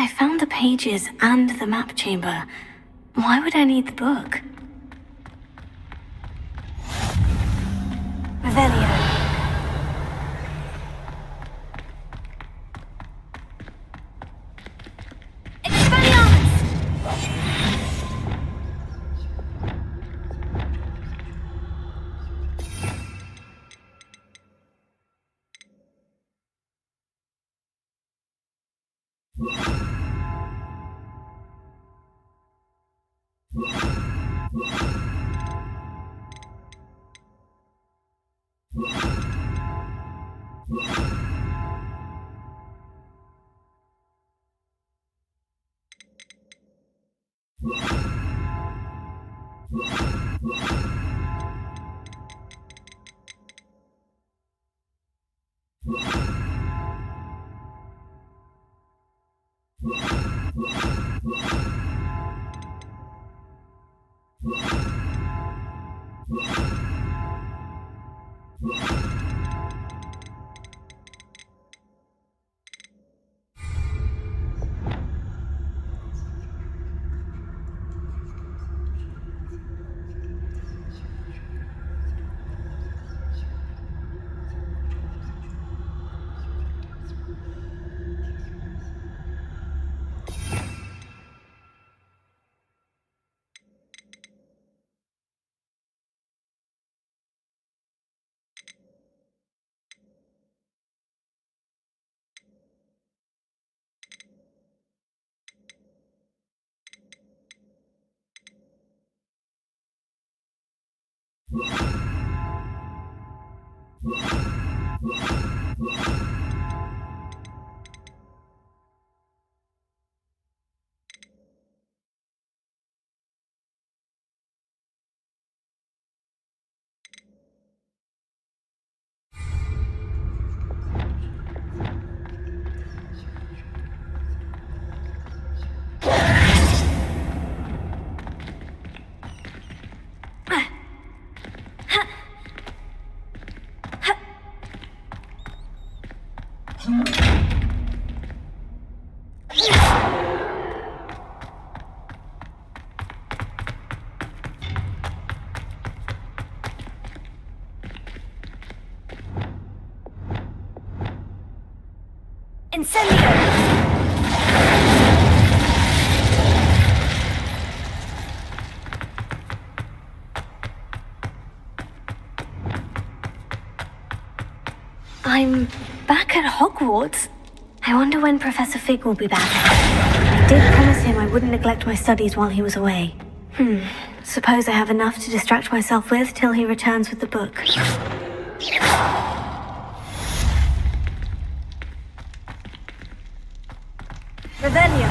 I found the pages and the map chamber. Why would I need the book? Revelio. Incendio! I'm back at Hogwarts. I wonder when Professor Fig will be back. I did promise him I wouldn't neglect my studies while he was away. Suppose I have enough to distract myself with till he returns with the book. Revelio.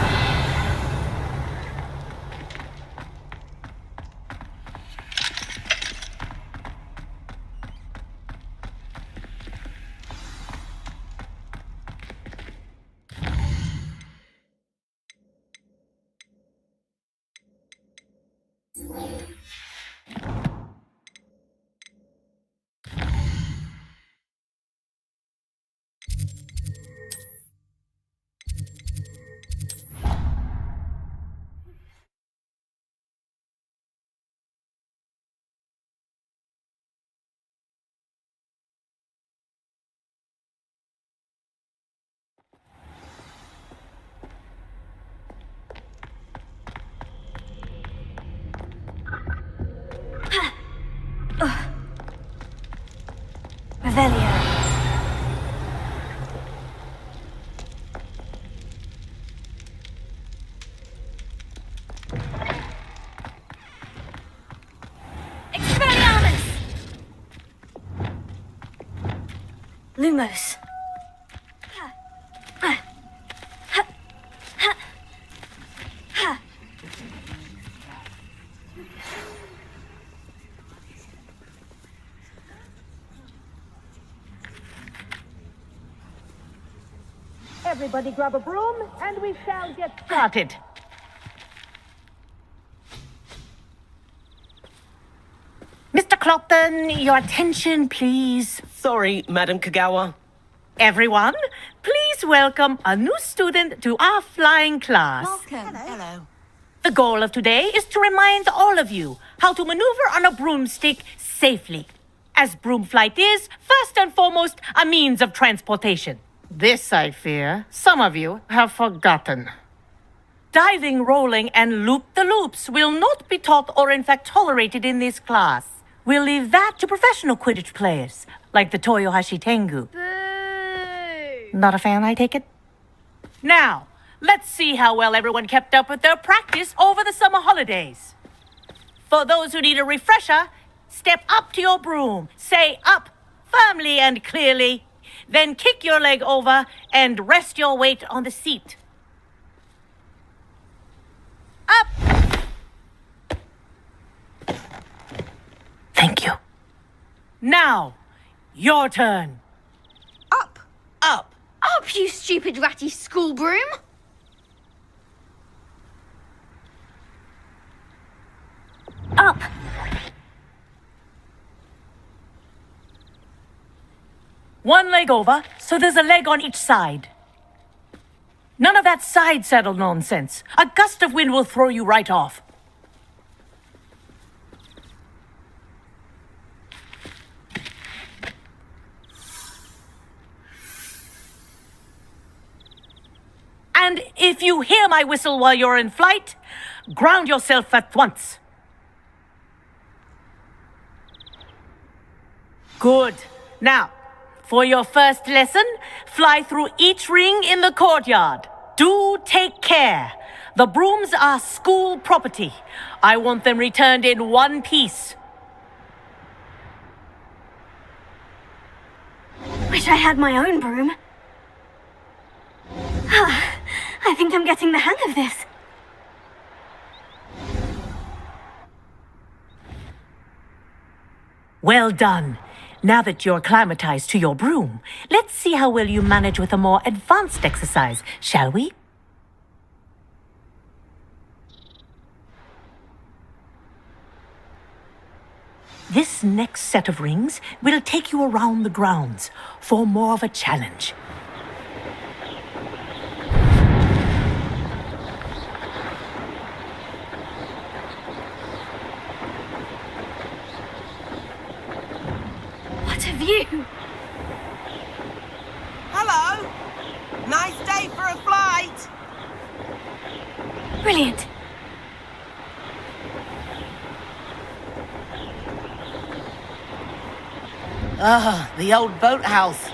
Revelio. Expelliarmus! Lumos. Everybody grab a broom, and we shall get started. Mr. Clopton, your attention, please. Sorry, Madam Kagawa. Everyone, please please welcome a new student to our flying class. Welcome. Hello. The goal of today is to remind all of you how to maneuver on a broomstick safely, as broom flight is, first and foremost, a means of transportation. This, I fear, some of you have forgotten. Diving, rolling, and loop-the-loops will not be taught or in fact tolerated in this class. We'll leave that to professional Quidditch players, like the Toyohashi Tengu. Boo! Not a fan, I take it? Now, let's see how well everyone kept up with their practice over the summer holidays. For those who need a refresher, step up to your broom, say up firmly and clearly, then kick your leg over and rest your weight on the seat. Up! Thank you. Now, your turn. Up! Up! Up, you stupid ratty school broom! Up! One leg over, so there's a leg on each side. None of that side saddle nonsense. A gust of wind will throw you right off. And if you hear my whistle while you're in flight, ground yourself at once. Good. Now, for your first lesson, fly through each ring in the courtyard. Do take care. The brooms are school property. I want them returned in one piece. Wish I had my own broom. I think I'm getting the hang of this. Well done. Now that you're acclimatized to your broom, let's see how well you manage with a more advanced exercise, shall we? This next set of rings will take you around the grounds for more of a challenge. What a view! Hello! Nice day for a flight! Brilliant. Ah, the old boathouse.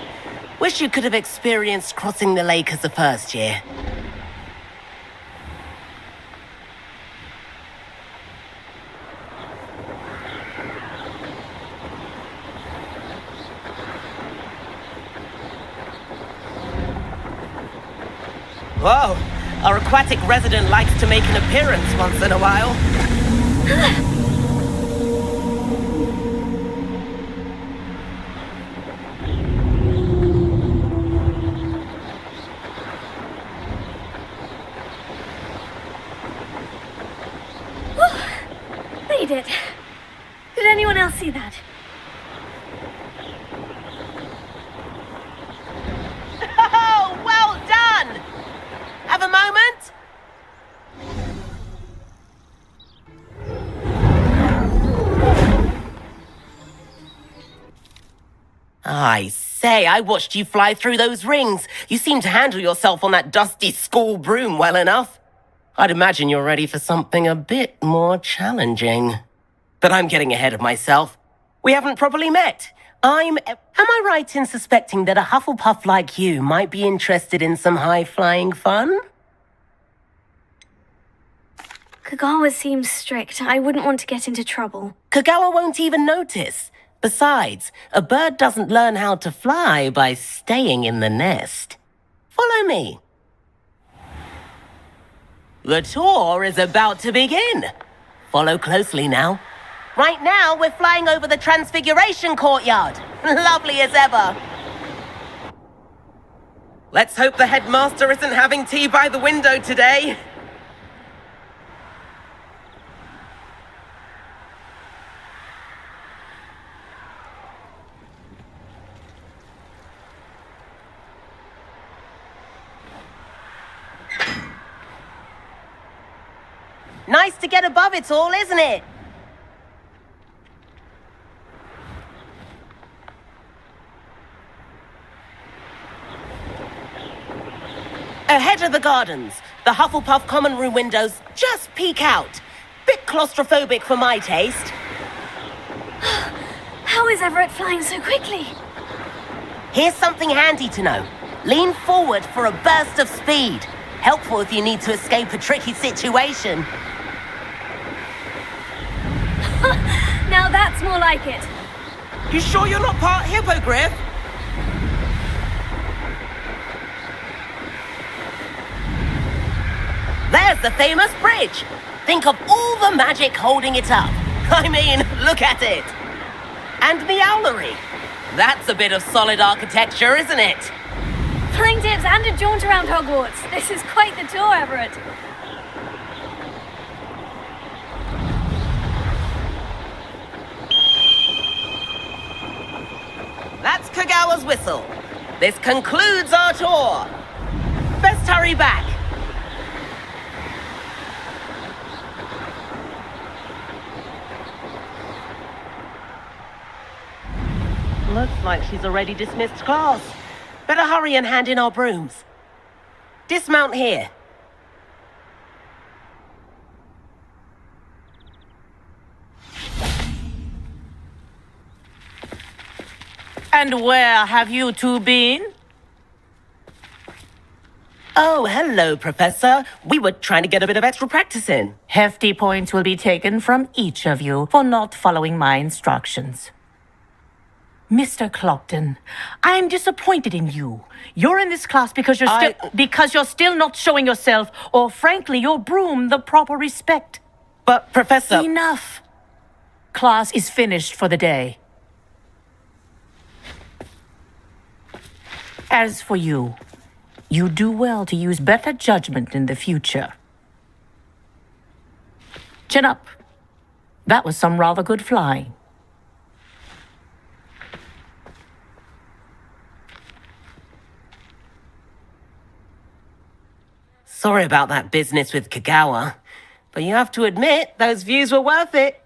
Wish you could have experienced crossing the lake as a first year. Whoa, our aquatic resident likes to make an appearance once in a while. Made it. Did anyone else see that? Oh, well done! Have a moment? I say, I watched you fly through those rings. You seem to handle yourself on that dusty school broom well enough. I'd imagine you're ready for something a bit more challenging. But I'm getting ahead of myself. We haven't properly met. Am I right in suspecting that a Hufflepuff like you might be interested in some high-flying fun? Kagawa seems strict. I wouldn't want to get into trouble. Kagawa won't even notice. Besides, a bird doesn't learn how to fly by staying in the nest. Follow me. The tour is about to begin. Follow closely now. Right now, we're flying over the Transfiguration Courtyard. Lovely as ever. Let's hope the headmaster isn't having tea by the window today. Nice to get above it all, isn't it? Ahead of the gardens, the Hufflepuff common room windows just peek out. Bit claustrophobic for my taste. How is Everett flying so quickly? Here's something handy to know. Lean forward for a burst of speed. Helpful if you need to escape a tricky situation. Now that's more like it. You sure you're not part hippogriff? There's the famous bridge. Think of all the magic holding it up. I mean, look at it. And the owlery. That's a bit of solid architecture, isn't it? Flying dips and a jaunt around Hogwarts. This is quite the tour, Everett. That's Kagawa's whistle. This concludes our tour. Best hurry back. Looks like she's already dismissed class. Better hurry and hand in our brooms. Dismount here. And where have you two been? Oh, hello, Professor. We were trying to get a bit of extra practice in. Hefty points will be taken from each of you for not following my instructions. Mr. Clopton, I'm disappointed in you. You're in this class because you're still not showing yourself, or frankly, your broom the proper respect. But, Professor... Enough. Class is finished for the day. As for you, you do well to use better judgment in the future. Chin up. That was some rather good flying. Sorry about that business with Kagawa, but you have to admit, those views were worth it.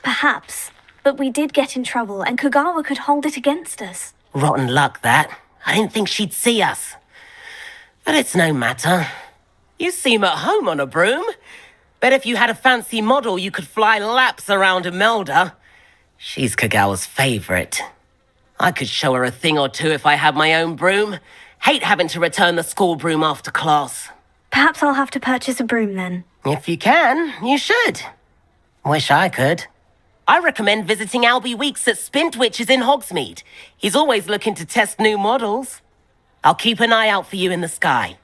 Perhaps. But we did get in trouble, and Kagawa could hold it against us. Rotten luck, that. I didn't think she'd see us. But it's no matter. You seem at home on a broom. Bet if you had a fancy model, you could fly laps around Imelda. She's Kagawa's favorite. I could show her a thing or two if I had my own broom. Hate having to return the school broom after class. Perhaps I'll have to purchase a broom then. If you can, you should. Wish I could. I recommend visiting Albie Weeks at Spintwitches in Hogsmeade. He's always looking to test new models. I'll keep an eye out for you in the sky.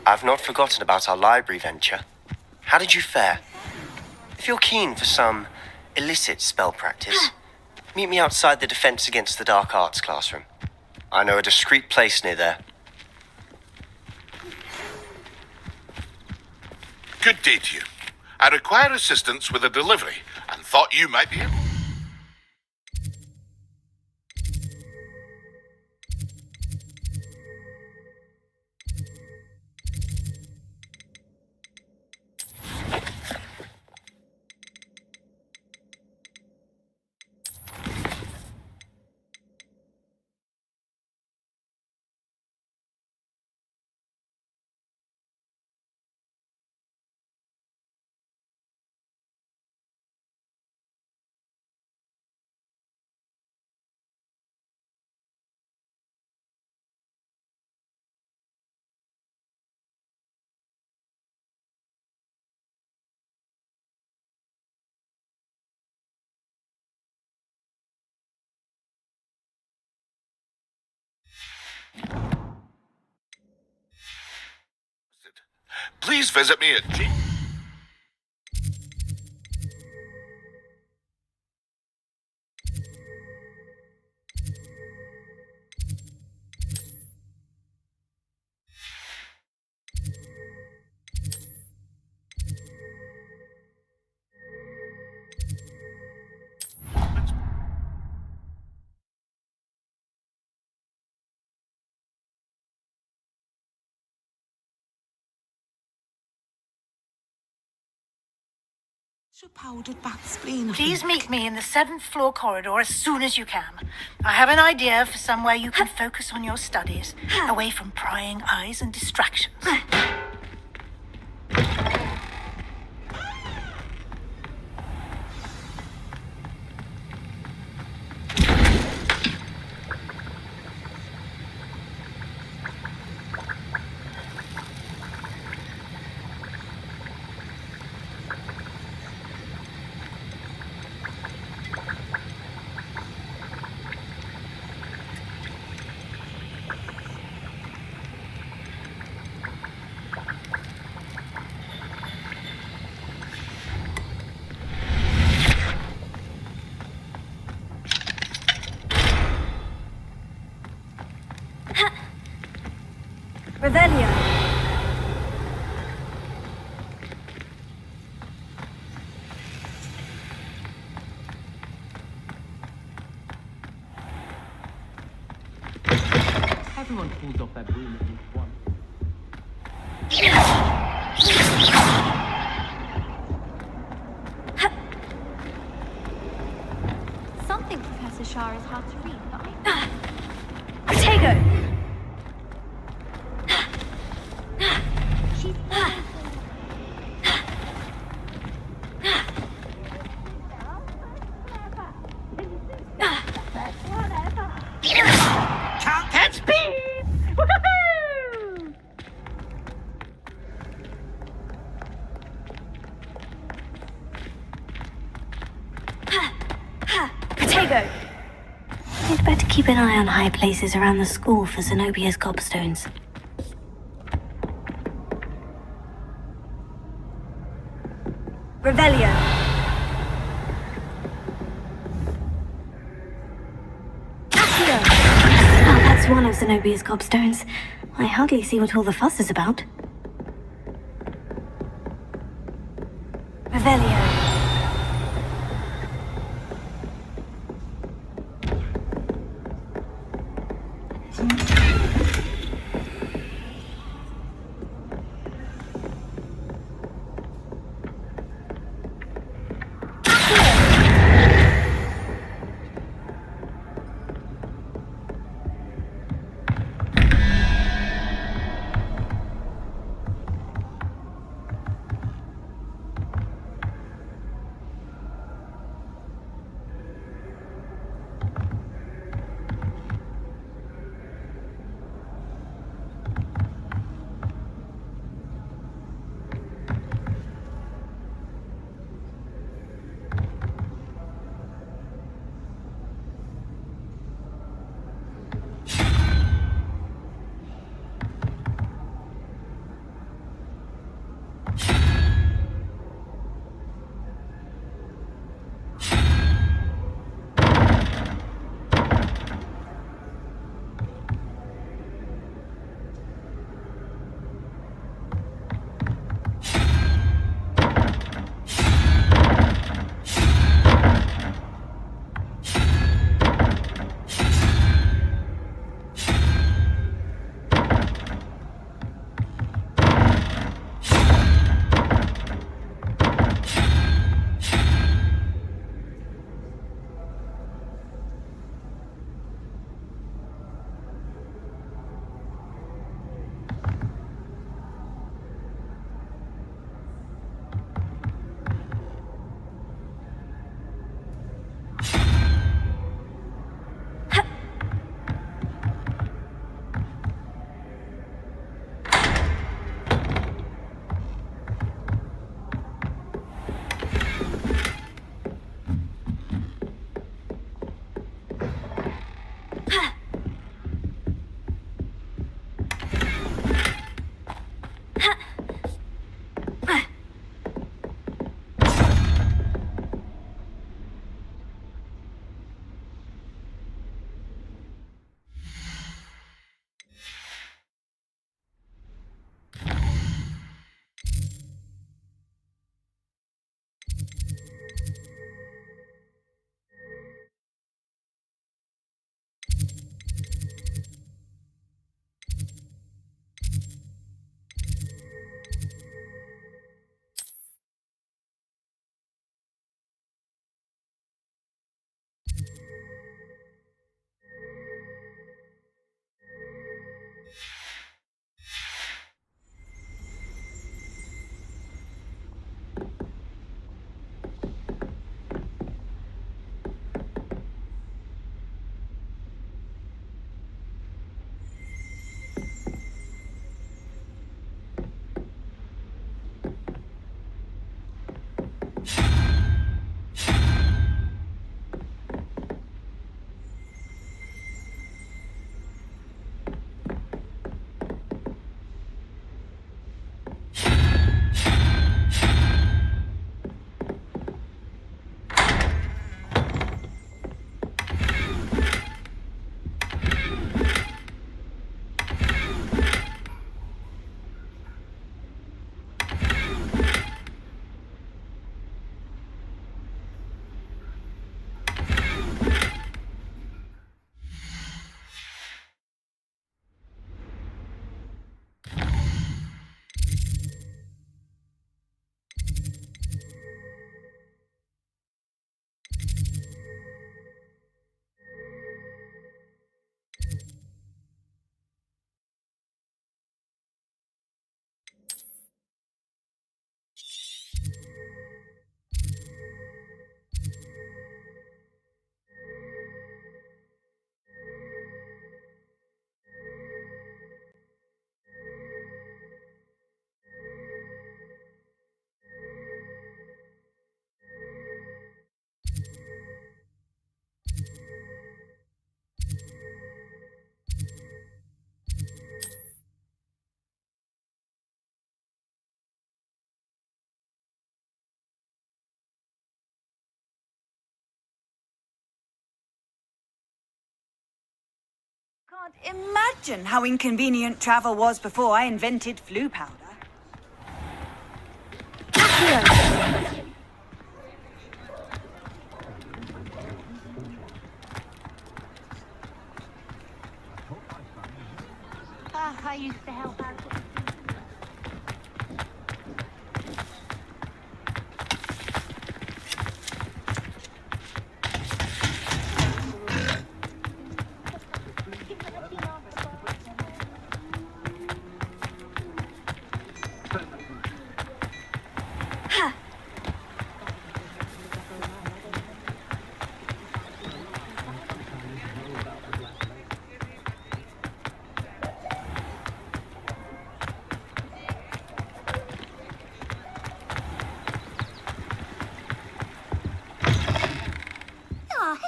I've not forgotten about our library venture. How did you fare? If you're keen for some illicit spell practice, meet me outside the Defense Against the Dark Arts classroom. I know a discreet place near there. Good day to you. I require assistance with a delivery and thought you might be able. Please visit me at G. Powdered bat spleen. Please meet me in the 7th floor corridor as soon as you can. I have an idea for somewhere you can focus on your studies, away from prying eyes and distractions. Revelio. Everyone pulls off their broom at least once. Something Professor Shah is hard to read, but Potato. she's Can't catch me! Woohoo! Potato. You'd better keep an eye on high places around the school for Zenobia's gobstones. Revelio. Accio. Oh, that's one of Zenobia's gobstones. I hardly see what all the fuss is about. Revelio. Can't imagine how inconvenient travel was before I invented flu powder. I used to help out.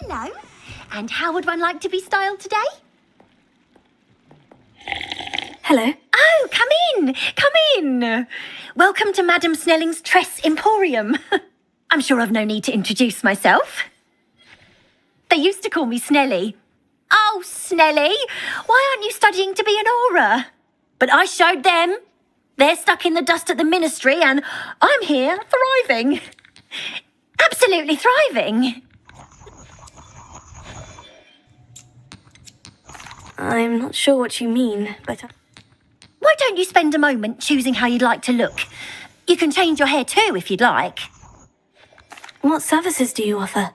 Hello. And how would one like to be styled today? Hello. Oh, come in. Come in. Welcome to Madam Snelling's Tress Emporium. I'm sure I've no need to introduce myself. They used to call me Snelly. Oh, Snelly, why aren't you studying to be an aura? But I showed them. They're stuck in the dust at the ministry and I'm here thriving. Absolutely thriving. I'm not sure what you mean, but... Why don't you spend a moment choosing how you'd like to look? You can change your hair too if you'd like. What services do you offer?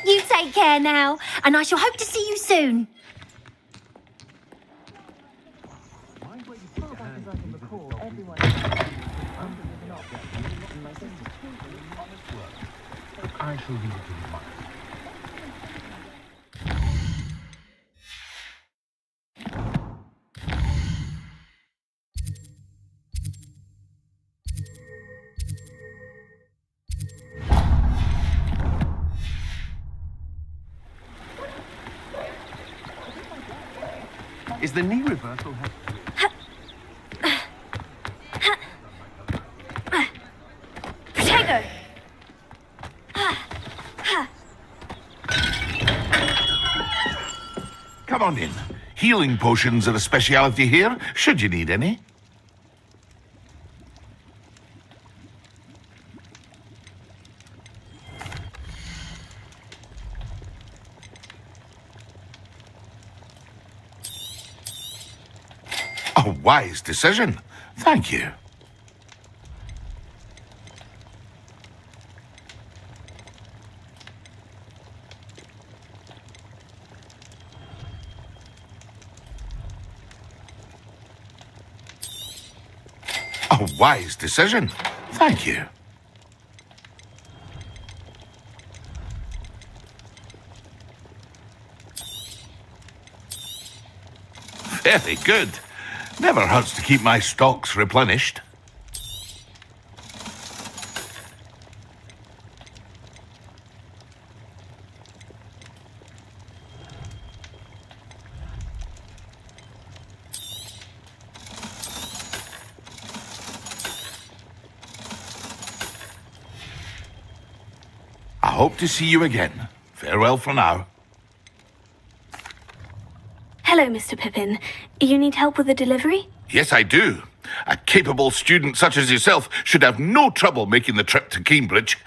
You take care now, and I shall hope to see you soon. I shall leave it to you. Is the knee reversal... Protego! Come on in. Healing potions are a speciality here, should you need any. A wise decision. Thank you. A wise decision. Thank you. Very good. Never hurts to keep my stocks replenished. I hope to see you again. Farewell for now. Hello, Mr. Pippin. You need help with a delivery? Yes, I do. A capable student such as yourself should have no trouble making the trip to Cambridge.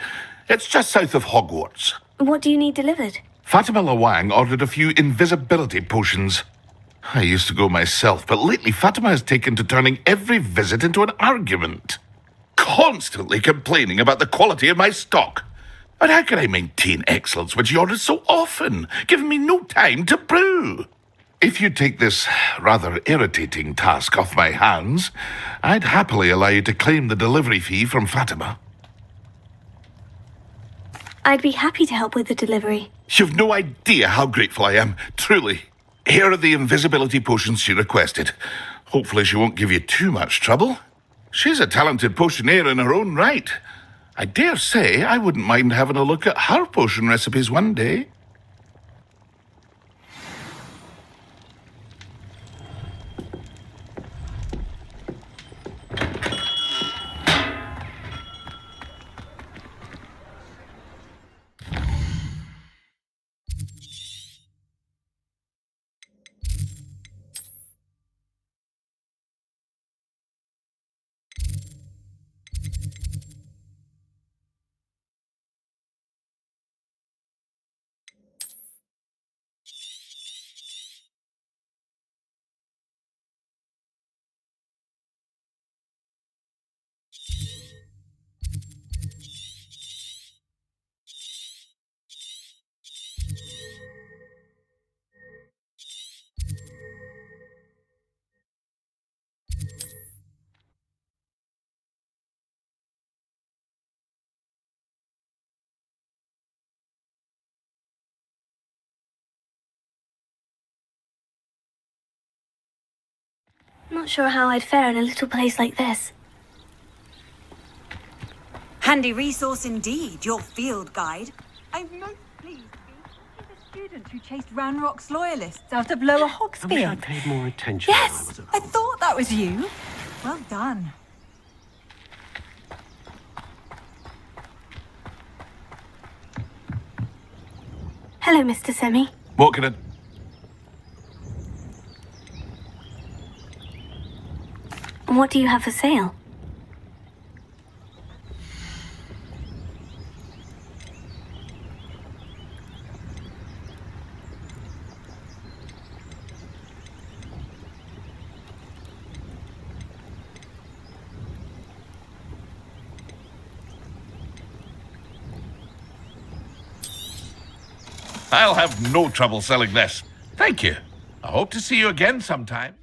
It's just south of Hogwarts. What do you need delivered? Fatima Lawang ordered a few invisibility potions. I used to go myself, but lately Fatima has taken to turning every visit into an argument. Constantly complaining about the quality of my stock. But how can I maintain excellence when she orders so often, giving me no time to brew? If you take this rather irritating task off my hands, I'd happily allow you to claim the delivery fee from Fatima. I'd be happy to help with the delivery. You've no idea how grateful I am, truly. Here are the invisibility potions she requested. Hopefully she won't give you too much trouble. She's a talented potioneer in her own right. I dare say I wouldn't mind having a look at her potion recipes one day. Not sure how I'd fare in a little place like this. Handy resource indeed, your field guide. I'm most pleased to be the student who chased Ranrock's loyalists out of Lower I wish I'd Hogsfield. paid more attention when I Yes, was at I home. thought that was you. Well done. Hello, Mr. Semi. What can I... What do you have for sale? I'll have no trouble selling this. Thank you. I hope to see you again sometime.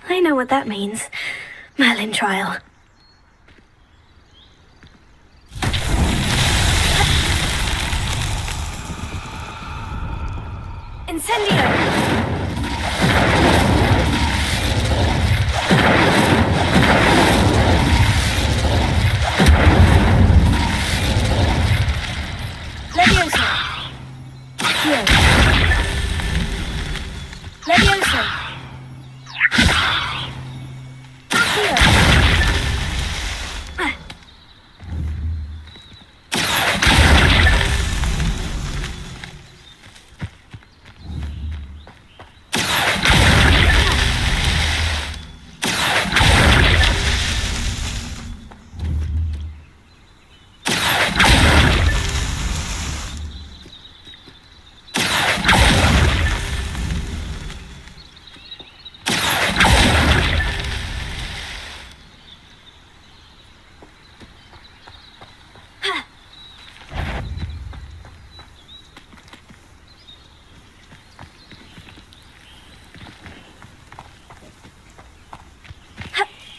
I know what that means. Merlin trial. Incendio! Leviosa! Here. Leviosa! Here.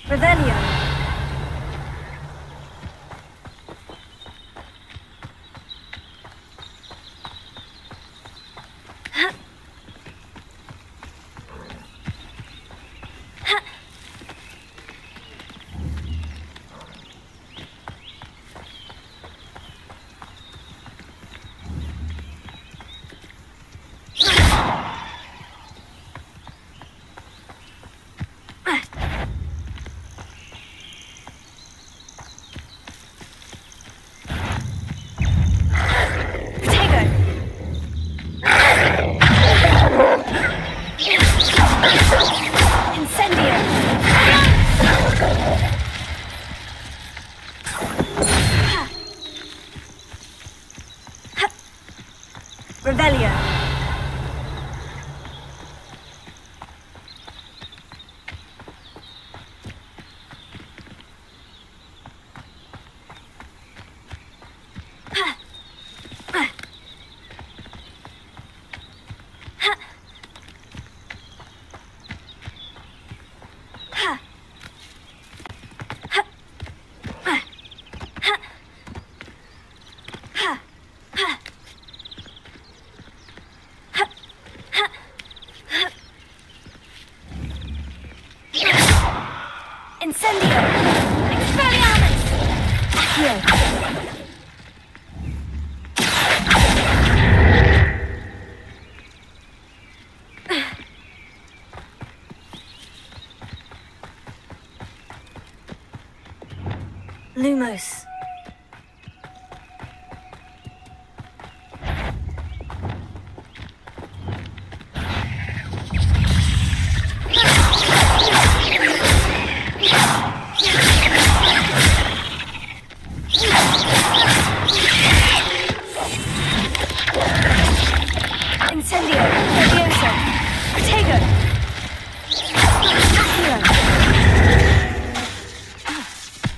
Revelio. Revelio. Incendio! Expelliarmus! Here. Lumos. Incendio! Leviosa! Protego! Accio!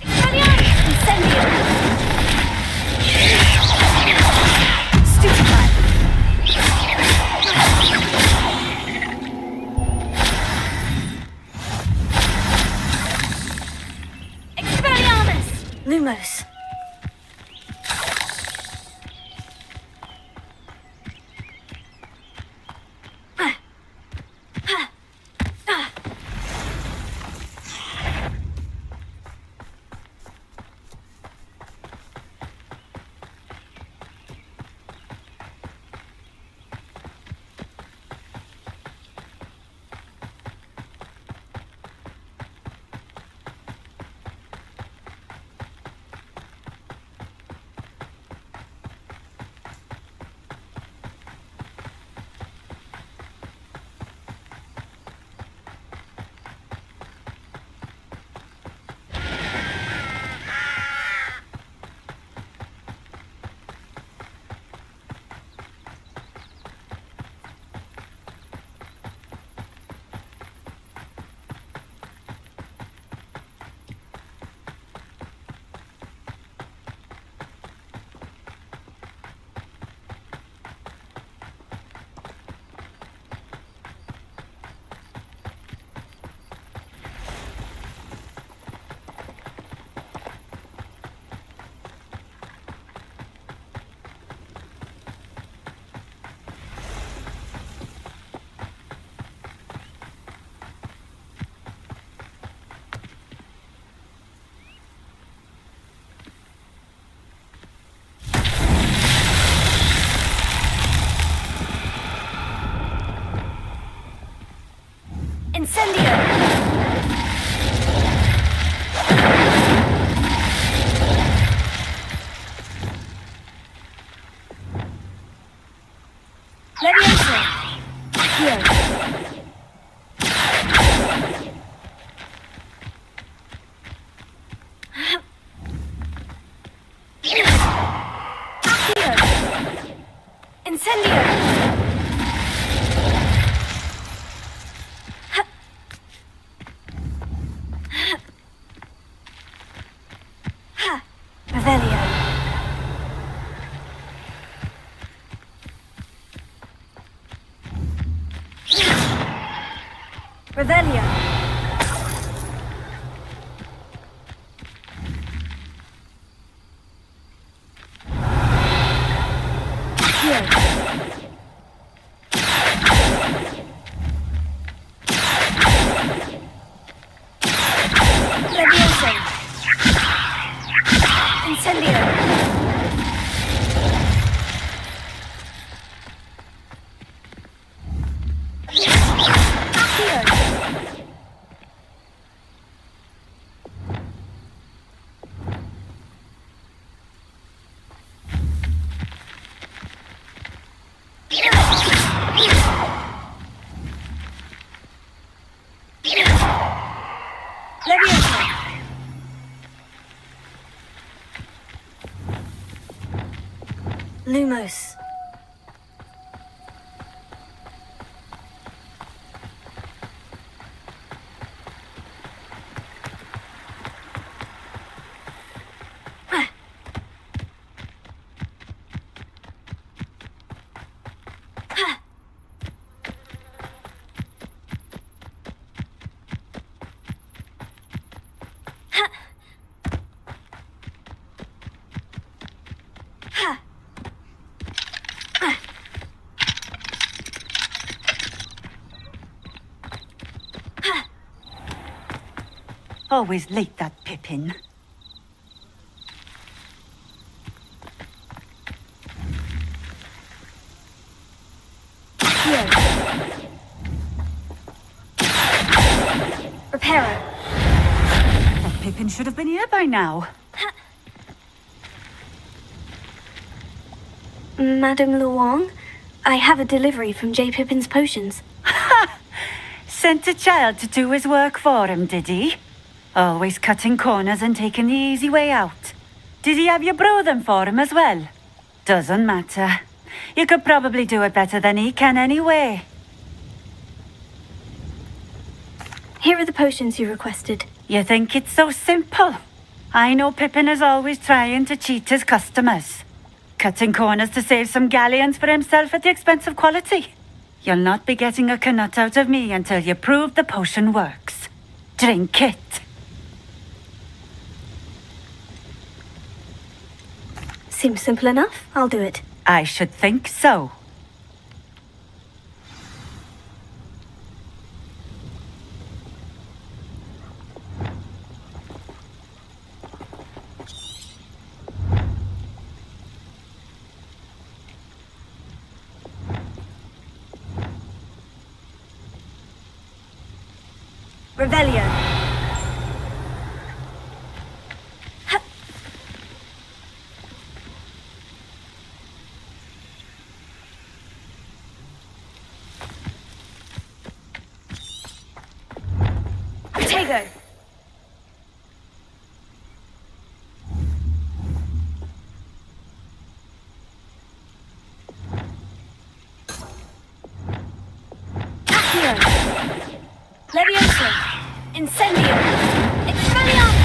Expelliarmus! Incendio! Stupefy! Expelliarmus! Lumos. Revelio. Revelio. Levioso. Incendio. Levioso. Lumos. Always late, that Pippin. Reparo. That Pippin should have been here by now. Madame Luong, I have a delivery from J. Pippin's potions. Sent a child to do his work for him, did he? Always cutting corners and taking the easy way out. Did he have you brew them for him as well? Doesn't matter. You could probably do it better than he can anyway. Here are the potions you requested. You think it's so simple? I know Pippin is always trying to cheat his customers. Cutting corners to save some galleons for himself at the expense of quality. You'll not be getting a canut out of me until you prove the potion works. Drink it. Seems simple enough. I'll do it. I should think so. Revelio. Tego. Accio. Levioso. Incendio. Expelliarmus.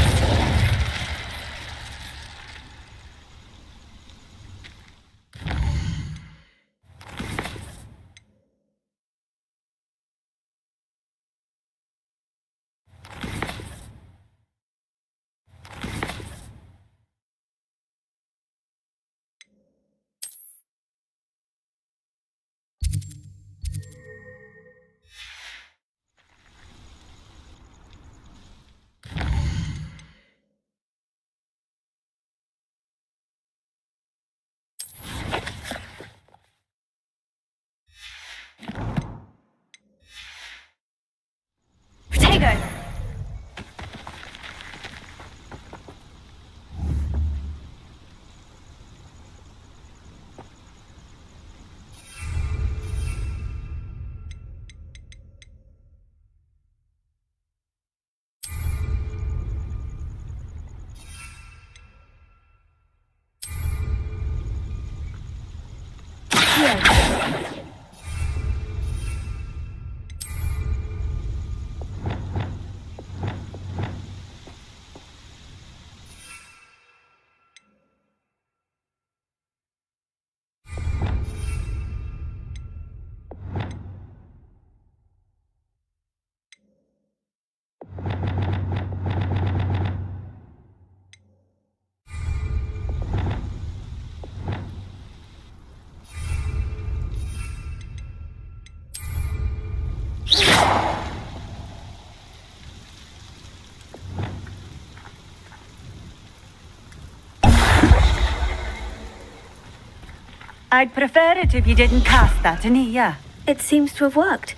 I'd prefer it if you didn't cast that in here. It seems to have worked.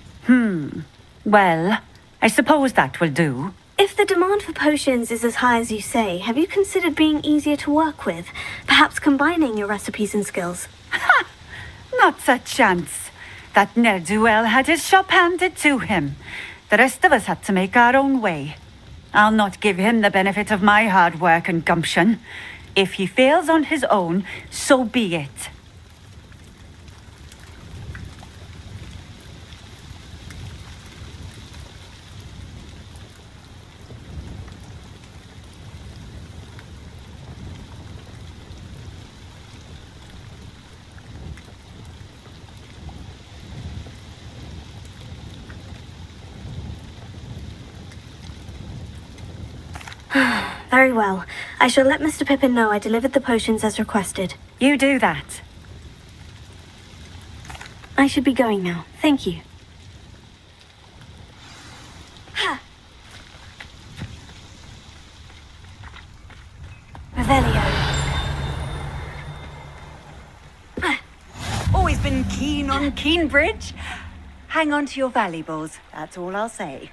Well, I suppose that will do. If the demand for potions is as high as you say, have you considered being easier to work with? Perhaps combining your recipes and skills? Not a chance. That ne'er-do-well had his shop handed to him. The rest of us had to make our own way. I'll not give him the benefit of my hard work and gumption. If he fails on his own, so be it. Very well. I shall let Mr. Pippin know I delivered the potions as requested. You do that. I should be going now. Thank you. Revelio. Always been keen on Keenbridge. Hang on to your valuables, that's all I'll say.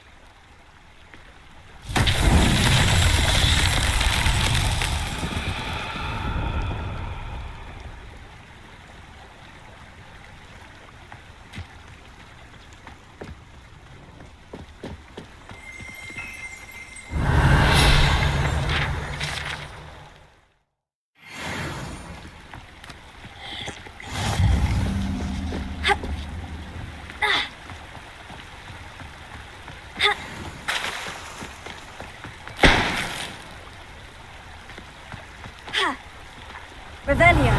Revelio.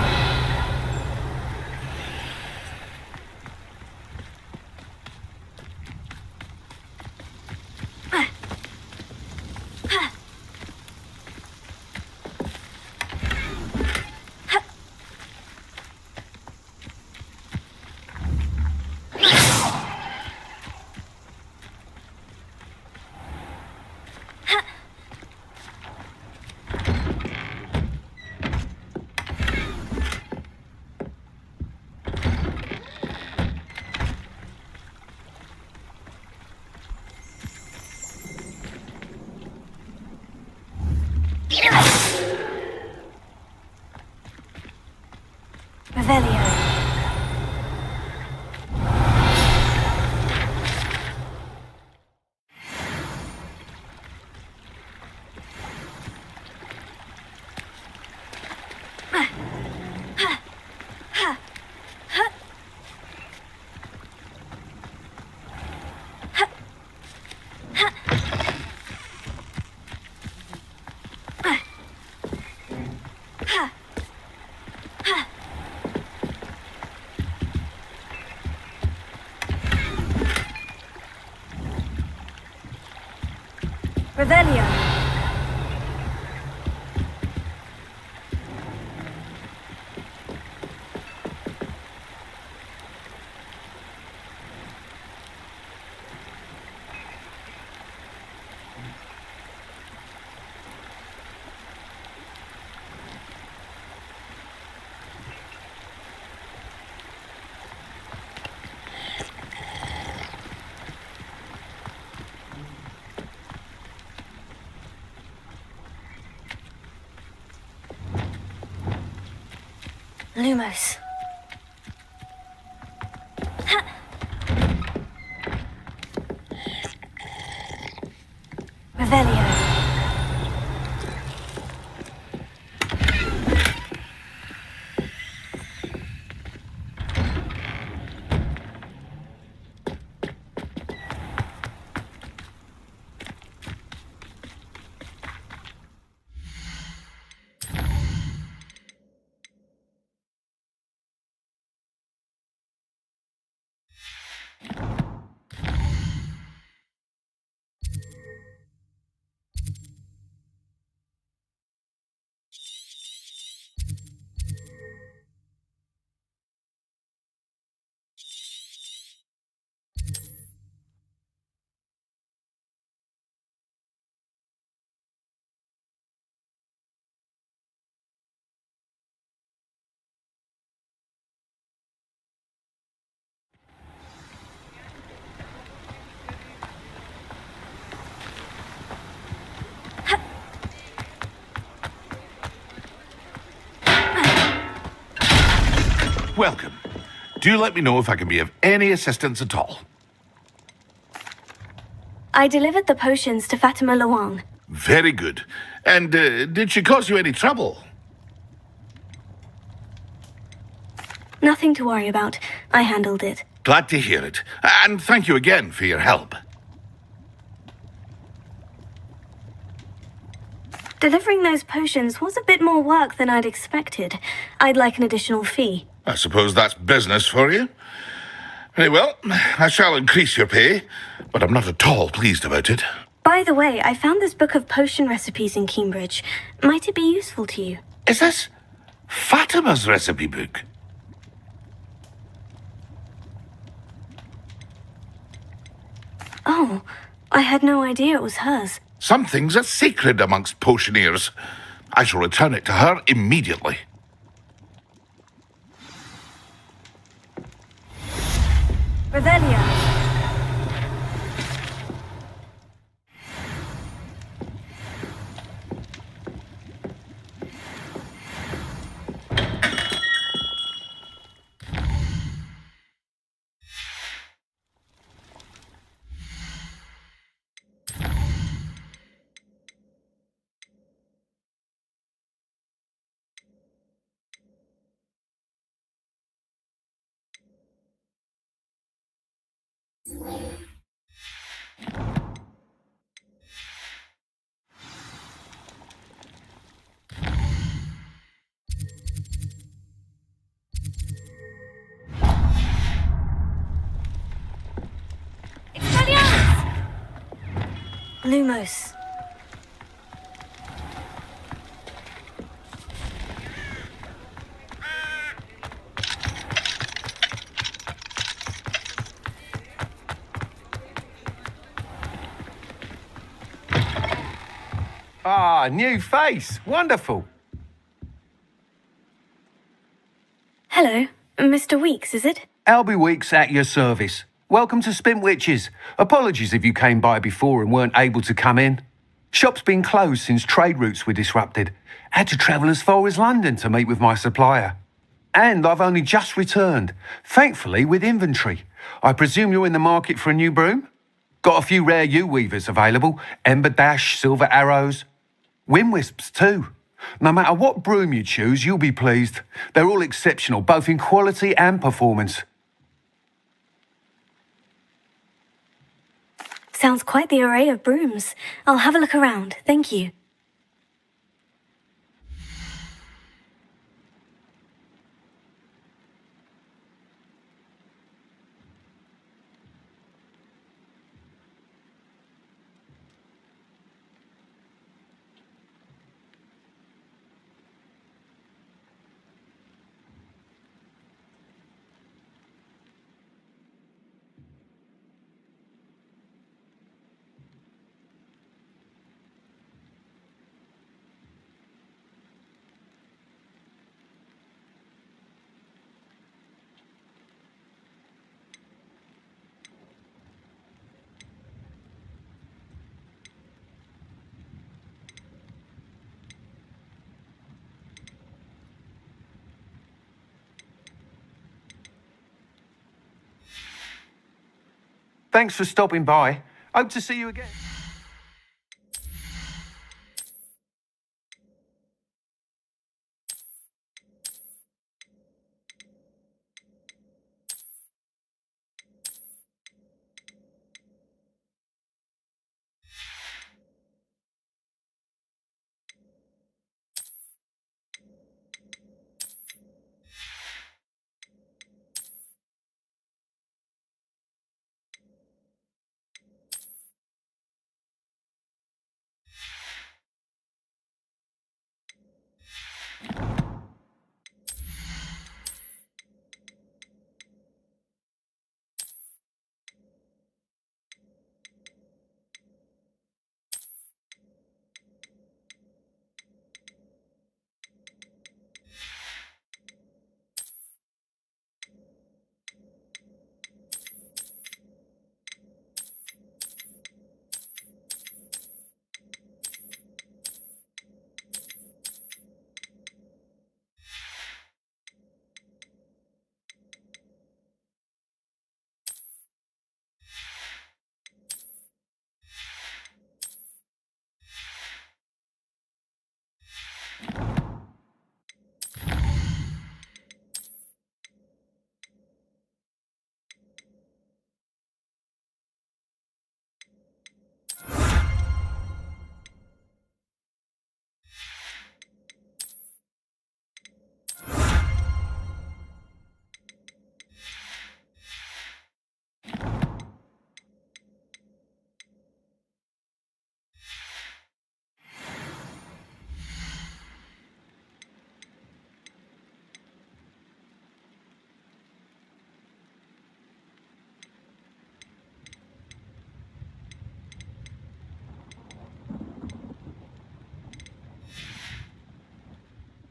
Revelio. Revelio. Lumos. Revelio. welcome. Do let me know if I can be of any assistance at all. I delivered the potions to Fatima Luang. Very good. And did she cause you any trouble? Nothing to worry about. I handled it. Glad to hear it. And thank you again for your help. Delivering those potions was a bit more work than I'd expected. I'd like an additional fee. I suppose that's business for you. Very well, I shall increase your pay, but I'm not at all pleased about it. By the way, I found this book of potion recipes in Cambridge. Might it be useful to you? Is this Fatima's recipe book? Oh, I had no idea it was hers. Some things are sacred amongst potioneers. I shall return it to her immediately. Revelia. Lumos. Ah, new face. Wonderful. Hello, Mr. Weeks, is it? Albie Weeks at your service. Welcome to Spintwitches. Apologies if you came by before and weren't able to come in. Shop's been closed since trade routes were disrupted. Had to travel as far as London to meet with my supplier. And I've only just returned, thankfully with inventory. I presume you're in the market for a new broom? Got a few rare U-weavers available. Ember Dash, Silver Arrows. Wind Wisps too. No matter what broom you choose, you'll be pleased. They're all exceptional, both in quality and performance. Sounds quite the array of brooms. I'll have a look around, thank you. Thanks for stopping by. Hope to see you again.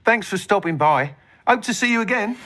Thanks for stopping by. Hope to see you again.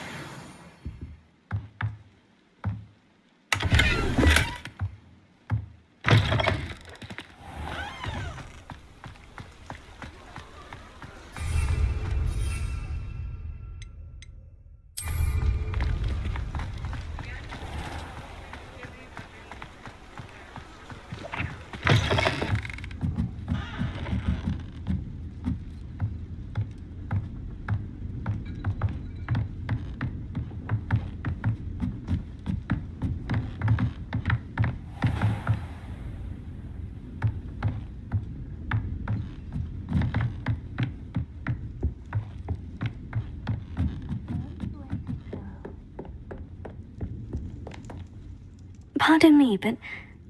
Pardon me, but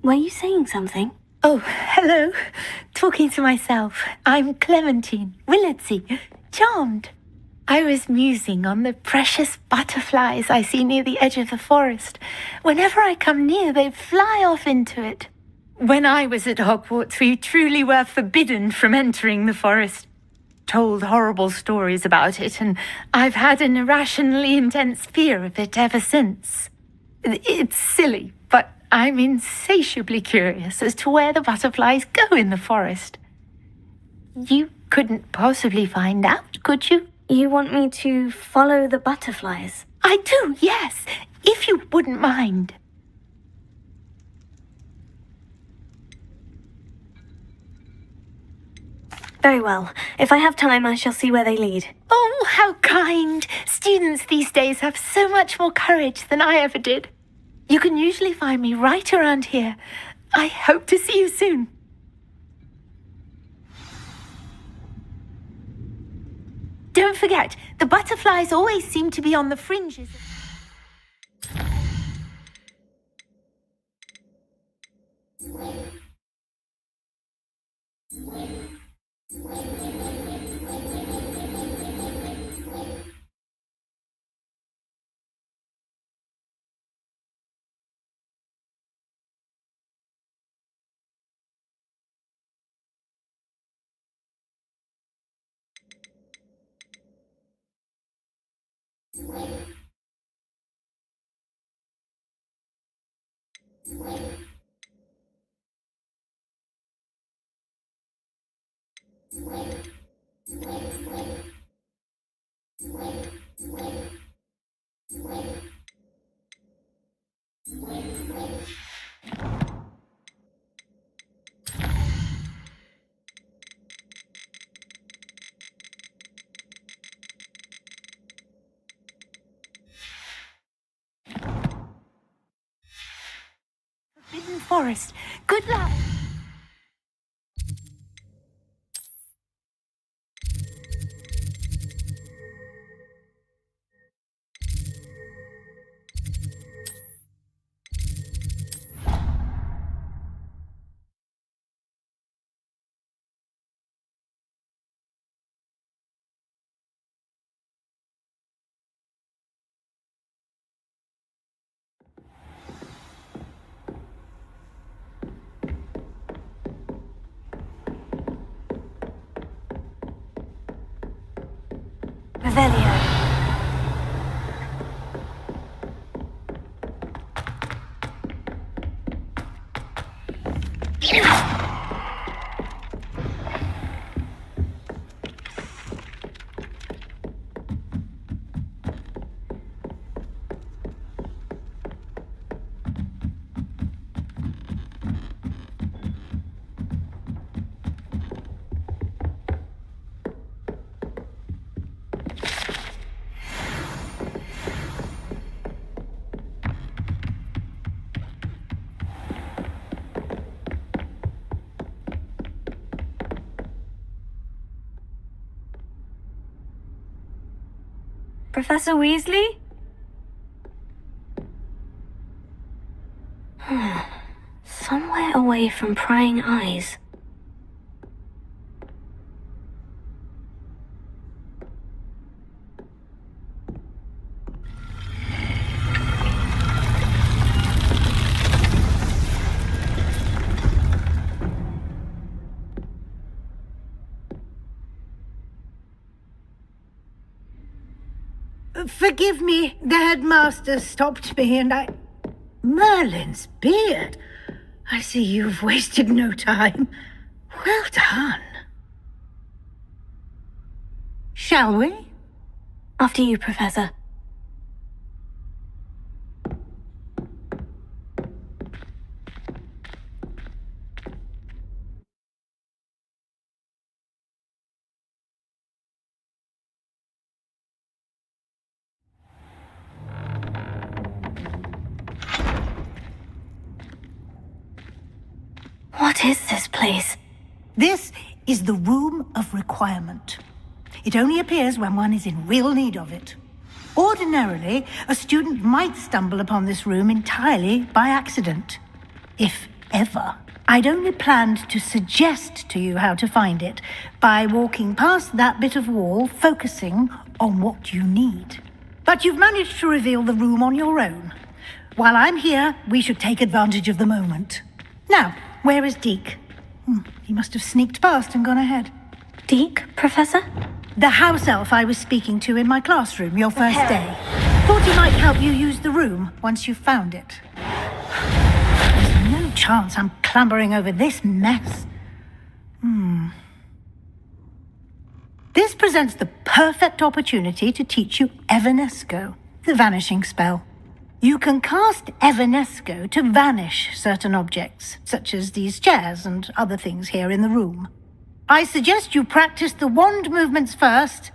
were you saying something? Oh, hello. Talking to myself. I'm Clementine Willardsey. Charmed. I was musing on the precious butterflies I see near the edge of the forest. Whenever I come near, they fly off into it. When I was at Hogwarts, we truly were forbidden from entering the forest. Told horrible stories about it, and I've had an irrationally intense fear of it ever since. It's silly, but I'm insatiably curious as to where the butterflies go in the forest. You couldn't possibly find out, could you? You want me to follow the butterflies? I do, yes, if you wouldn't mind. Very well. If I have time, I shall see where they lead. Oh, how kind! Students these days have so much more courage than I ever did. You can usually find me right around here. I hope to see you soon. Don't forget, the butterflies always seem to be on the fringes. Forbidden Forest. Good luck. Revelio. Professor Weasley? Somewhere away from prying eyes. Forgive me, the headmaster stopped me and I... Merlin's beard. I see you've wasted no time. Well done. Shall we? After you, Professor. What is this place? This is the Room of Requirement. It only appears when one is in real need of it. Ordinarily, a student might stumble upon this room entirely by accident. If ever. I'd only planned to suggest to you how to find it by walking past that bit of wall, focusing on what you need. But you've managed to reveal the room on your own. While I'm here, we should take advantage of the moment. Now, where is Deke? He must have sneaked past and gone ahead. Deke, Professor? The house elf I was speaking to in my classroom your first day. Thought he might help you use the room once you've found it. There's no chance I'm clambering over this mess. This presents the perfect opportunity to teach you Evanesco, the vanishing spell. You can cast Evanesco to vanish certain objects, such as these chairs and other things here in the room. I suggest you practice the wand movements first,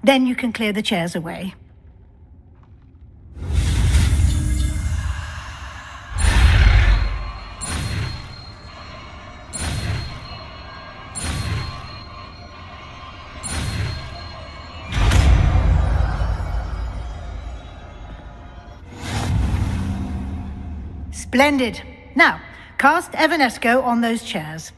then you can clear the chairs away. Splendid. Now, cast Evanesco on those chairs.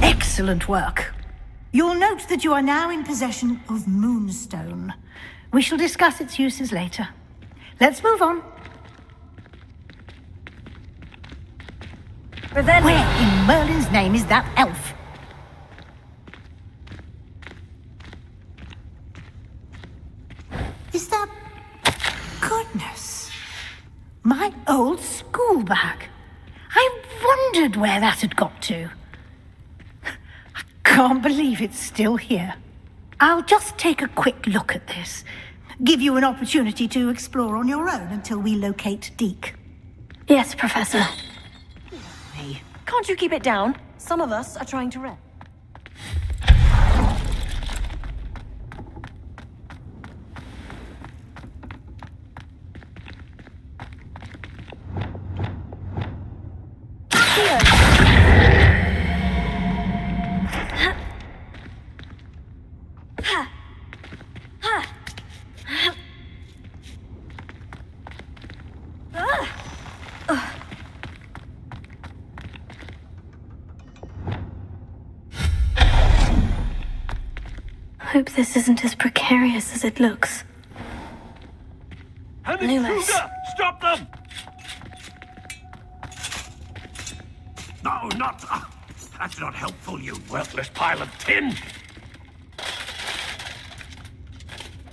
Excellent work. You'll note that you are now in possession of Moonstone. We shall discuss its uses later. Let's move on. Where in Merlin's name is that elf? Is that... Goodness. My old school bag. I wondered where that had got to. I can't believe it's still here. I'll just take a quick look at this. Give you an opportunity to explore on your own until we locate Deke. Yes, Professor. Can't you keep it down? Some of us are trying to rest. Hope this isn't as precarious as it looks. Loomis. Stop them! No, not... that's not helpful, you worthless pile of tin!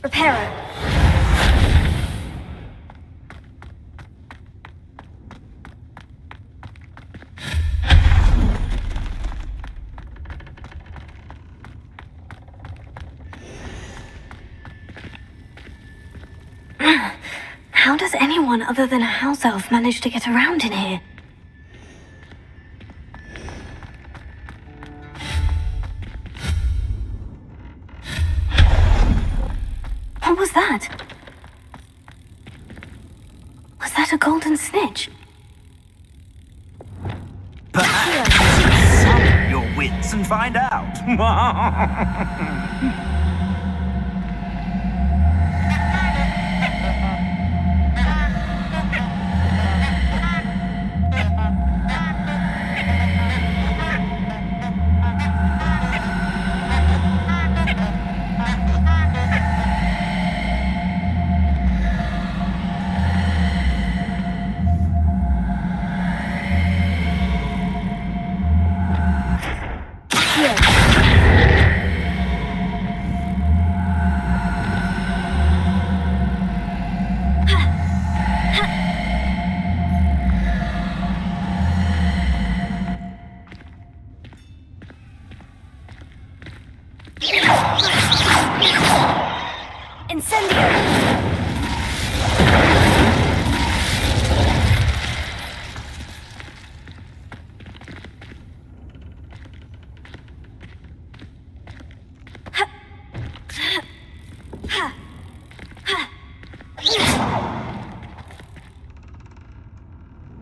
Repairer. How does anyone other than a house elf manage to get around in here? What was that? Was that a golden snitch? Perhaps you should summon your wits and find out. Incendio!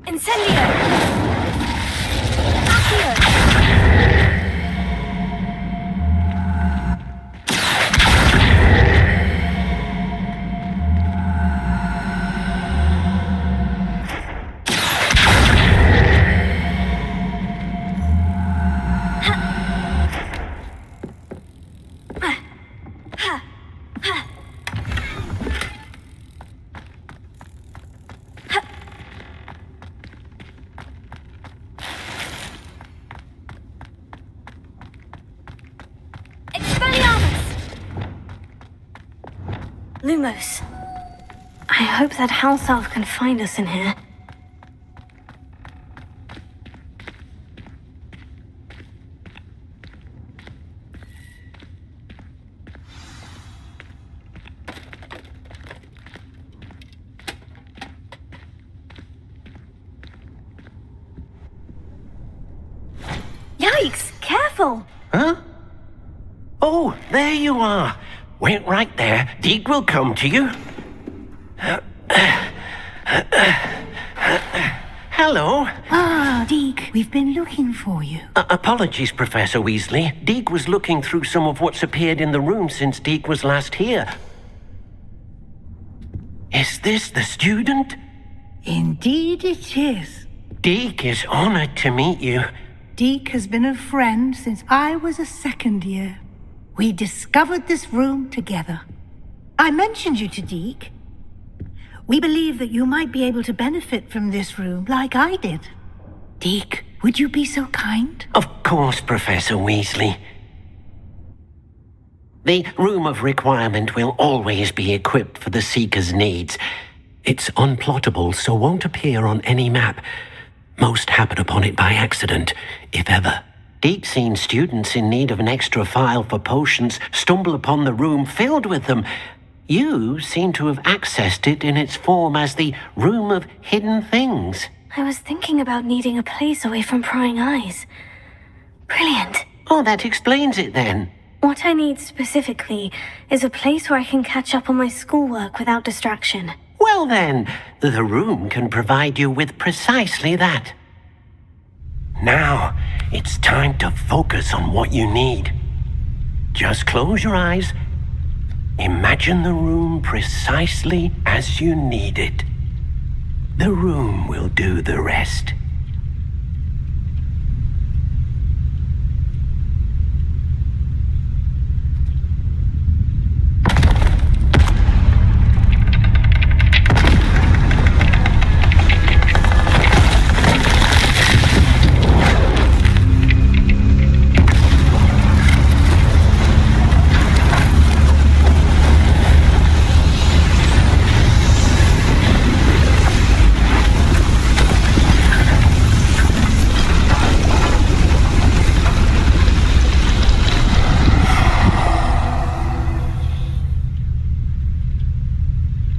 Incendio! Accio! Lumos. I hope that house elf can find us in here. Yikes! Careful! Huh? Oh, there you are. Wait right there. Deke will come to you. Hello. Ah, Deke, we've been looking for you. Apologies, Professor Weasley. Deke was looking through some of what's appeared in the room since Deke was last here. Is this the student? Indeed it is. Deke is honored to meet you. Deke has been a friend since I was a second year. We discovered this room together. I mentioned you to Deke. We believe that you might be able to benefit from this room like I did. Deke, would you be so kind? Of course, Professor Weasley. The Room of Requirement will always be equipped for the Seeker's needs. It's unplottable, so won't appear on any map. Most happen upon it by accident, if ever. Deke's seen students in need of an extra file for potions stumble upon the room filled with them. You seem to have accessed it in its form as the Room of Hidden Things. I was thinking about needing a place away from prying eyes. Brilliant. Oh, that explains it then. What I need specifically is a place where I can catch up on my schoolwork without distraction. Well then, the room can provide you with precisely that. Now, it's time to focus on what you need. Just close your eyes. Imagine the room precisely as you need it. The room will do the rest.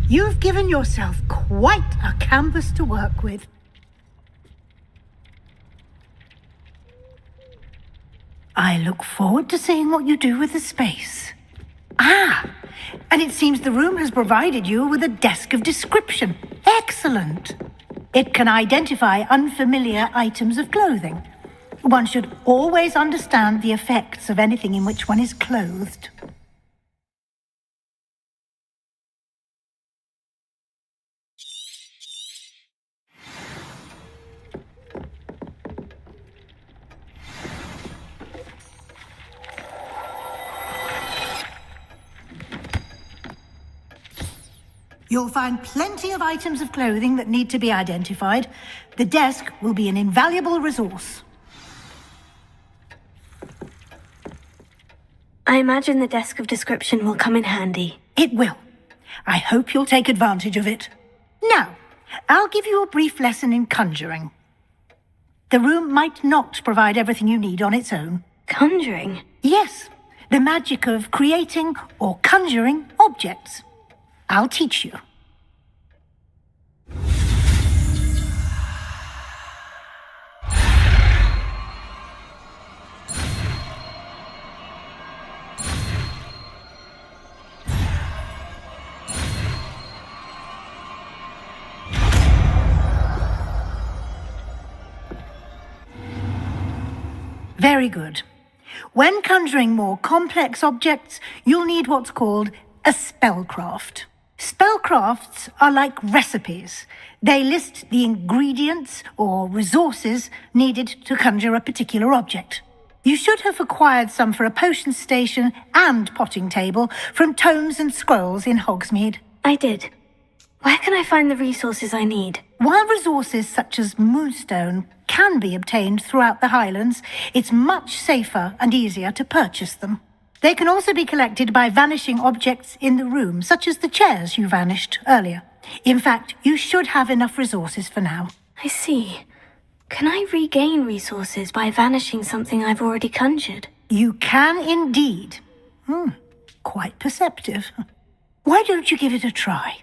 You've given yourself quite a canvas to work with. I look forward to seeing what you do with the space. Ah, and it seems the room has provided you with a desk of description. Excellent. It can identify unfamiliar items of clothing. One should always understand the effects of anything in which one is clothed. You'll find plenty of items of clothing that need to be identified. The desk will be an invaluable resource. I imagine the desk of description will come in handy. It will. I hope you'll take advantage of it. Now, I'll give you a brief lesson in conjuring. The room might not provide everything you need on its own. Conjuring? Yes. the magic of creating or conjuring objects. I'll teach you. Very good. When conjuring more complex objects, you'll need what's called a spellcraft. Spellcrafts are like recipes. They list the ingredients or resources needed to conjure a particular object. You should have acquired some for a potion station and potting table from tomes and scrolls in Hogsmeade. I did. Where can I find the resources I need? While resources such as moonstone can be obtained throughout the Highlands, it's much safer and easier to purchase them. They can also be collected by vanishing objects in the room, such as the chairs you vanished earlier. In fact, you should have enough resources for now. I see. Can I regain resources by vanishing something I've already conjured? You can indeed. Quite perceptive. Why don't you give it a try?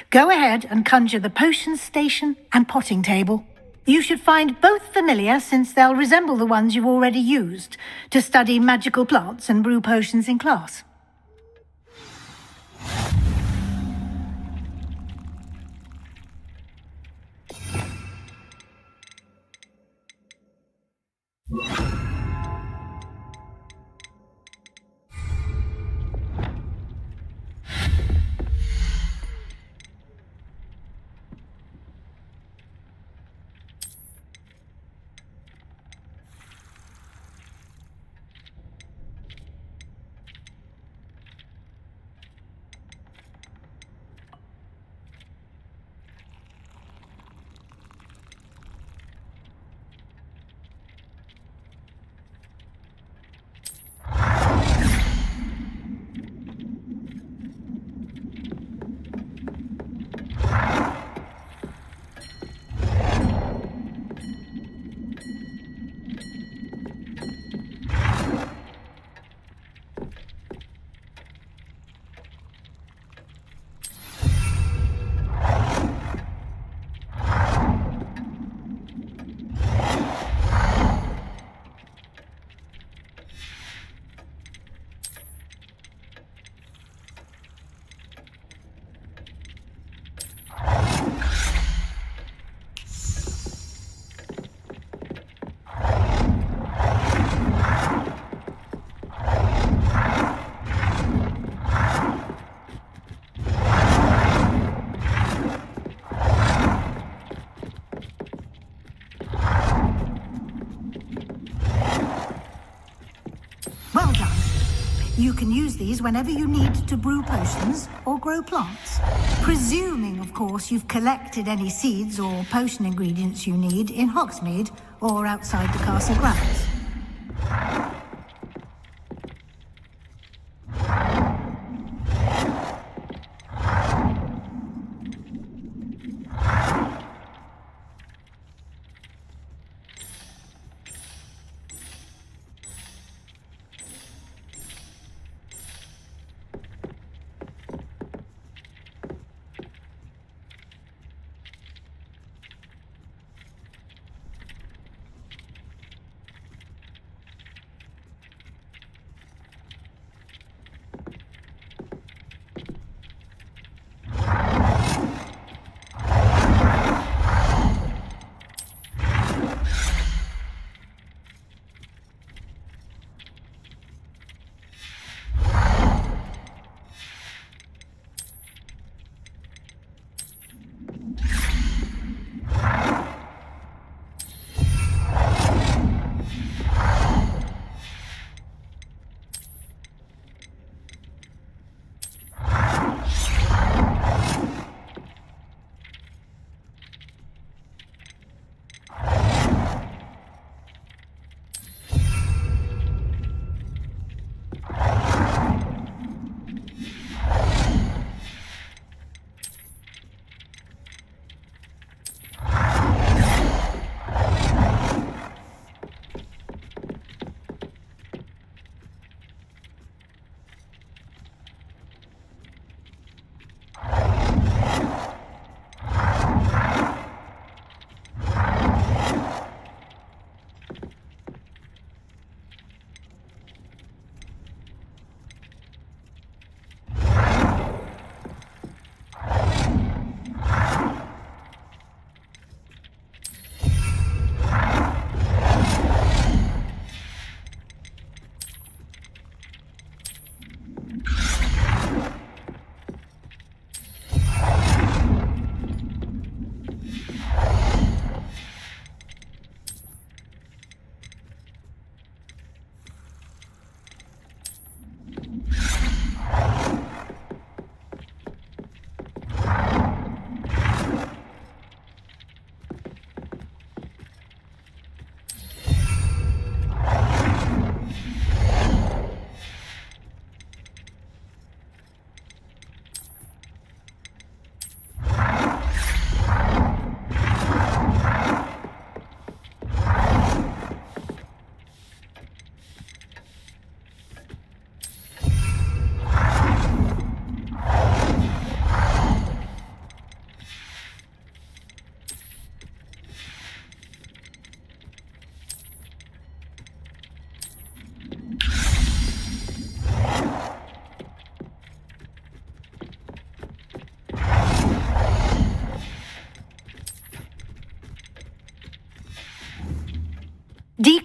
Go ahead and conjure the potion station and potting table. You should find both familiar, since they'll resemble the ones you've already used to study magical plants and brew potions in class. Well done. You can use these whenever you need to brew potions or grow plants. Presuming, of course, you've collected any seeds or potion ingredients you need in Hogsmeade or outside the castle grounds.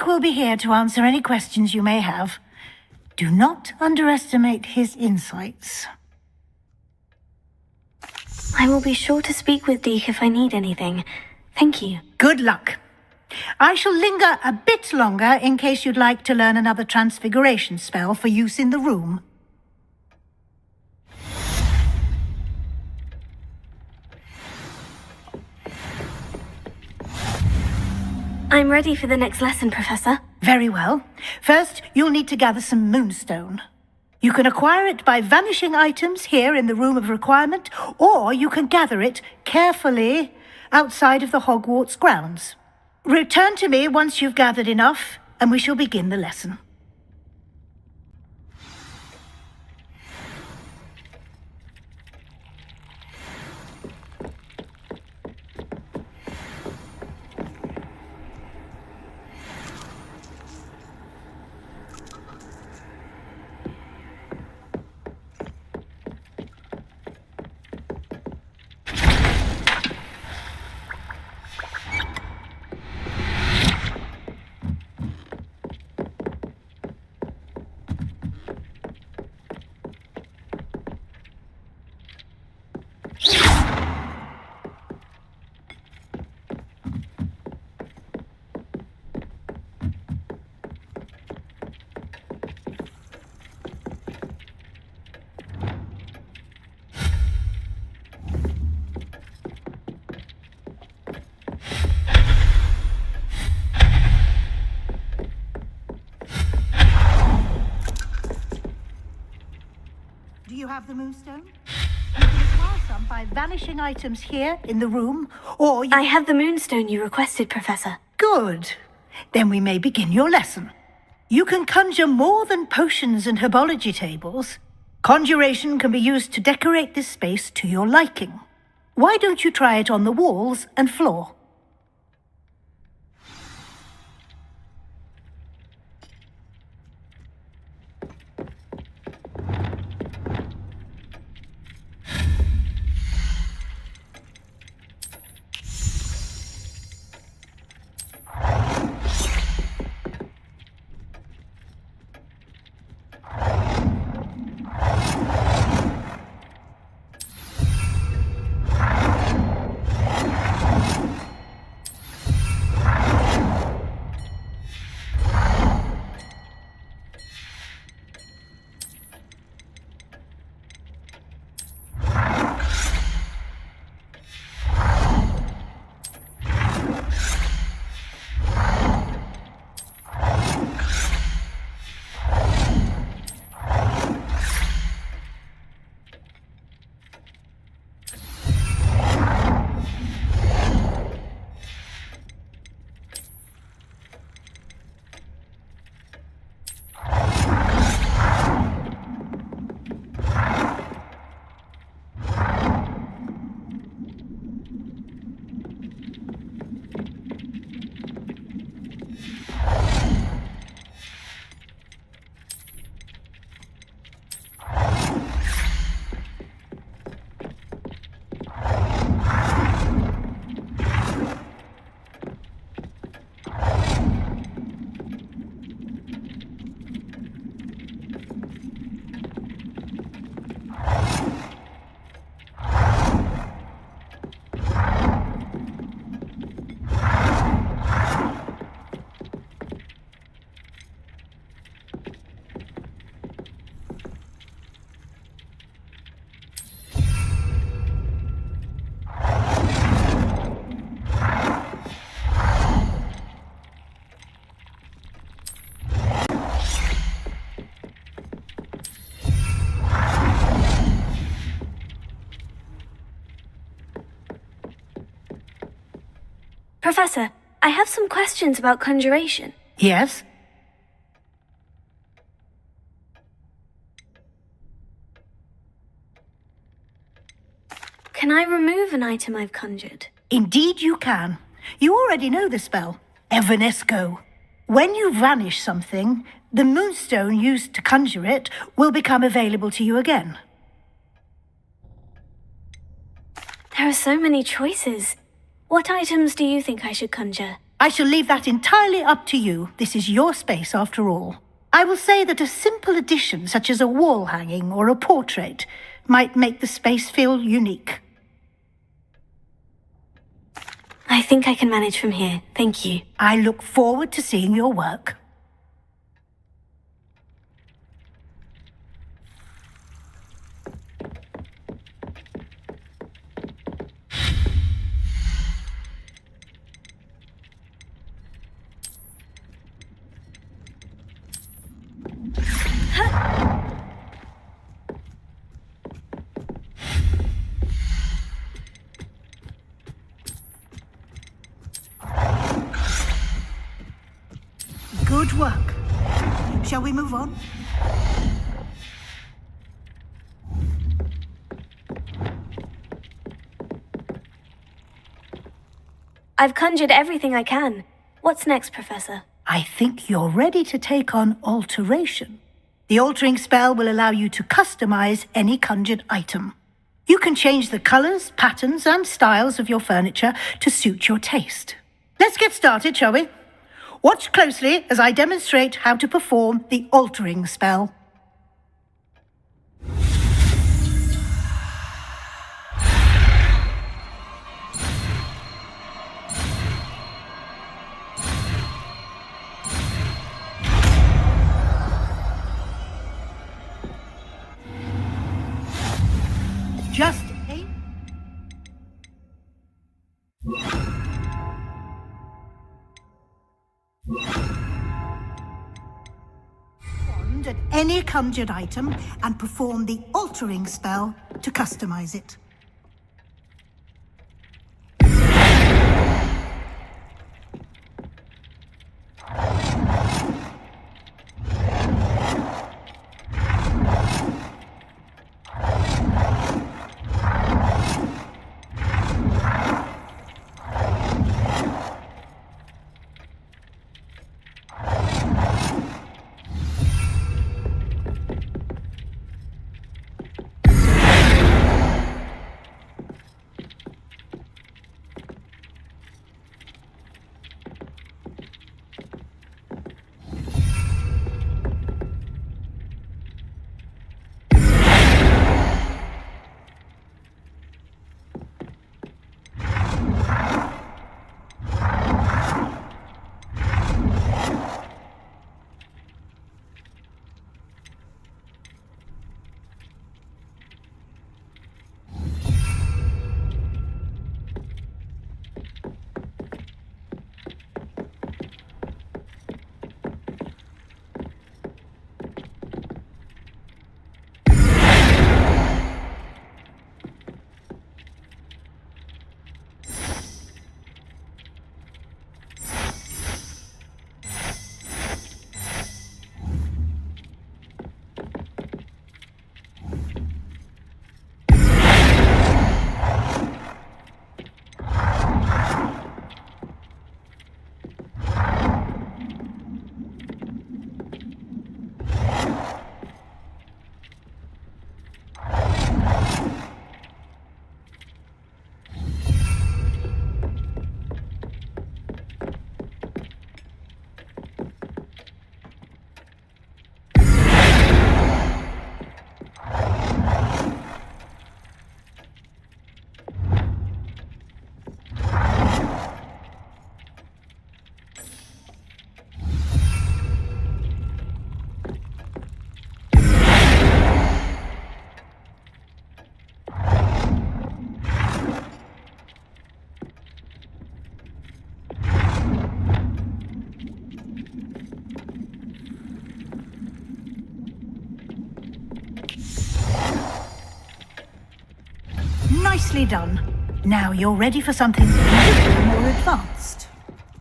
Vic will be here to answer any questions you may have. Do not underestimate his insights. I will be sure to speak with Deke if I need anything. Thank you. Good luck. I shall linger a bit longer in case you'd like to learn another transfiguration spell for use in the room. I'm ready for the next lesson, Professor. Very well. First, you'll need to gather some moonstone. You can acquire it by vanishing items here in the Room of Requirement, or you can gather it carefully outside of the Hogwarts grounds. Return to me once you've gathered enough, and we shall begin the lesson. Do you have the moonstone? You can acquire some by vanishing items here in the room, or I have the moonstone you requested, Professor. Good. Then we may begin your lesson. You can conjure more than potions and herbology tables. Conjuration can be used to decorate this space to your liking. Why don't you try it on the walls and floor? Professor, I have some questions about conjuration. Yes? Can I remove an item I've conjured? Indeed you can. You already know the spell, Evanesco. When you vanish something, the moonstone used to conjure it will become available to you again. There are so many choices. What items do you think I should conjure? I shall leave that entirely up to you. This is your space, after all. I will say that a simple addition, such as a wall hanging or a portrait, might make the space feel unique. I think I can manage from here. Thank you. I look forward to seeing your work. Good work. Shall we move on? I've conjured everything I can. What's next, Professor? I think you're ready to take on alteration. The altering spell will allow you to customize any conjured item. You can change the colors, patterns, and styles of your furniture to suit your taste. Let's get started, shall we? Watch closely as I demonstrate how to perform the altering spell. Just aim. Wand at any conjured item and perform the altering spell to customize it. Nicely done. Now you're ready for something a little more advanced.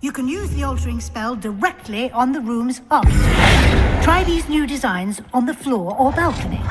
You can use the altering spell directly on the room's architecture. Try these new designs on the floor or balcony.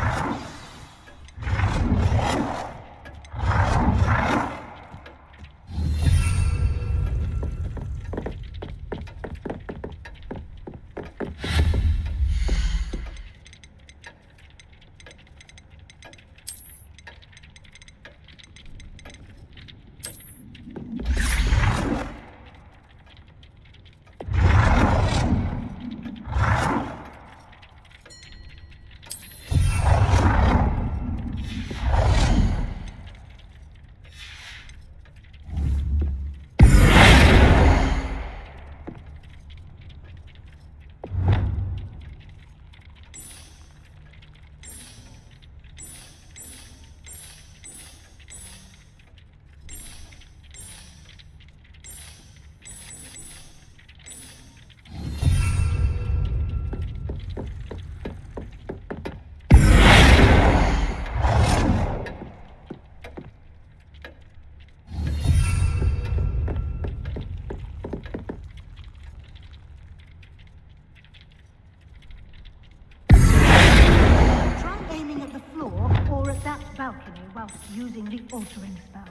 using the altering spell.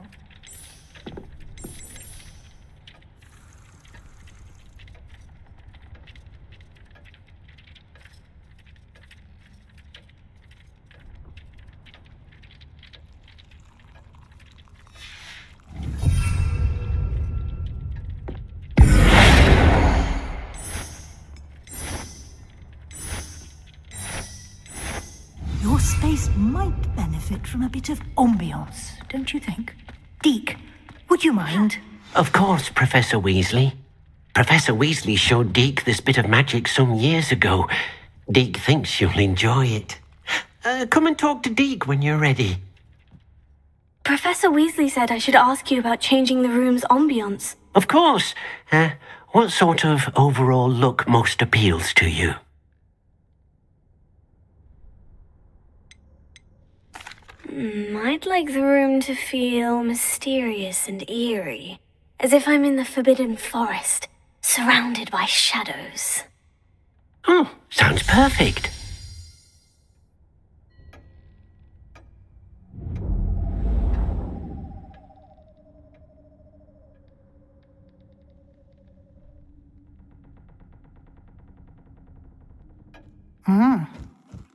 Your space might benefit from a bit of ambiance, don't you think? Deke, would you mind? Of course, Professor Weasley. Professor Weasley showed Deke this bit of magic some years ago. Deke thinks you'll enjoy it. Come and talk to Deke when you're ready. Professor Weasley said I should ask you about changing the room's ambiance. Of course. What sort of overall look most appeals to you? I'd like the room to feel mysterious and eerie, as if I'm in the Forbidden Forest, surrounded by shadows. Oh, sounds perfect.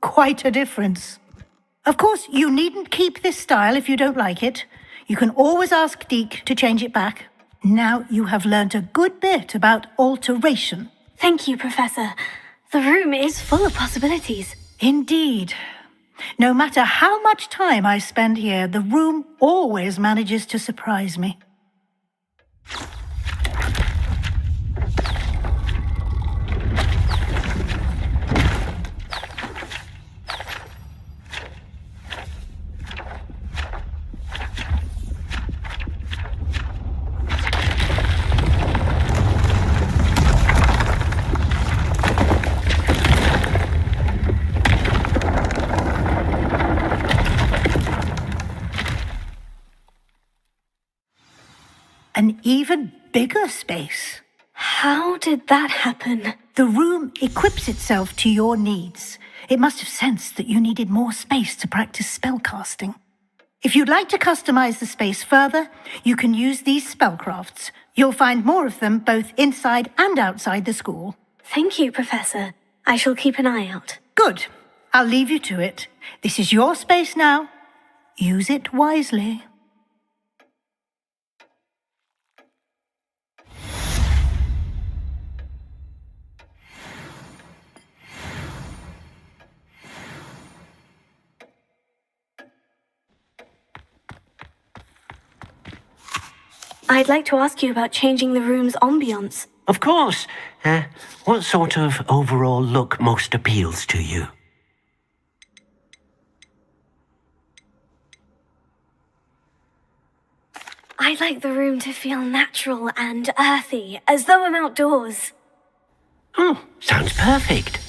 Quite a difference. Of course, you needn't keep this style if you don't like it. You can always ask Deke to change it back. Now you have learnt a good bit about alteration. Thank you, Professor. The room is full of possibilities. Indeed. No matter how much time I spend here, the room always manages to surprise me. An even bigger space. How did that happen? The room equips itself to your needs. It must have sensed that you needed more space to practice spellcasting. If you'd like to customize the space further, you can use these spellcrafts. You'll find more of them both inside and outside the school. Thank you, Professor. I shall keep an eye out. Good. I'll leave you to it. This is your space now. Use it wisely. I'd like to ask you about changing the room's ambiance. Of course. What sort of overall look most appeals to you? I'd like the room to feel natural and earthy, as though I'm outdoors. Oh, sounds perfect.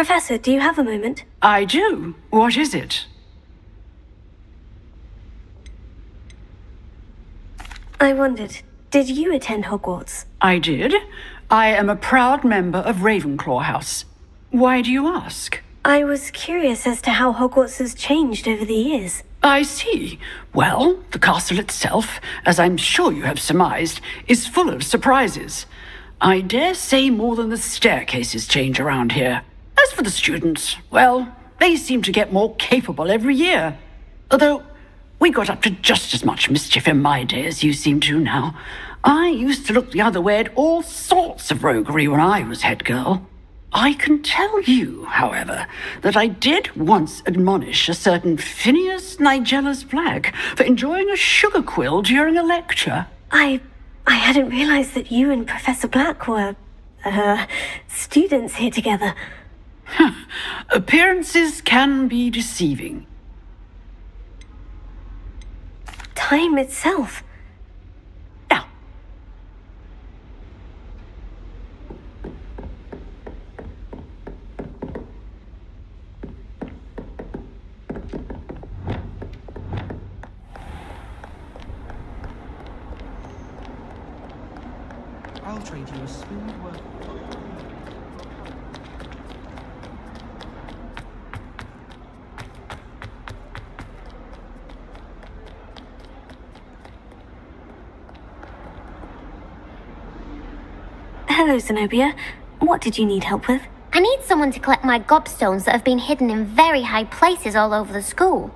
Professor, do you have a moment? I do. What is it? I wondered, did you attend Hogwarts? I did. I am a proud member of Ravenclaw House. Why do you ask? I was curious as to how Hogwarts has changed over the years. I see. Well, the castle itself, as I'm sure you have surmised, is full of surprises. I dare say more than the staircases change around here. As for the students, well, they seem to get more capable every year. Although, we got up to just as much mischief in my day as you seem to now. I used to look the other way at all sorts of roguery when I was head girl. I can tell you, however, that I did once admonish a certain Phineas Nigella's Black for enjoying a sugar quill during a lecture. I hadn't realized that you and Professor Black were, students here together. Appearances can be deceiving. Time itself. Now. I'll trade you a smooth work. Hello, Zenobia. What did you need help with? I need someone to collect my gobstones that have been hidden in very high places all over the school.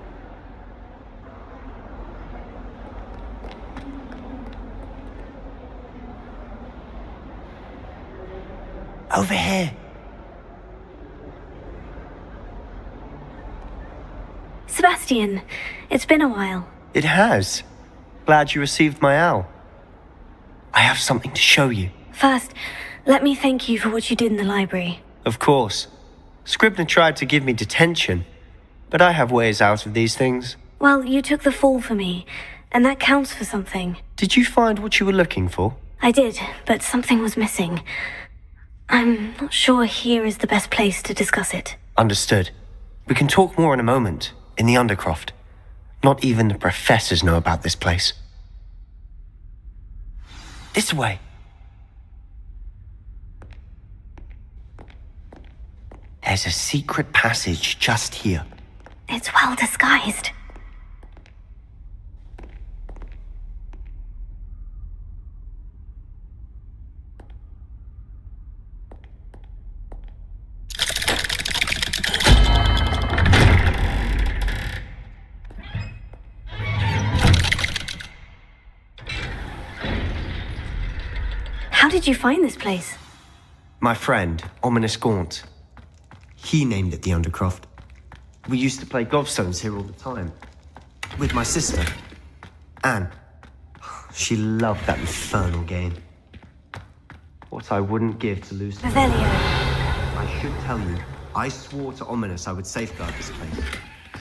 Over here. Sebastian, it's been a while. It has. Glad you received my owl. I have something to show you. First, let me thank you for what you did in the library. Of course. Scribner tried to give me detention, but I have ways out of these things. Well, you took the fall for me, and that counts for something. Did you find what you were looking for? I did, but something was missing. I'm not sure here is the best place to discuss it. Understood. We can talk more in a moment, in the Undercroft. Not even the professors know about this place. This way. There's a secret passage just here. It's well disguised. How did you find this place? My friend, Ominous Gaunt. He named it the Undercroft. We used to play gobstones here all the time. With my sister, Anne. She loved that infernal game. What I wouldn't give to lose her. Revelio. I should tell you, I swore to Ominous I would safeguard this place.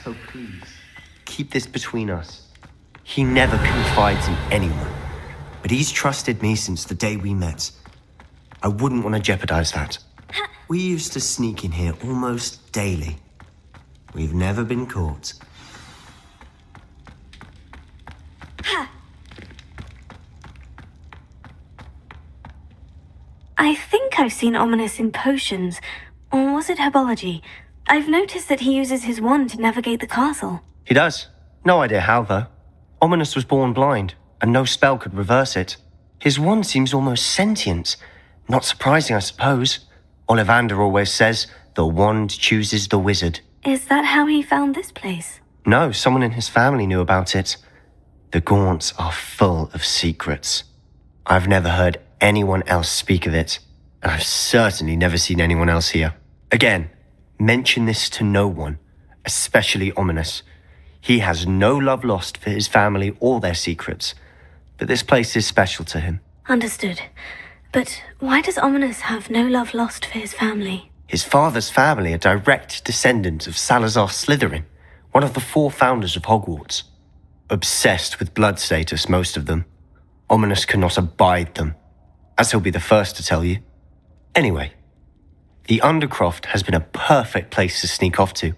So please, keep this between us. He never confides in anyone, but he's trusted me since the day we met. I wouldn't want to jeopardize that. We used to sneak in here almost daily. We've never been caught. I think I've seen Ominous in potions. Or was it herbology? I've noticed that he uses his wand to navigate the castle. He does. No idea how, though. Ominous was born blind, and no spell could reverse it. His wand seems almost sentient. Not surprising, I suppose. Ollivander always says, the wand chooses the wizard. Is that how he found this place? No, someone in his family knew about it. The Gaunts are full of secrets. I've never heard anyone else speak of it, and I've certainly never seen anyone else here. Again, mention this to no one, especially Ominous. He has no love lost for his family or their secrets, but this place is special to him. Understood. But why does Ominous have no love lost for his family? His father's family are direct descendants of Salazar Slytherin, one of the 4 founders of Hogwarts. Obsessed with blood status, most of them. Ominous cannot abide them, as he'll be the first to tell you. Anyway, The Undercroft has been a perfect place to sneak off to,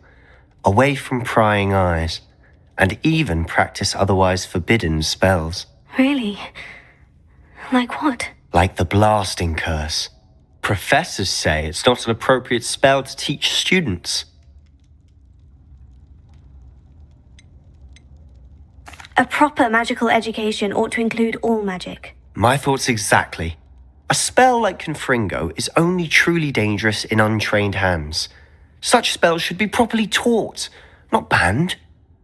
away from prying eyes, and even practice otherwise forbidden spells. Really? Like what? Like the blasting curse. Professors say it's not an appropriate spell to teach students. A proper magical education ought to include all magic. My thoughts exactly. A spell like Confringo is only truly dangerous in untrained hands. Such spells should be properly taught, not banned.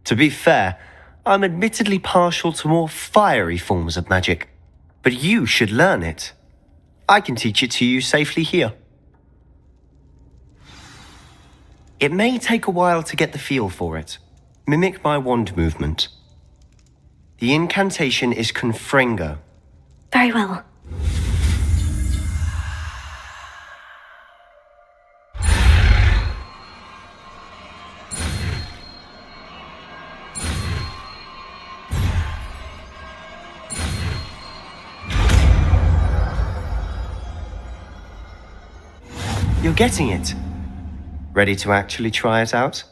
To be fair, I'm admittedly partial to more fiery forms of magic, but you should learn it. I can teach it to you safely here. It may take a while to get the feel for it. Mimic my wand movement. The incantation is Confringo. Very well. You're getting it. Ready to actually try it out?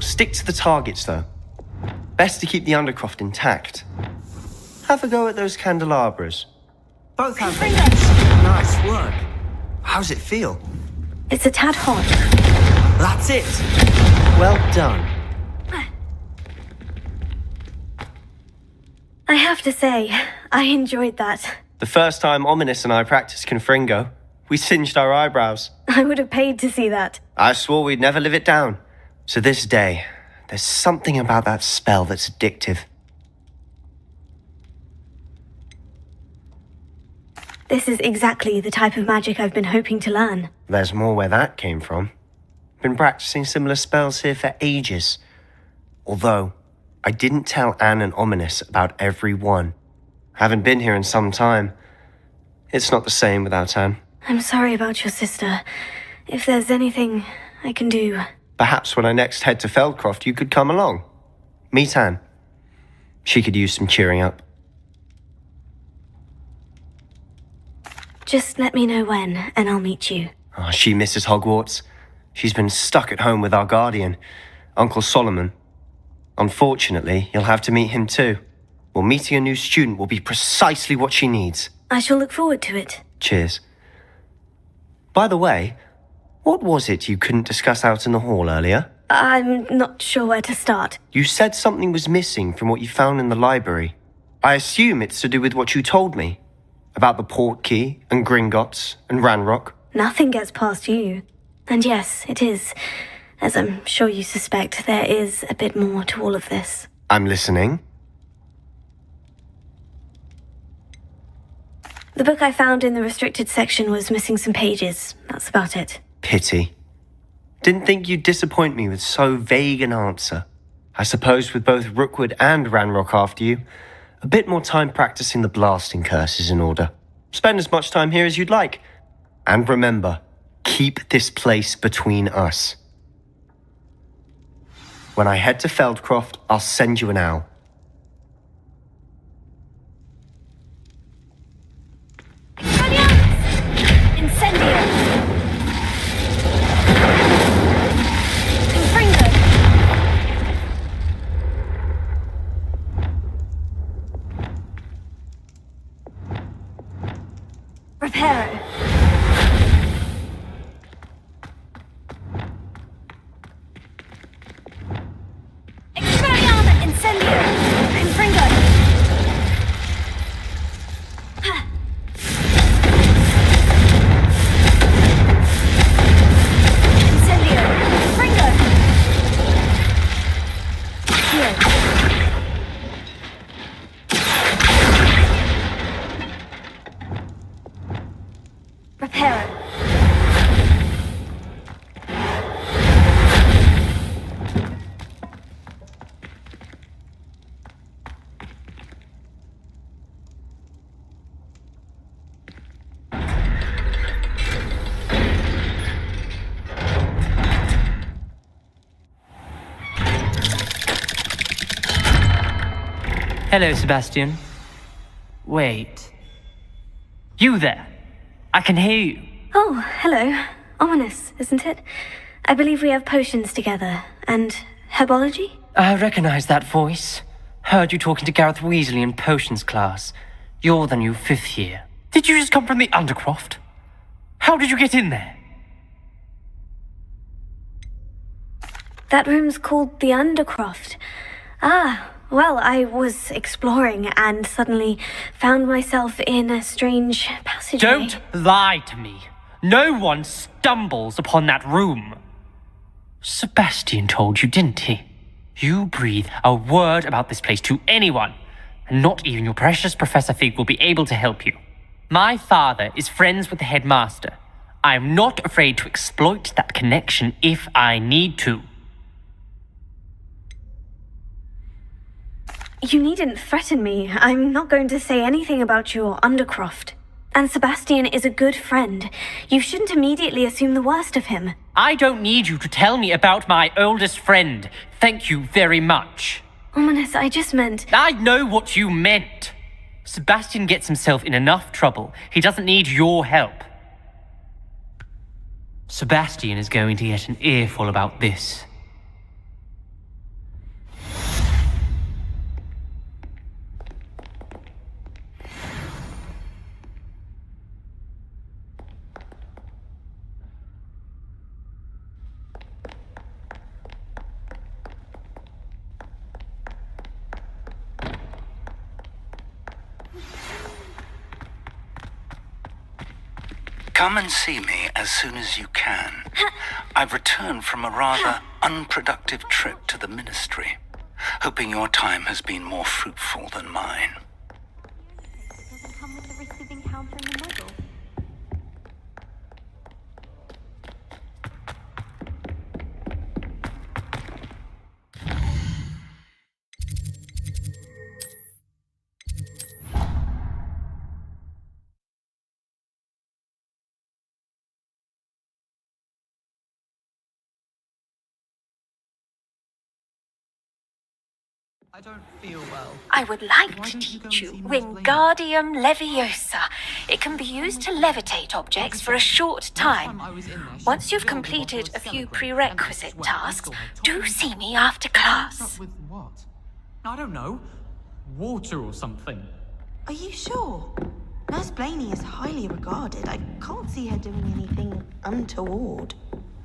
Stick to the targets, though. Best to keep the Undercroft intact. Have a go at those candelabras. Both have nice work. How's it feel? It's a tad hot. That's it. Well done. I have to say, I enjoyed that. The first time Ominous and I practiced Confringo, we singed our eyebrows. I would have paid to see that. I swore we'd never live it down. To this day, there's something about that spell that's addictive. This is exactly the type of magic I've been hoping to learn. There's more where that came from. Been practicing similar spells here for ages. Although, I didn't tell Anne and Ominous about every one. Haven't been here in some time. It's not the same without Anne. I'm sorry about your sister. If there's anything I can do... Perhaps when I next head to Feldcroft, you could come along. Meet Anne. She could use some cheering up. Just let me know when, and I'll meet you. Oh, she misses Hogwarts. She's been stuck at home with our guardian, Uncle Solomon. Unfortunately, you'll have to meet him too. Well, meeting a new student will be precisely what she needs. I shall look forward to it. Cheers. By the way, what was it you couldn't discuss out in the hall earlier? I'm not sure where to start. You said something was missing from what you found in the library. I assume it's to do with what you told me. About the port key, and Gringotts, and Ranrock. Nothing gets past you. And yes, it is. As I'm sure you suspect, there is a bit more to all of this. I'm listening. The book I found in the restricted section was missing some pages. That's about it. Pity. Didn't think you'd disappoint me with so vague an answer. I suppose with both Rookwood and Ranrock after you, a bit more time practicing the blasting curse is in order. Spend as much time here as you'd like. And remember, keep this place between us. When I head to Feldcroft, I'll send you an owl. Reparo. Expelliarmus Incendio. Hello, Sebastian. Wait. You there? I can hear you. Oh, hello. Ominous, isn't it? I believe we have potions together. And herbology? I recognize that voice. Heard you talking to Gareth Weasley in potions class. You're the new 5th year. Did you just come from the Undercroft? How did you get in there? That room's called the Undercroft. Ah, well, I was exploring and suddenly found myself in a strange passageway. Don't lie to me. No one stumbles upon that room. Sebastian told you, didn't he? You breathe a word about this place to anyone, and not even your precious Professor Fig will be able to help you. My father is friends with the headmaster. I am not afraid to exploit that connection if I need to. You needn't threaten me. I'm not going to say anything about your Undercroft. And Sebastian is a good friend. You shouldn't immediately assume the worst of him. I don't need you to tell me about my oldest friend. Thank you very much. Ominous, I just meant... I know what you meant. Sebastian gets himself in enough trouble. He doesn't need your help. Sebastian is going to get an earful about this. Come and see me as soon as you can. I've returned from a rather unproductive trip to the Ministry, hoping your time has been more fruitful than mine. Doesn't come with the risk of encountering a muggle. I don't feel well. I would like to teach you Wingardium Leviosa. It can be used to levitate objects for a short time. Once you've completed a few prerequisite tasks, do see me after class. With what? I don't know. Water or something. Are you sure? Nurse Blaney is highly regarded. I can't see her doing anything untoward.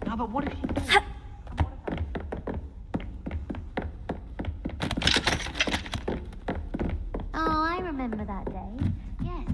No, but what if you do? Oh, I remember that day. Yes.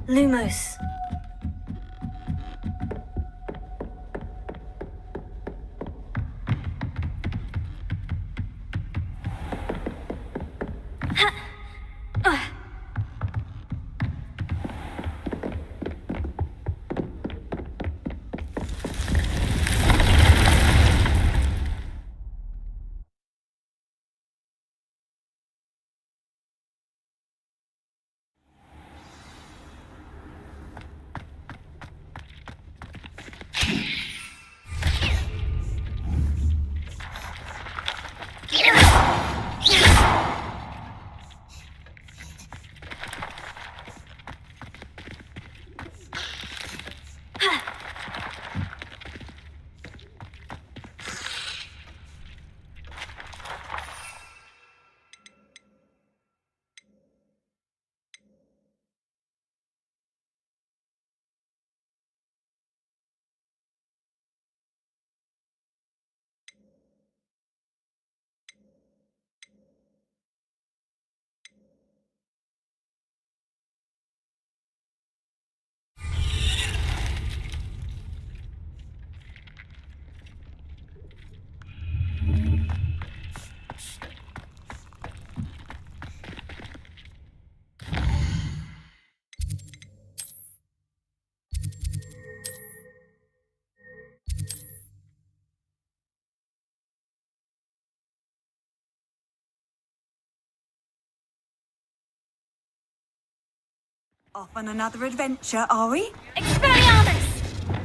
Lumos. Off on another adventure, are we? Expelliarmus!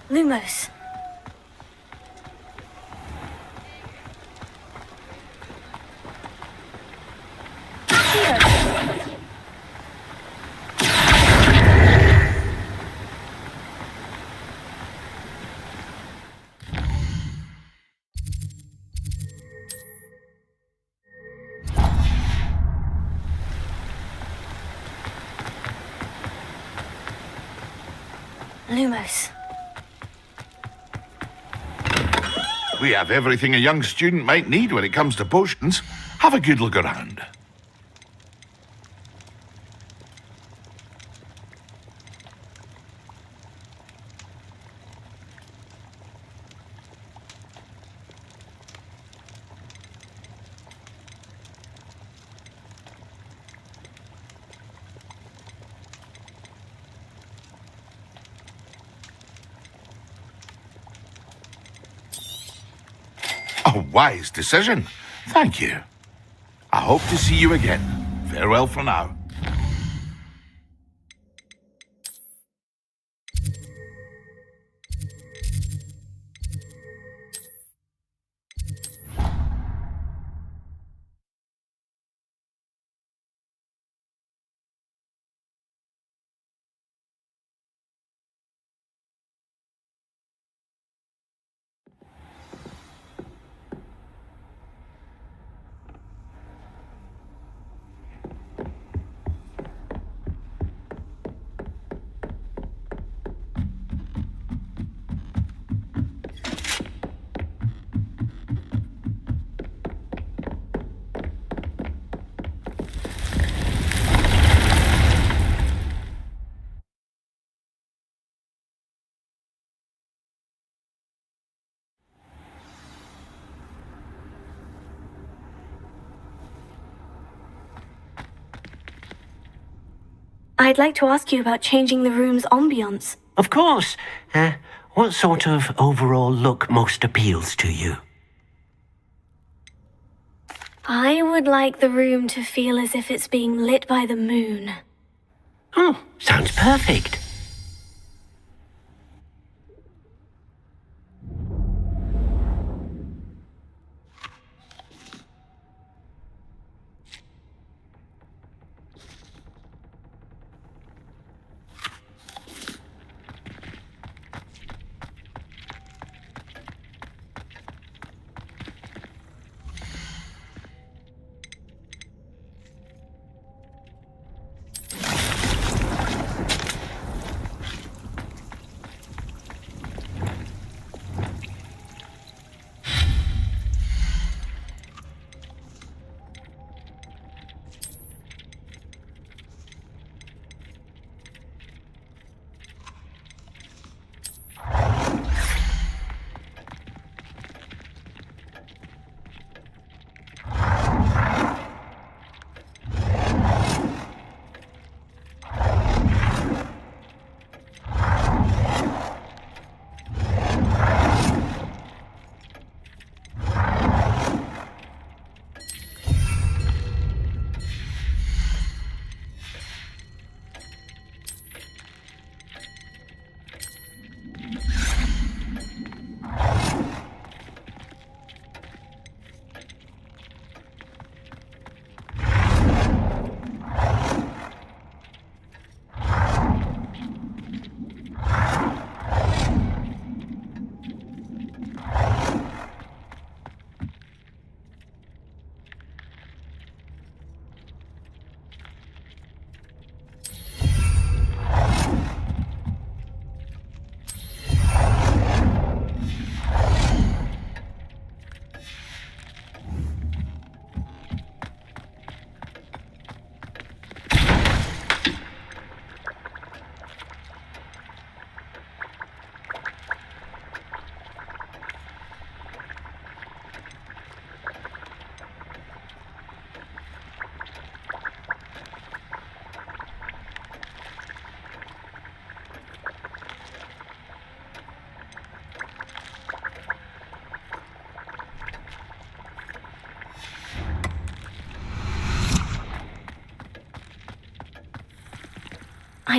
Lumos. Lumos. We have everything a young student might need when it comes to potions. Have a good look around. A wise decision. Thank you. I hope to see you again. Farewell for now. I'd like to ask you about changing the room's ambiance. Of course. What sort of overall look most appeals to you? I would like the room to feel as if it's being lit by the moon. Oh, sounds perfect.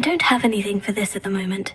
I don't have anything for this at the moment.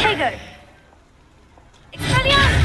Protego! Expelliarmus!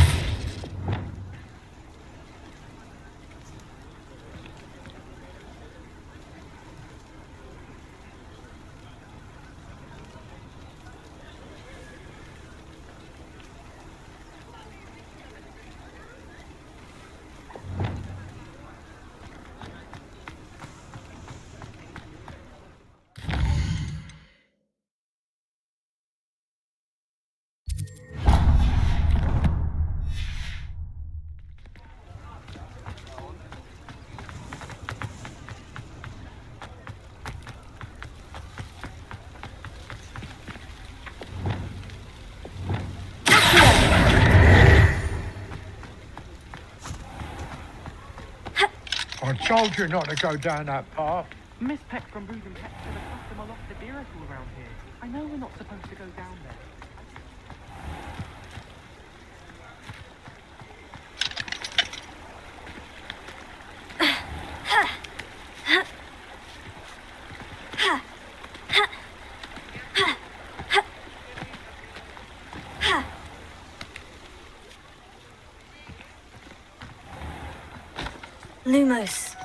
I told you not to go down that path. Miss Peck from Brood and Pet said a customer lost a miracle around here. I know we're not supposed to go down there. Lumos.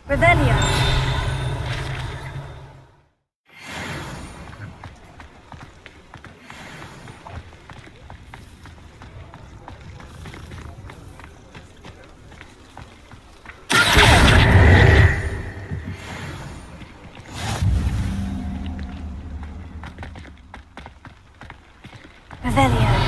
Revelio. Revelio.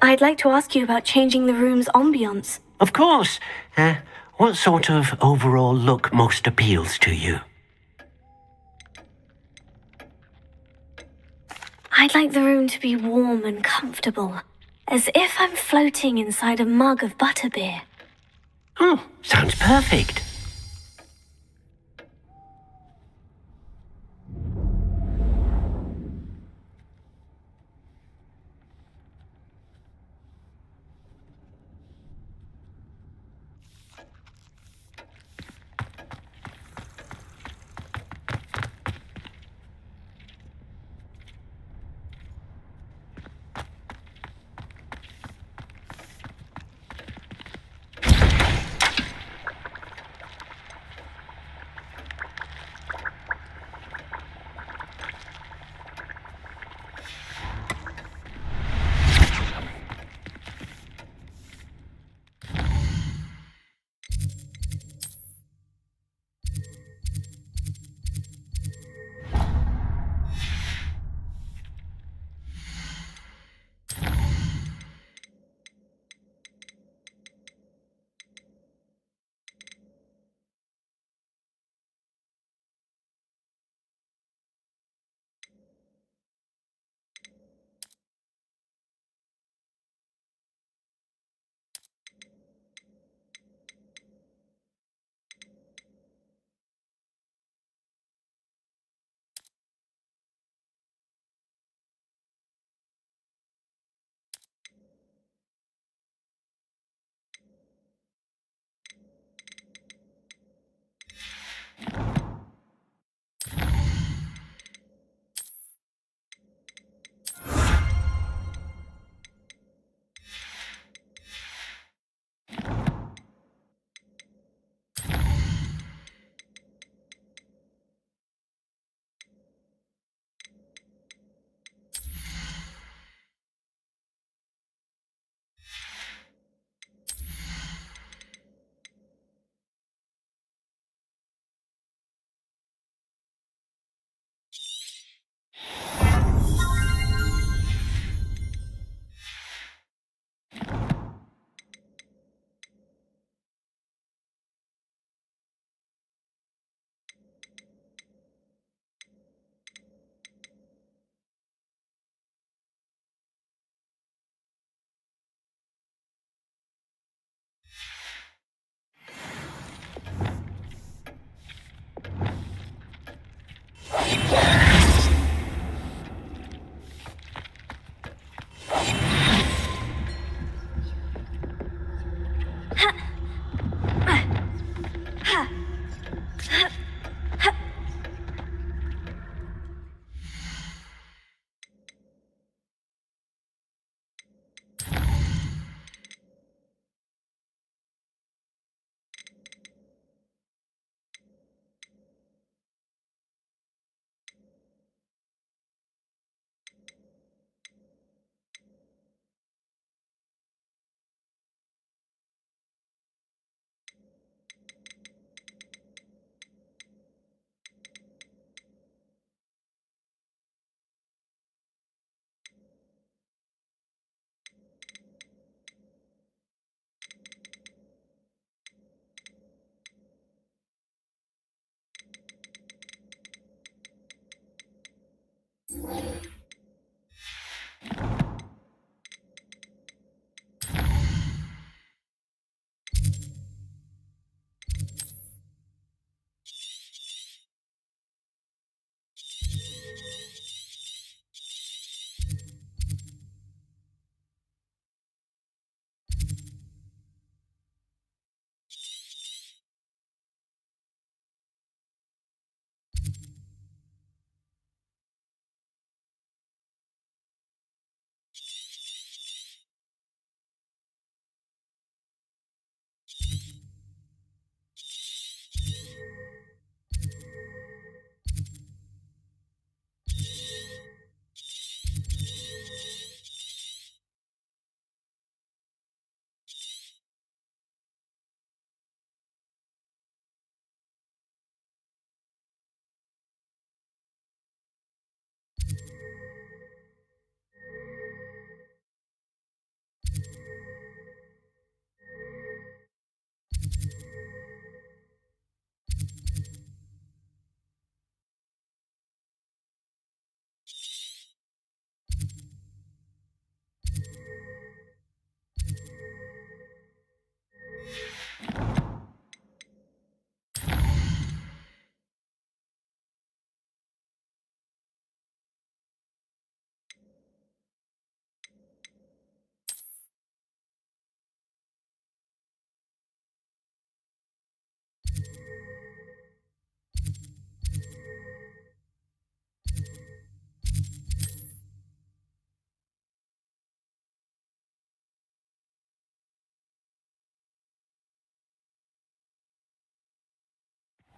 I'd like to ask you about changing the room's ambiance. Of course. What sort of overall look most appeals to you? I'd like the room to be warm and comfortable, as if I'm floating inside a mug of butterbeer. Oh, sounds perfect.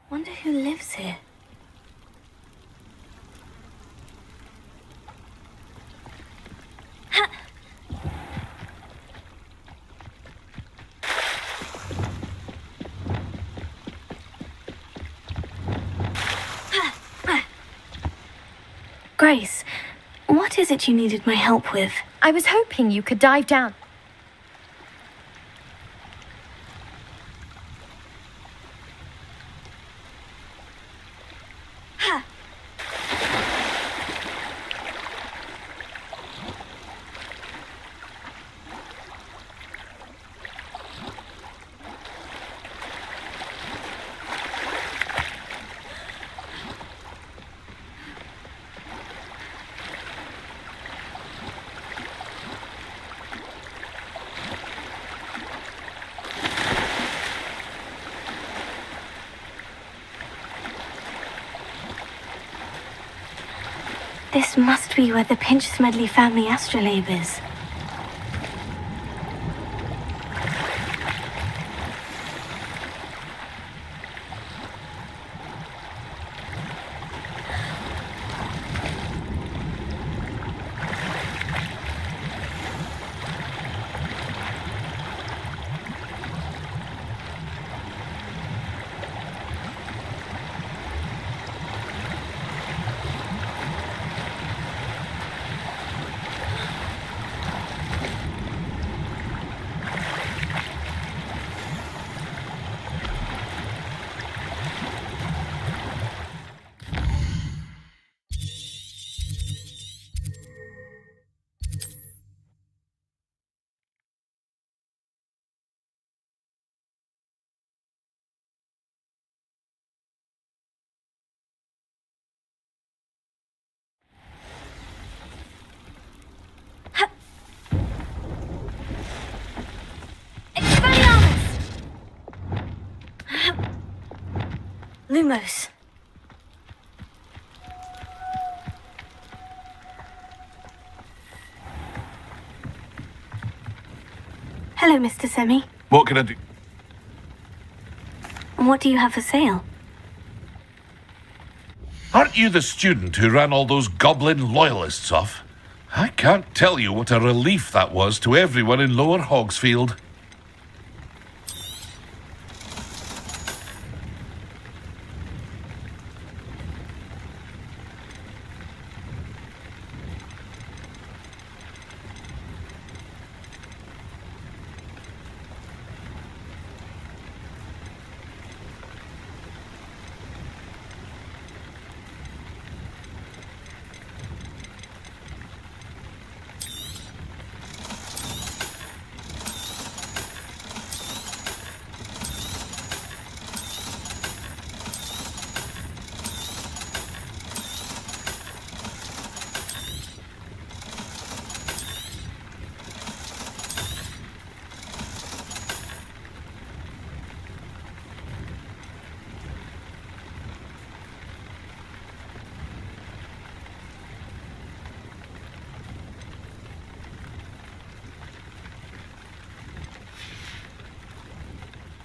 Wonder who lives here. Grace, what is it you needed my help with? I was hoping you could dive down. This must be where the Pinch-Smedley family astrolabe is. Lumos. Hello, Mr. Semi. What can I do? What do you have for sale? Aren't you the student who ran all those goblin loyalists off? I can't tell you what a relief that was to everyone in Lower Hogsfield.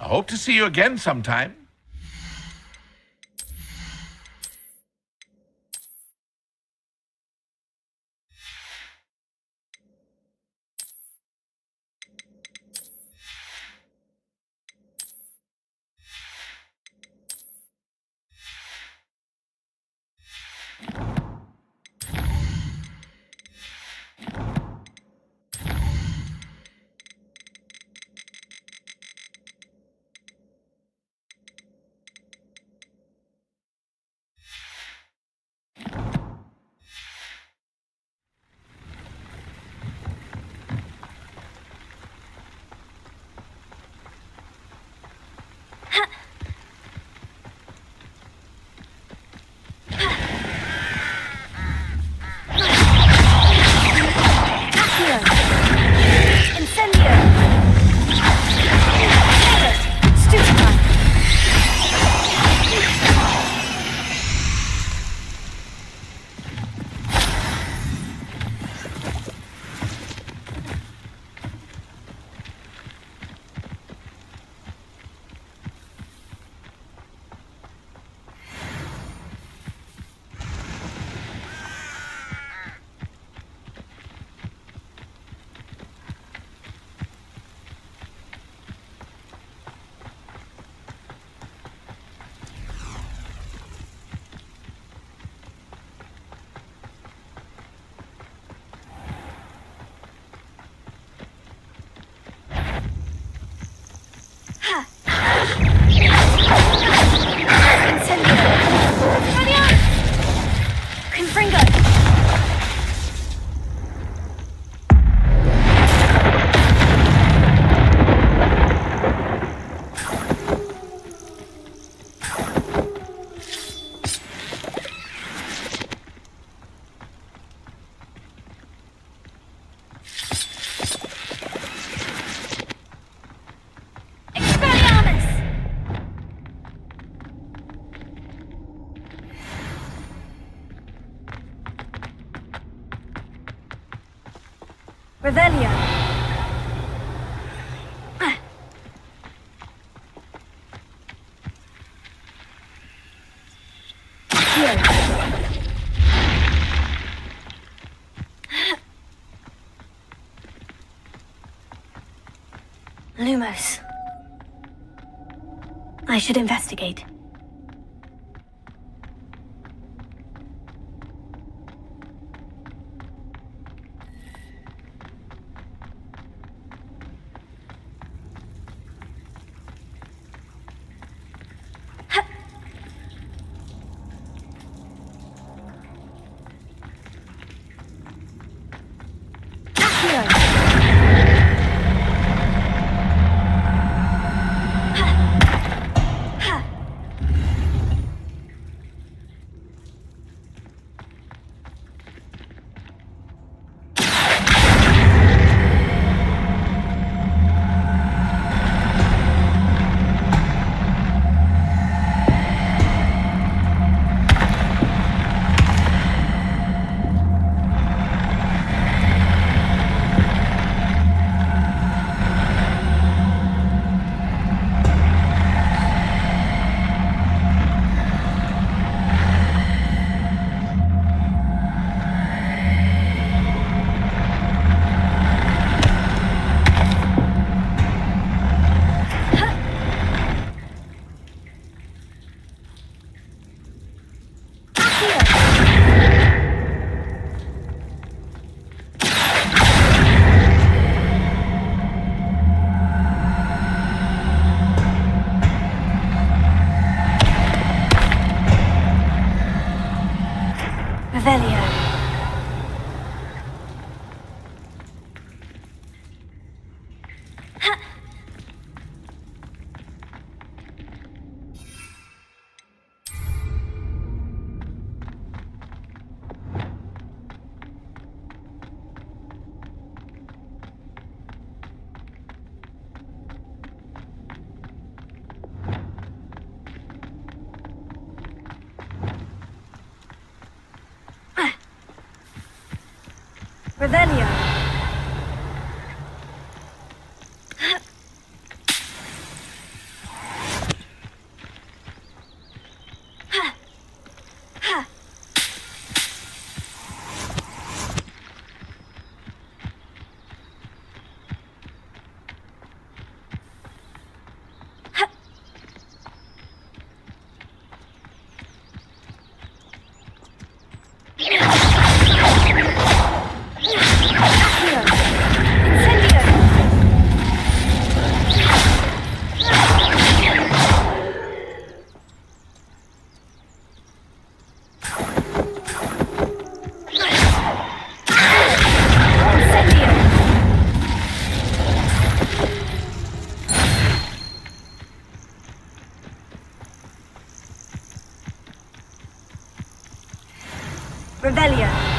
I hope to see you again sometime. Revelio. Lumos. I should investigate. Revelio. Revelio.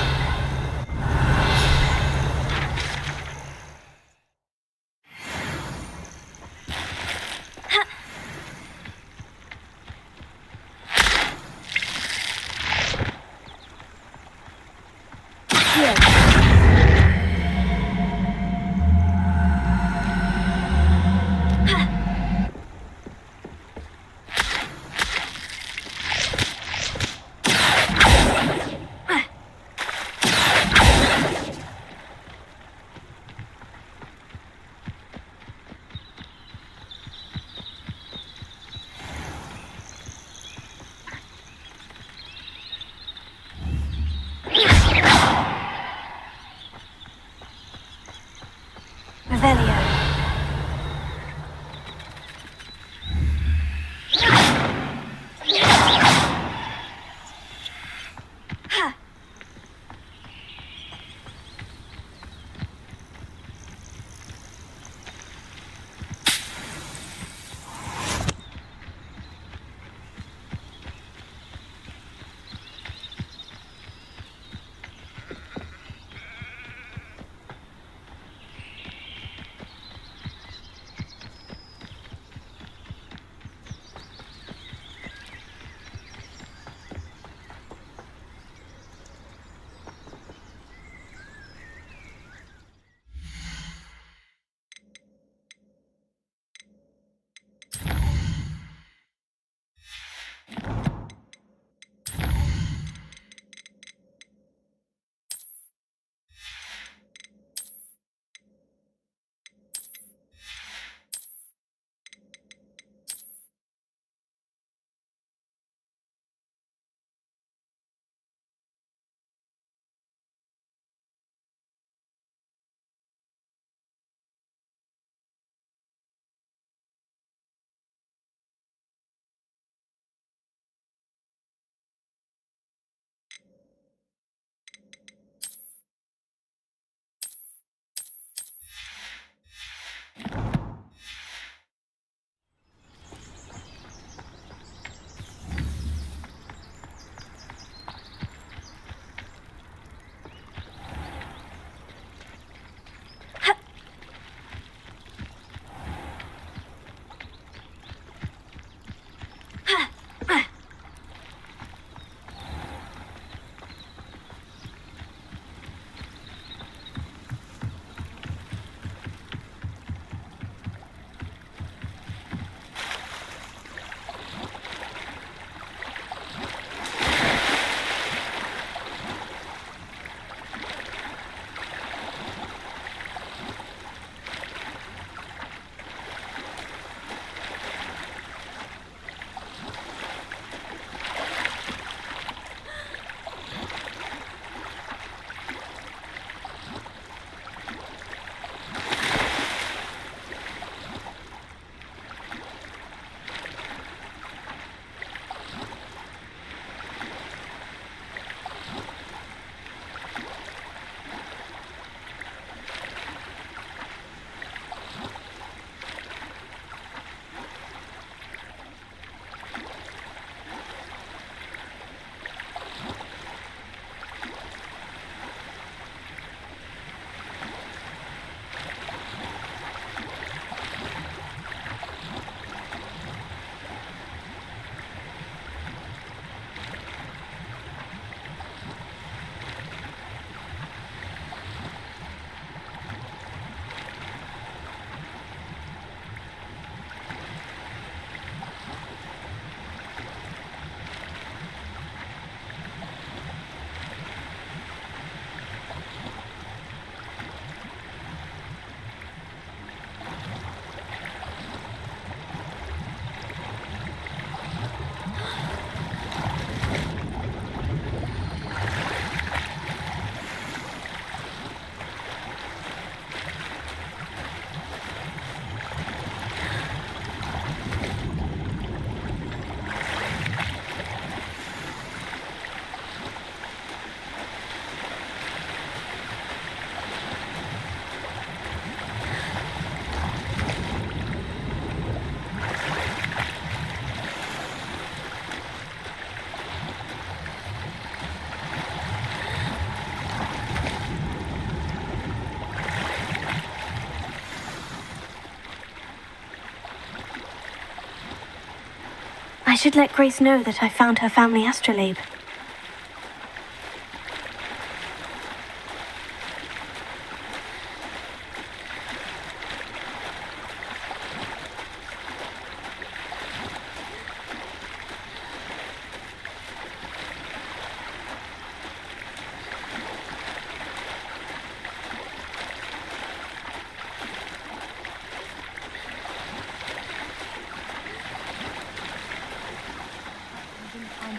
I should let Grace know that I found her family astrolabe.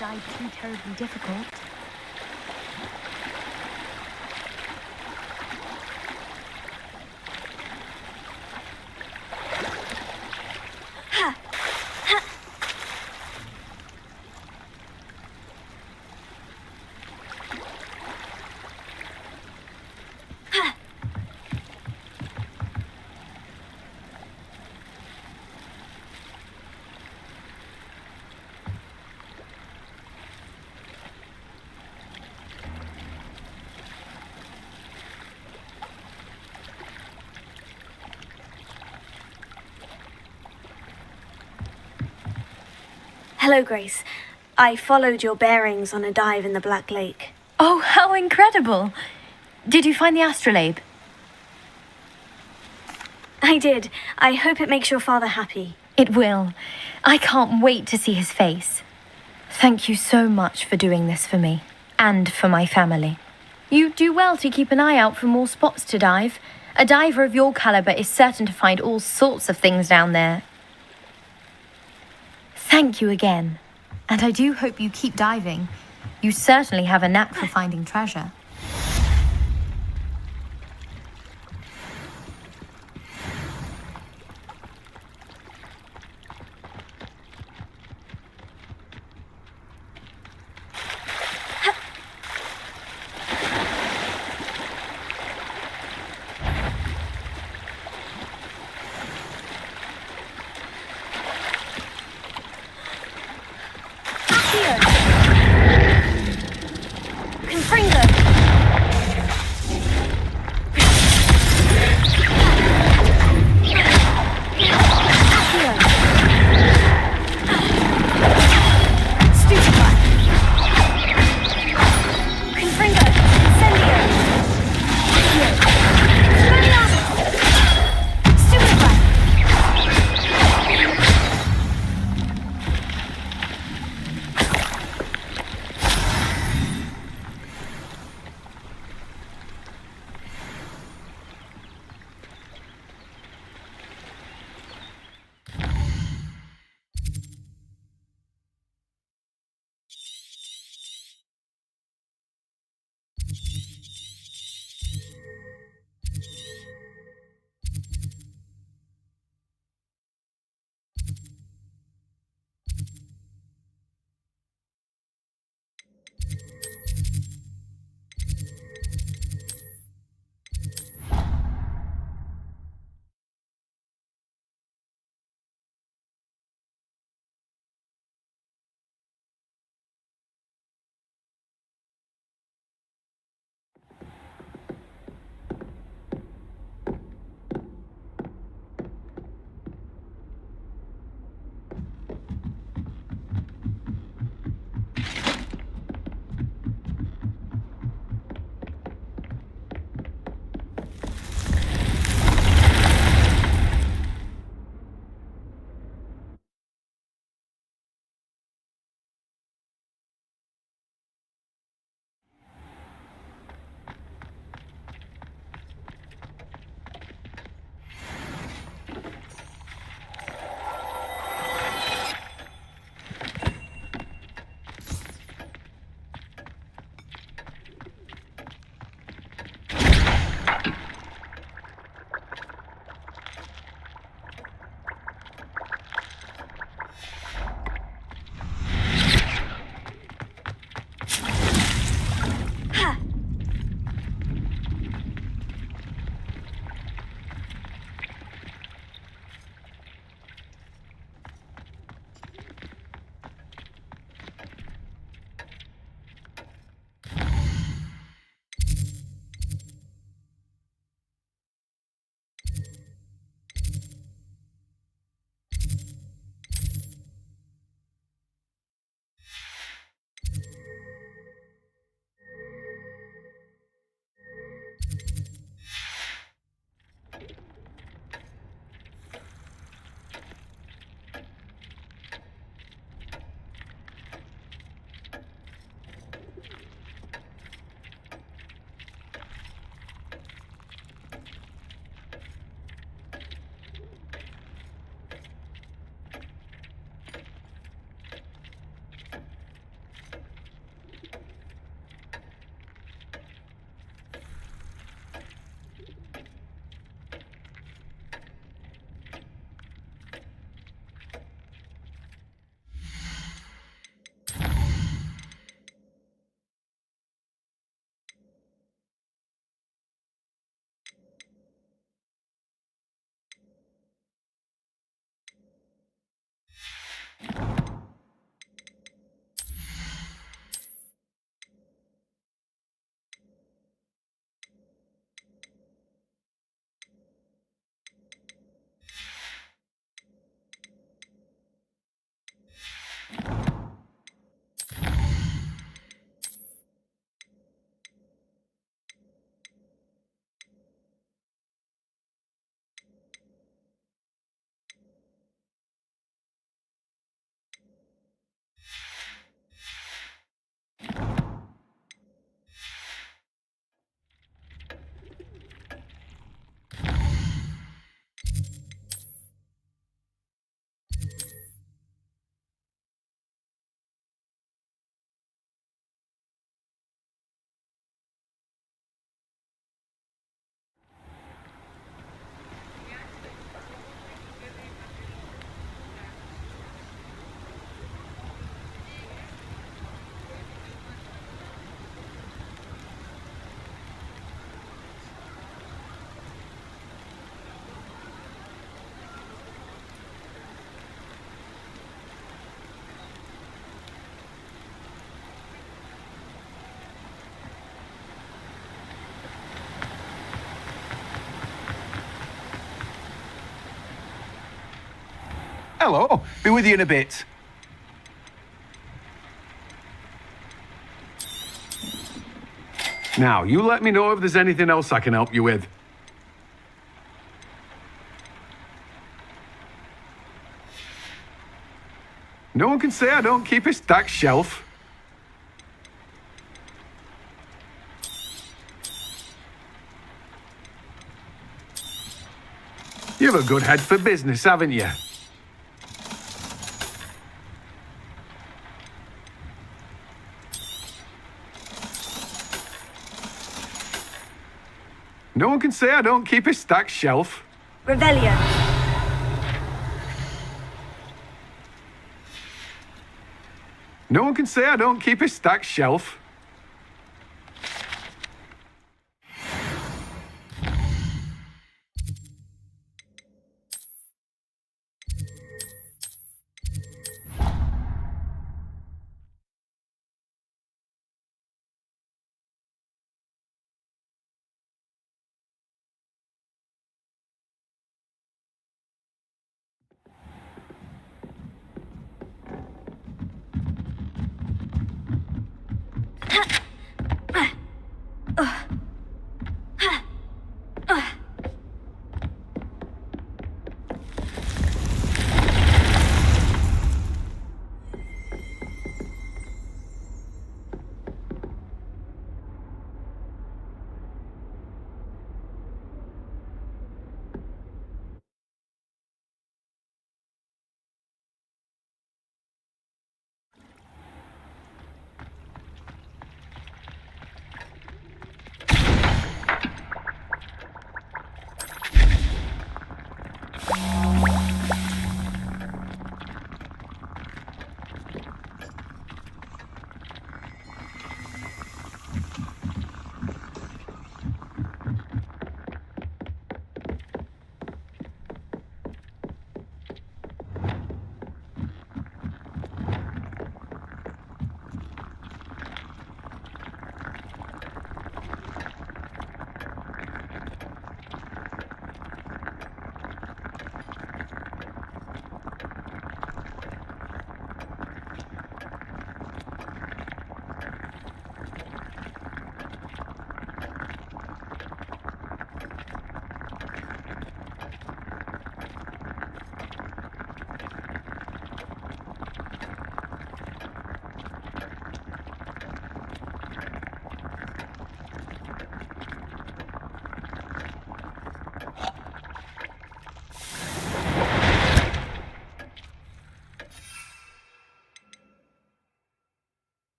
Dive too terribly difficult. Hello, Grace. I followed your bearings on a dive in the Black Lake. Oh, how incredible! Did you find the astrolabe? I did. I hope it makes your father happy. It will. I can't wait to see his face. Thank you so much for doing this for me, and for my family. You do well to keep an eye out for more spots to dive. A diver of your caliber is certain to find all sorts of things down there. Thank you again. And I do hope you keep diving. You certainly have a knack for finding treasure. Confringo! Hello. Be with you in a bit. Now, you let me know if there's anything else I can help you with. No one can say I don't keep a stacked shelf. You've a good head for business, haven't you? No one can say I don't keep a stacked shelf. Revelio. No one can say I don't keep a stacked shelf.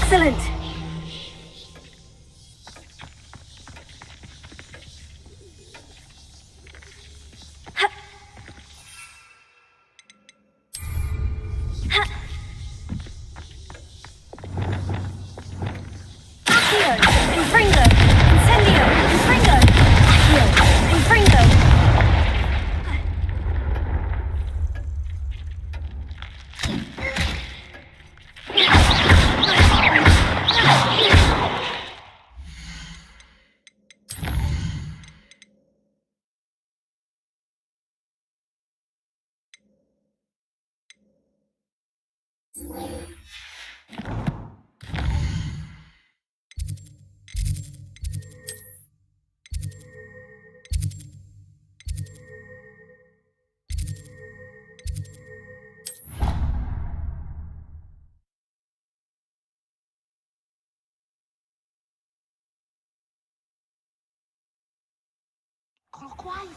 Excellent! Clockwise.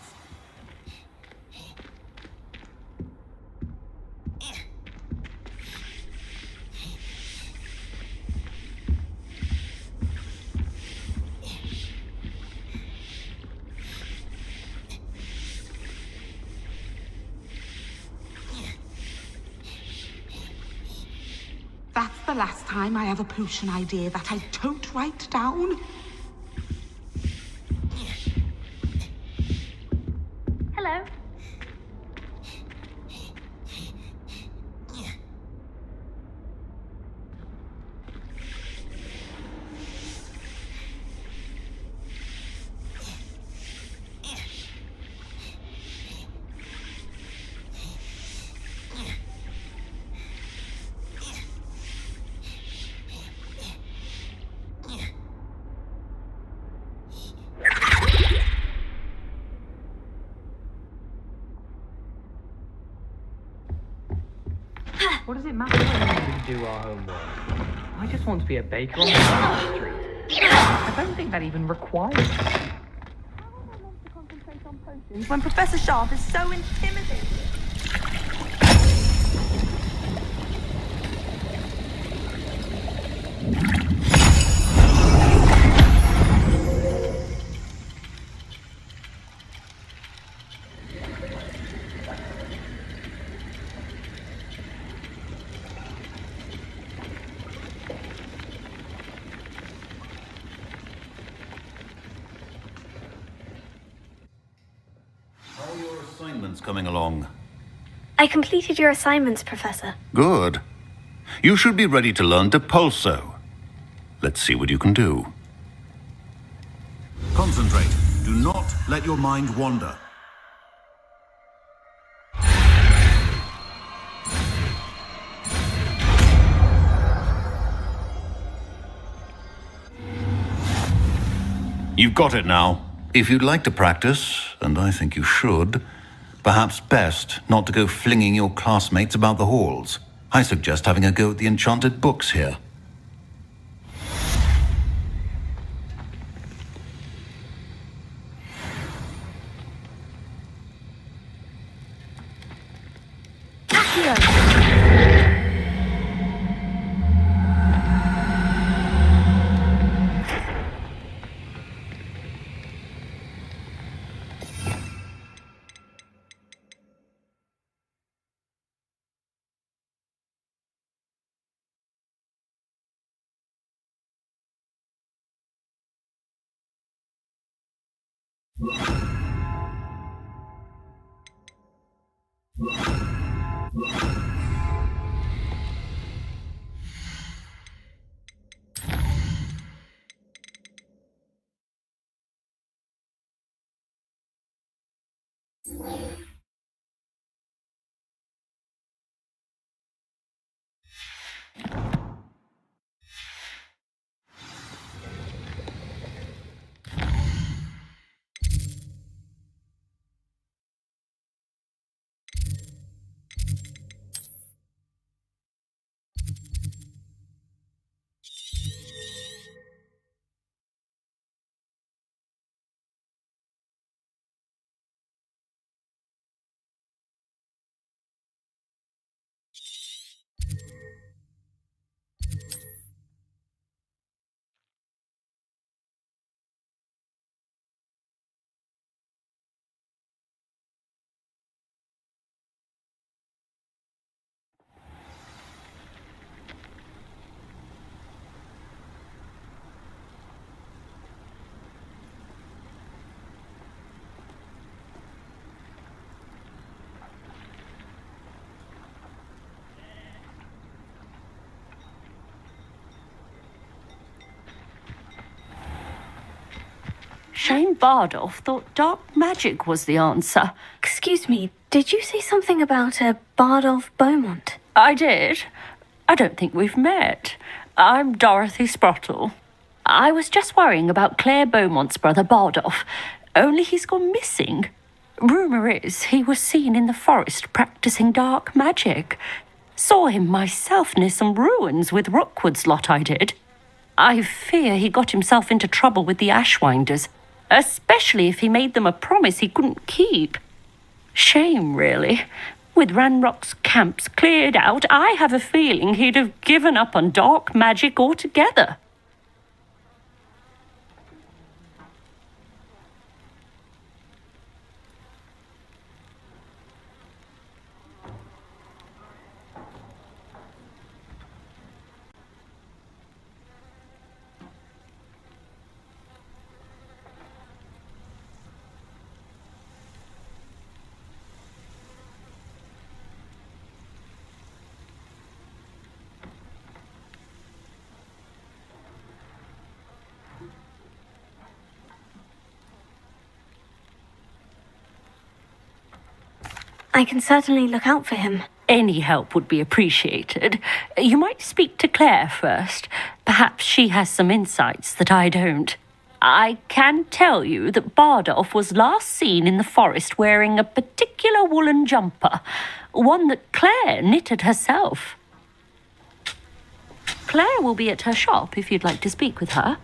That's the last time I have a potion idea that I don't write down. Hello. What does it matter when we do our homework? I just want to be a baker on the street. I don't think that even requires it. When Professor Sharp is so intimidating. How are your assignments coming along? I completed your assignments, Professor. Good. You should be ready to learn Depulso. Let's see what you can do. Concentrate. Do not let your mind wander. You've got it now. If you'd like to practice, and I think you should, perhaps best not to go flinging your classmates about the halls. I suggest having a go at the enchanted books here. Shane Bardolph thought dark magic was the answer. Excuse me, did you say something about a Bardolph Beaumont? I did. I don't think we've met. I'm Dorothy Sprottle. I was just worrying about Claire Beaumont's brother Bardolph, only he's gone missing. Rumour is he was seen in the forest practising dark magic. Saw him myself near some ruins with Rookwood's lot I did. I fear he got himself into trouble with the Ashwinders, especially if he made them a promise he couldn't keep. Shame, really. With Ranrock's camps cleared out, I have a feeling he'd have given up on dark magic altogether. I can certainly look out for him. Any help would be appreciated. You might speak to Claire first. Perhaps she has some insights that I don't. I can tell you that Bardolph was last seen in the forest wearing a particular woolen jumper, one that Claire knitted herself. Claire will be at her shop if you'd like to speak with her.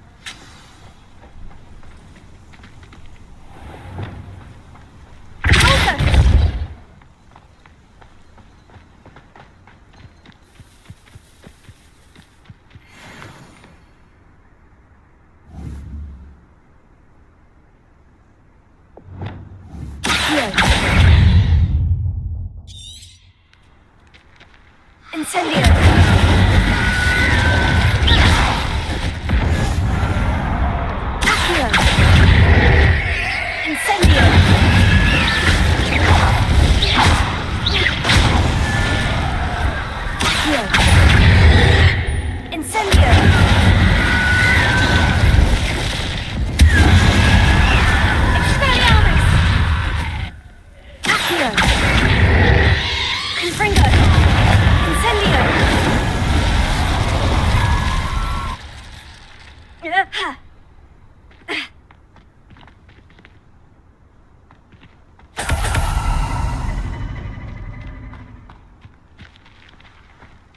Incendio! Accio! Incendio! Accio! Incendio! Expelliarmus! Accio! Confringo! Incendio!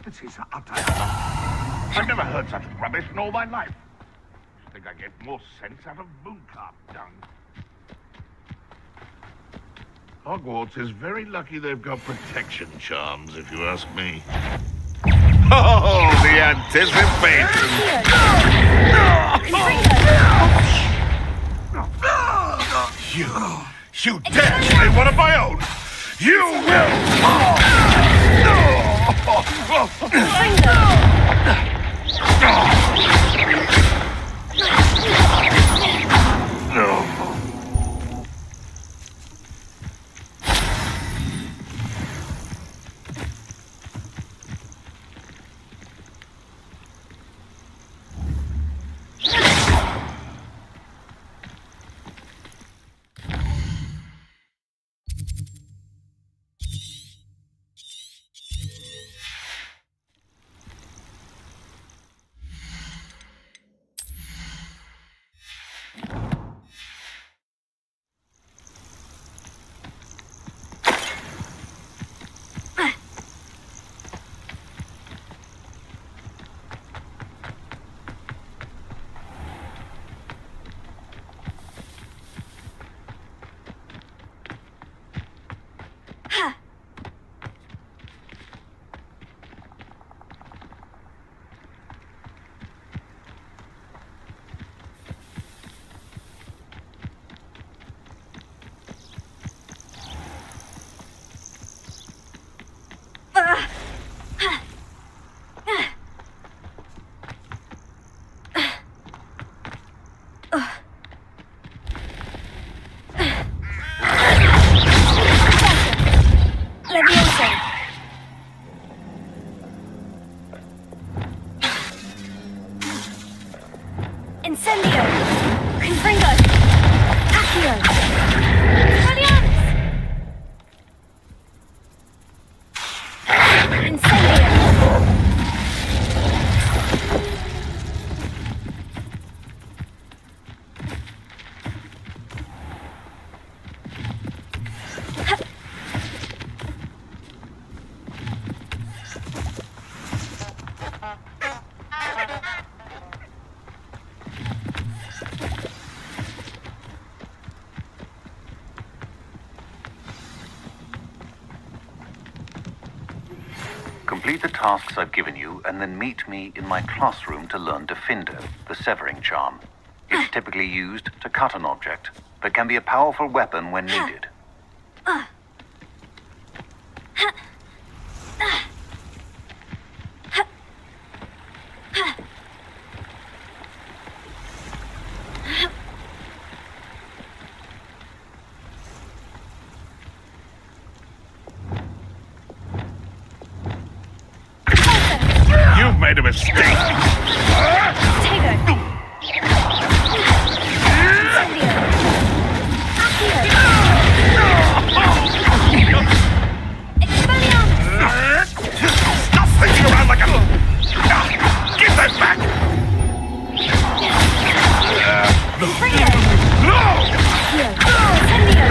This is utter. I've never heard such rubbish in all my life. I think I get more sense out of mooncalf dung. Hogwarts is very lucky they've got protection charms, if you ask me. Oh, the anticipation! You dare say one of my own! You will! No. Incendio! Confringo! Accio! Expelliarmus! Incendio! Complete the tasks I've given you, and then meet me in my classroom to learn Defindo, the severing charm. It's typically used to cut an object, but can be a powerful weapon when needed. You've made a mistake! Tego! Incendio! Accio! Expelliarmus! Stop thinking around like a... Give that back! No! Incendio!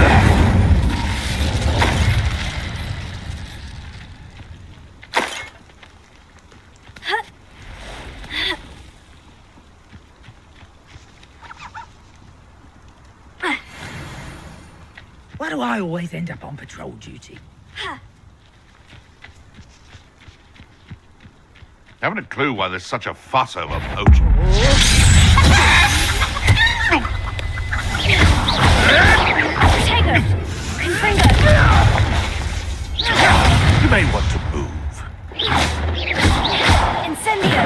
Why do I always end up on patrol duty? Haven't a clue why there's such a fuss over poaching. You may want to move. Incendio!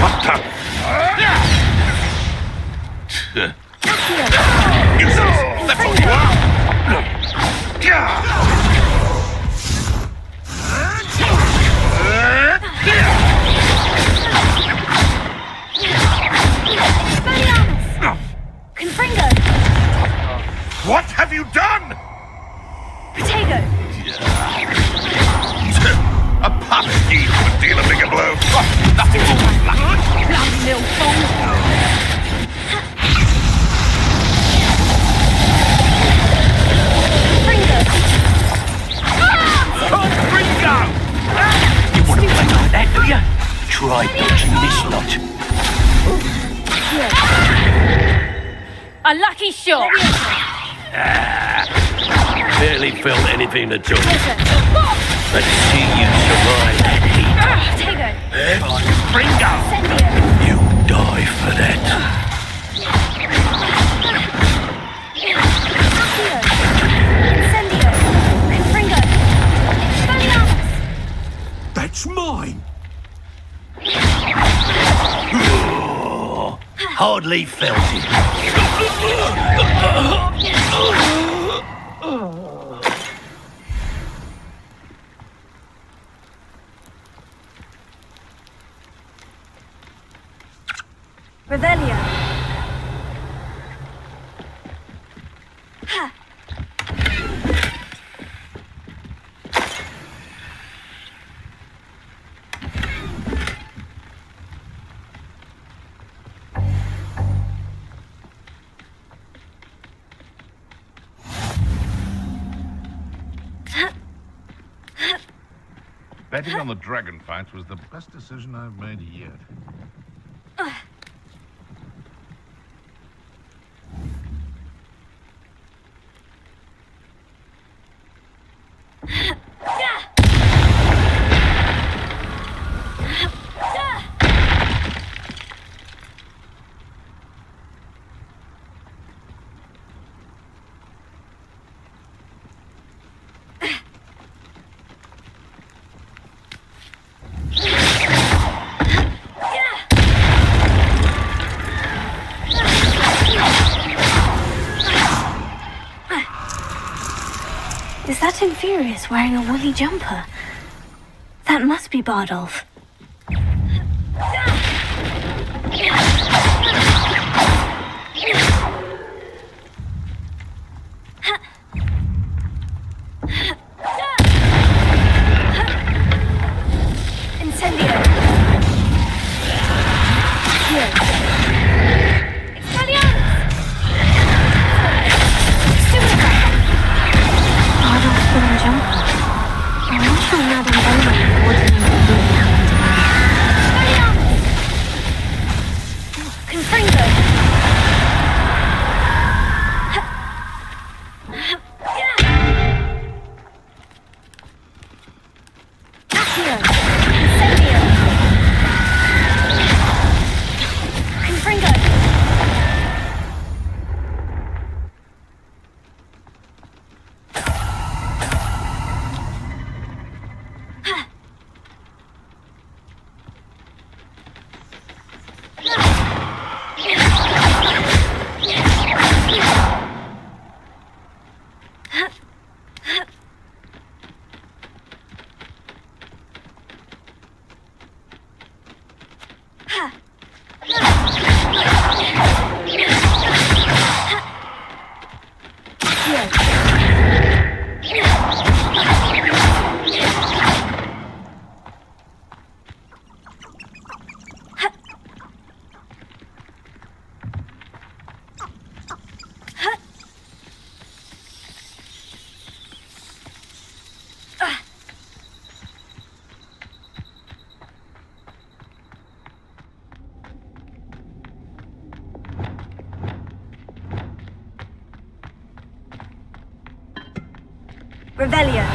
What the? What have you done? Potato! A puppet key would deal a bigger blow. Nothing will Bloody little fool! Ringo! You want to play like that, do you? Try dodging this lot. A lucky shot! Barely felt anything at all. Let's see you survive that heat. Ringo! You die for that. That's mine! Hardly felt it. Revelio. Ha. Betting on the dragon fights was the best decision I've made yet. Is that Infurious wearing a woolly jumper? That must be Bardolph. Incendio. Here. I'm not sure Madame Bowman would really happen to me. Confringo! Accio! Incendio! Confringo! Revelio.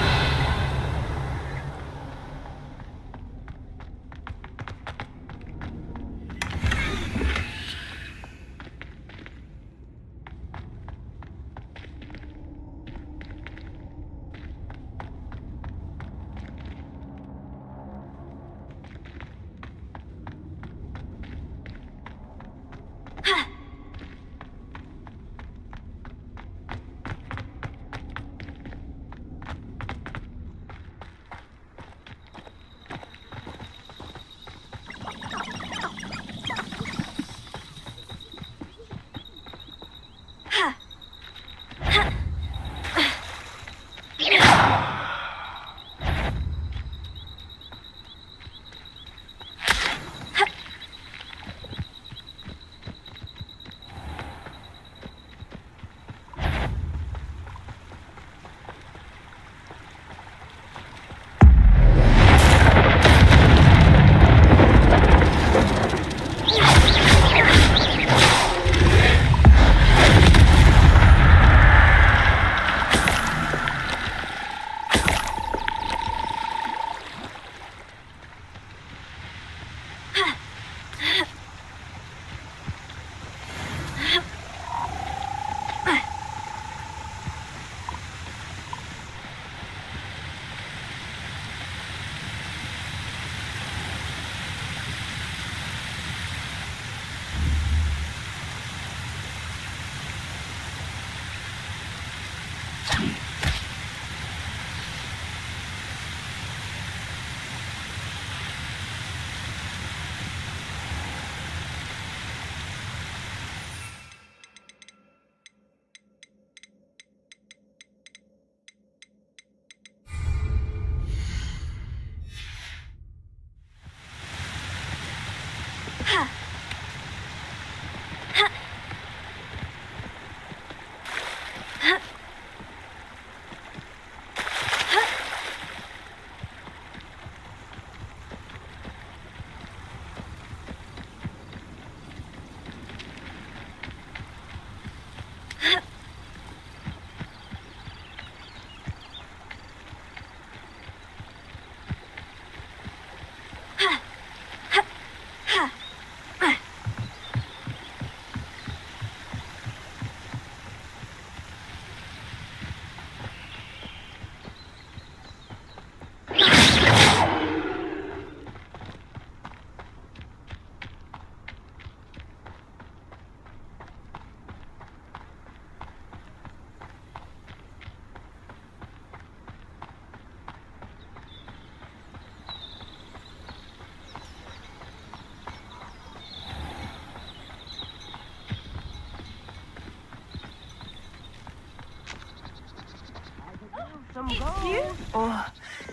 Oh,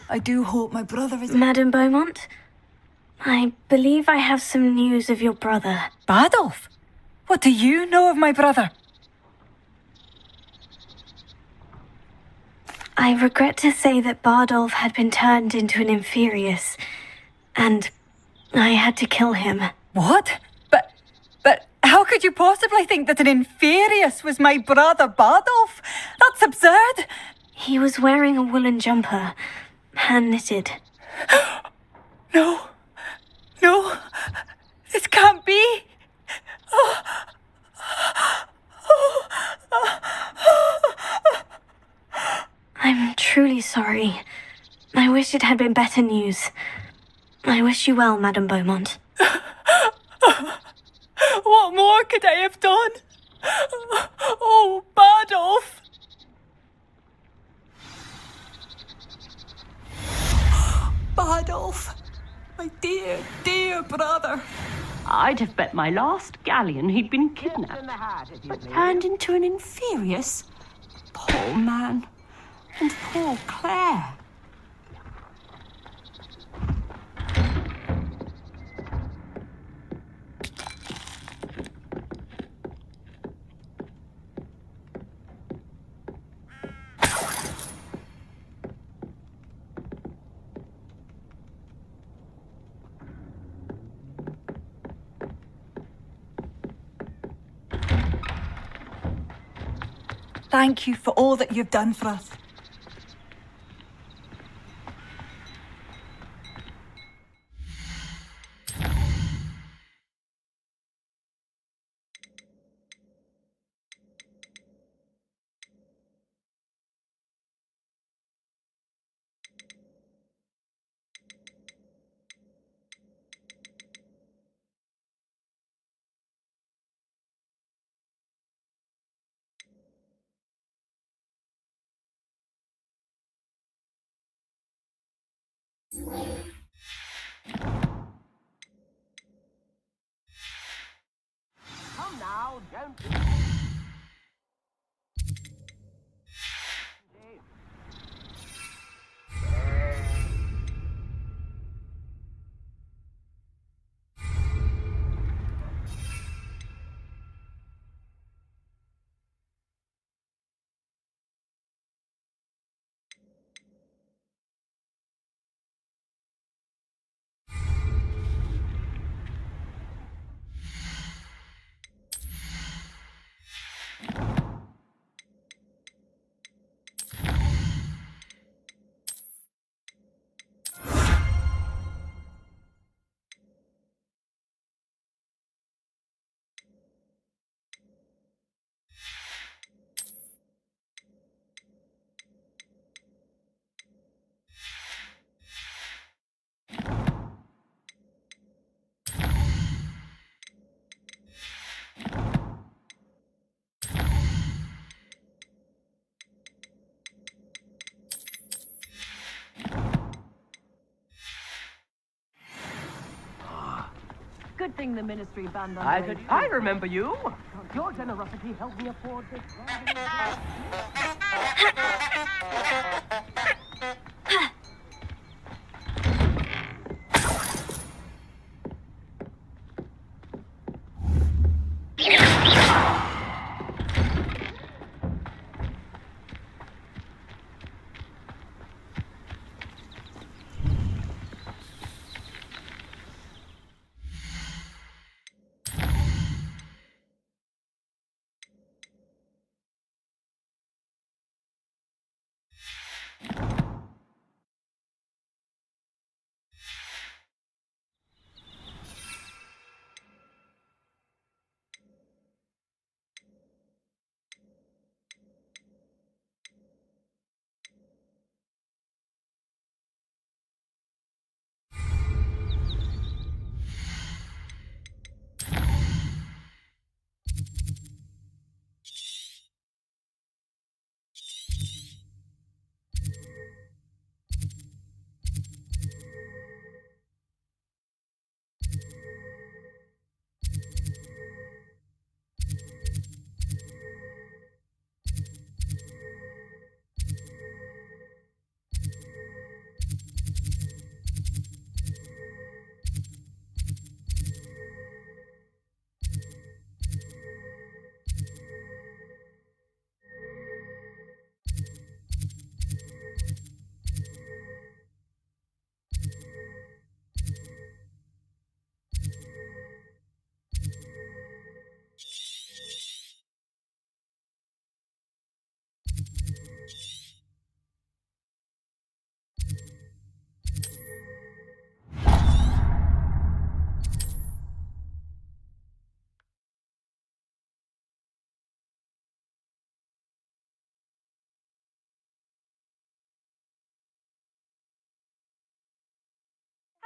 I do hope my brother is... Madame Beaumont, I believe I have some news of your brother. Bardolph? What do you know of my brother? I regret to say that Bardolph had been turned into an Inferius, and I had to kill him. What? But how could you possibly think that an Inferius was my brother Bardolph? That's absurd! He was wearing a woolen jumper, hand-knitted. No, this can't be. I'm truly sorry. I wish it had been better news. I wish you well, Madame Beaumont. What more could I have done? Oh, Bardolph! Bardolph, my dear, dear brother. I'd have bet my last galleon he'd been kidnapped, but turned into an Inferius. Poor man. And poor Claire. Thank you for all that you've done for us. Come now, don't... Good thing the Ministry banned I remember you. Your generosity helped me afford this.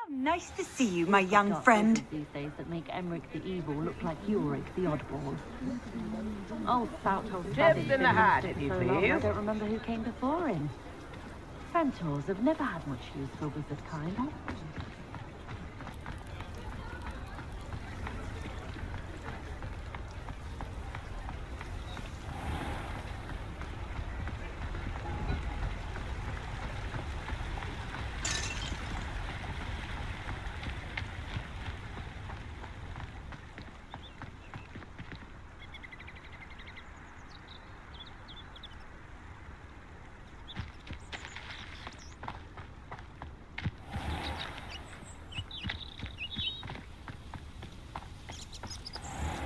How nice to see you, my young friend. These days that make Emmerich the evil look like Ulrich the oddball. Old Southold Tips in the hat, if you so long, I please. don't remember who came before him. Centaurs have never had much use for a wizard kind.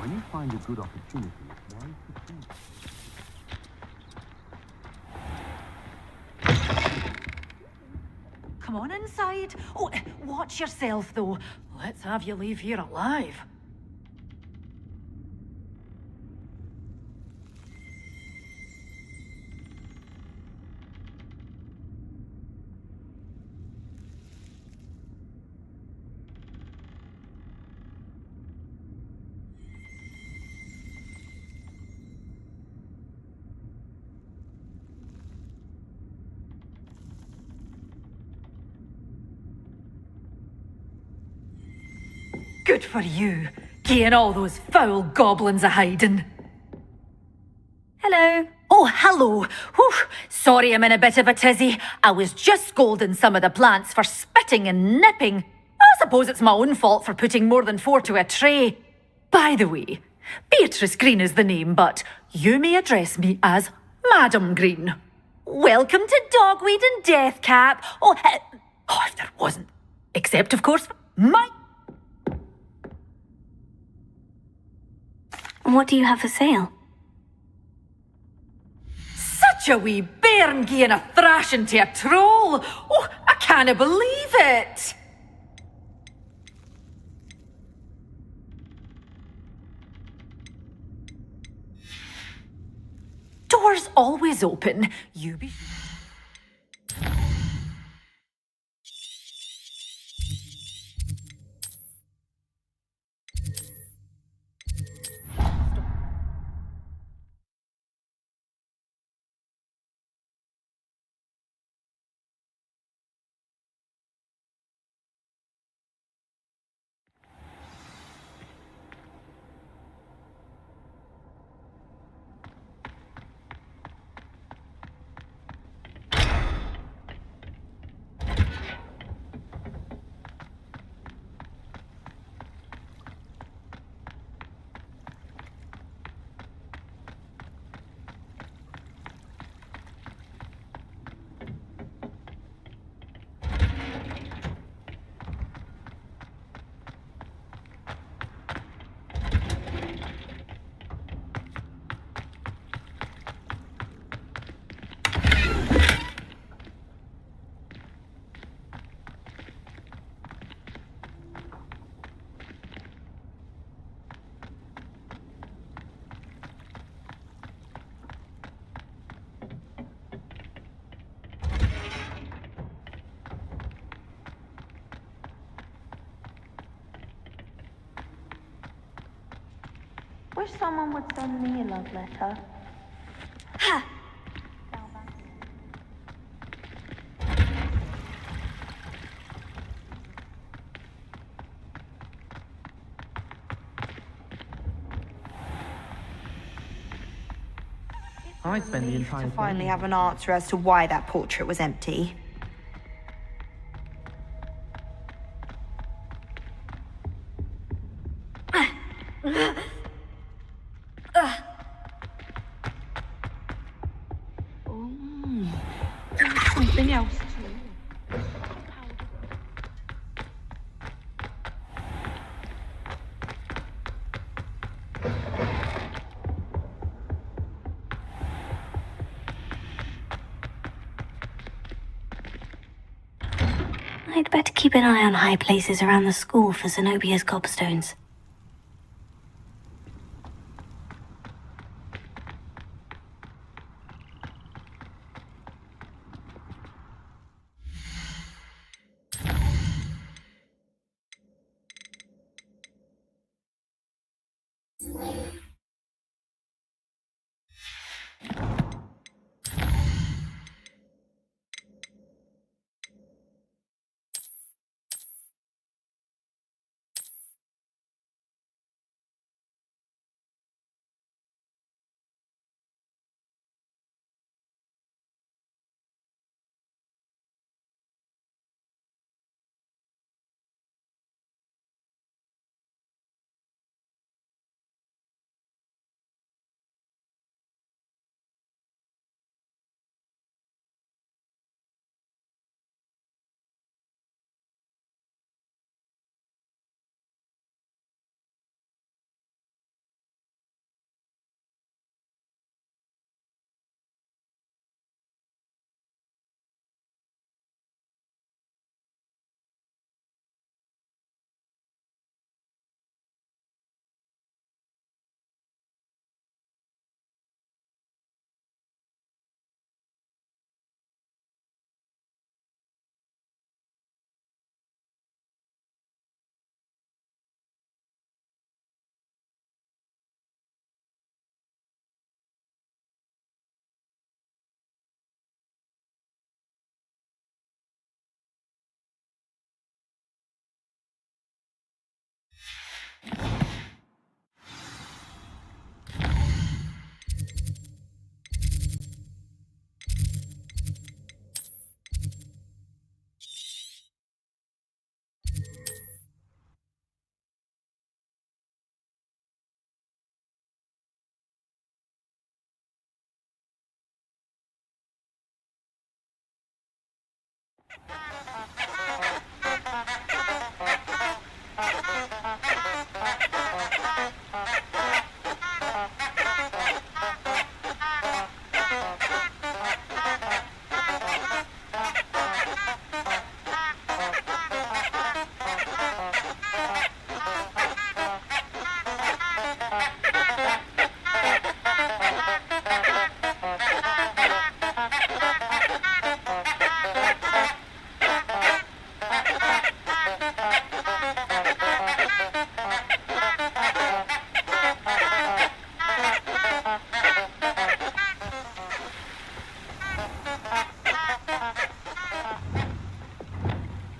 When you find a good opportunity, why pursue it? Come on inside. Oh, watch yourself, though. Let's have you leave here alive. Good for you, getting all those foul goblins a hiding. Hello. Oh, hello. Whew. Sorry I'm in a bit of a tizzy. I was just scolding some of the plants for spitting and nipping. I suppose it's my own fault for putting more than 4 to a tray. By the way, Beatrice Green is the name, but you may address me as Madam Green. Welcome to Dogweed and Deathcap. Oh, if there wasn't. Except, of course, my... What do you have for sale? Such a wee bairn gieing a thrashing to a troll. Oh, I can't believe it. Doors always open. You be... Wish someone would send me a love letter. Ha! I spend the entire To finally have an answer as to why that portrait was empty. Something else too. I'd better keep an eye on high places around the school for Zenobia's gobstones.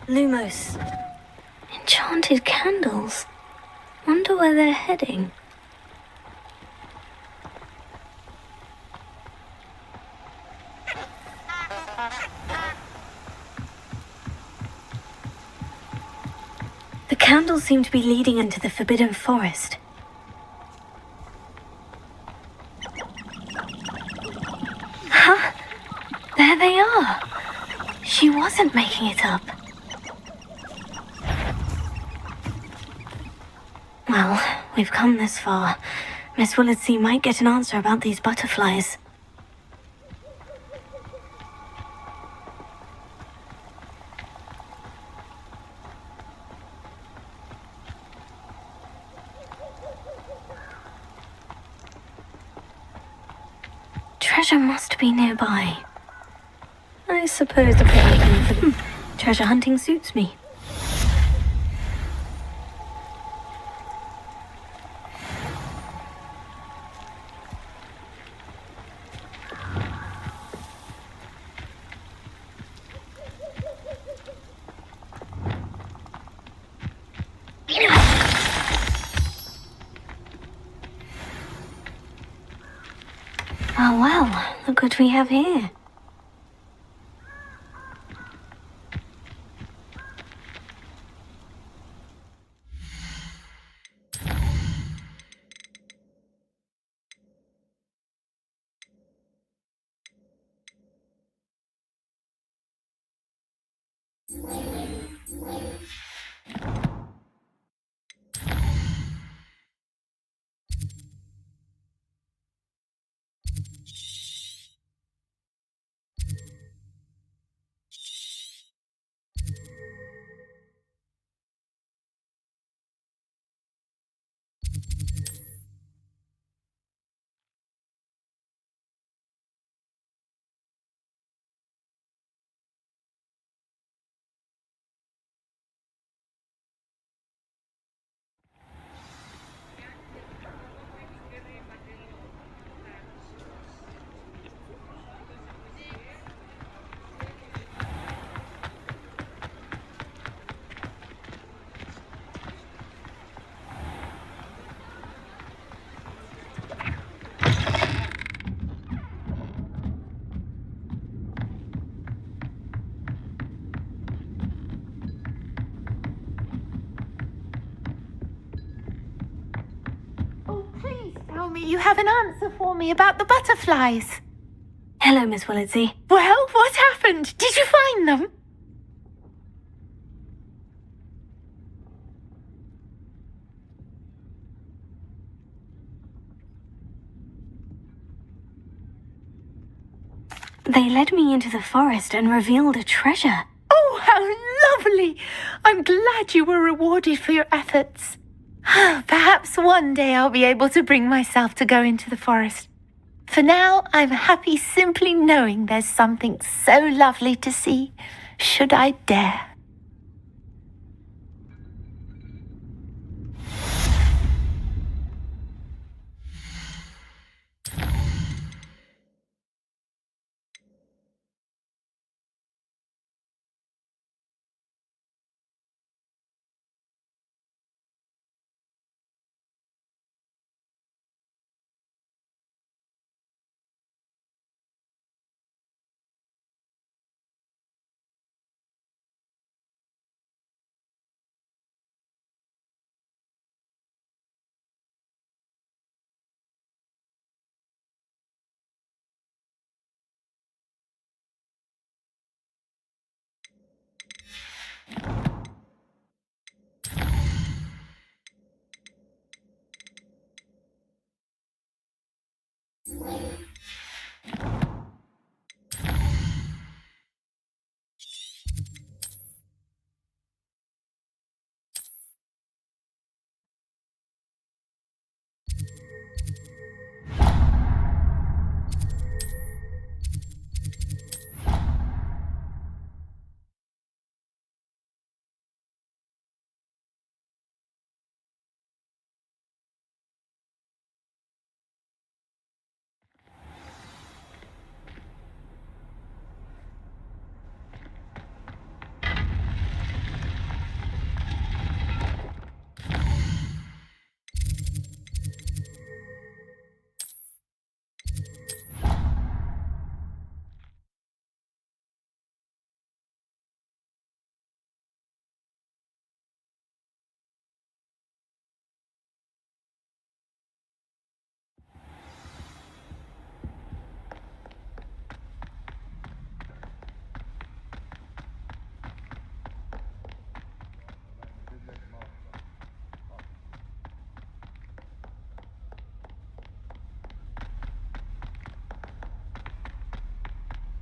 Lumos. Enchanted candles. Wonder where they're heading. The candles seem to be leading into the Forbidden Forest. Huh? There they are. She wasn't making it up. Well, we've come this far. Miss Willardsey might get an answer about these butterflies. Treasure must be nearby. I suppose the plan for them. Treasure hunting suits me. Oh well, look what we have here. Tell me you have an answer for me about the butterflies. Hello, Miss Willardsey. Well, what happened? Did you find them? They led me into the forest and revealed a treasure. Oh, how lovely! I'm glad you were rewarded for your efforts. Perhaps one day I'll be able to bring myself to go into the forest. For now, I'm happy simply knowing there's something so lovely to see, should I dare.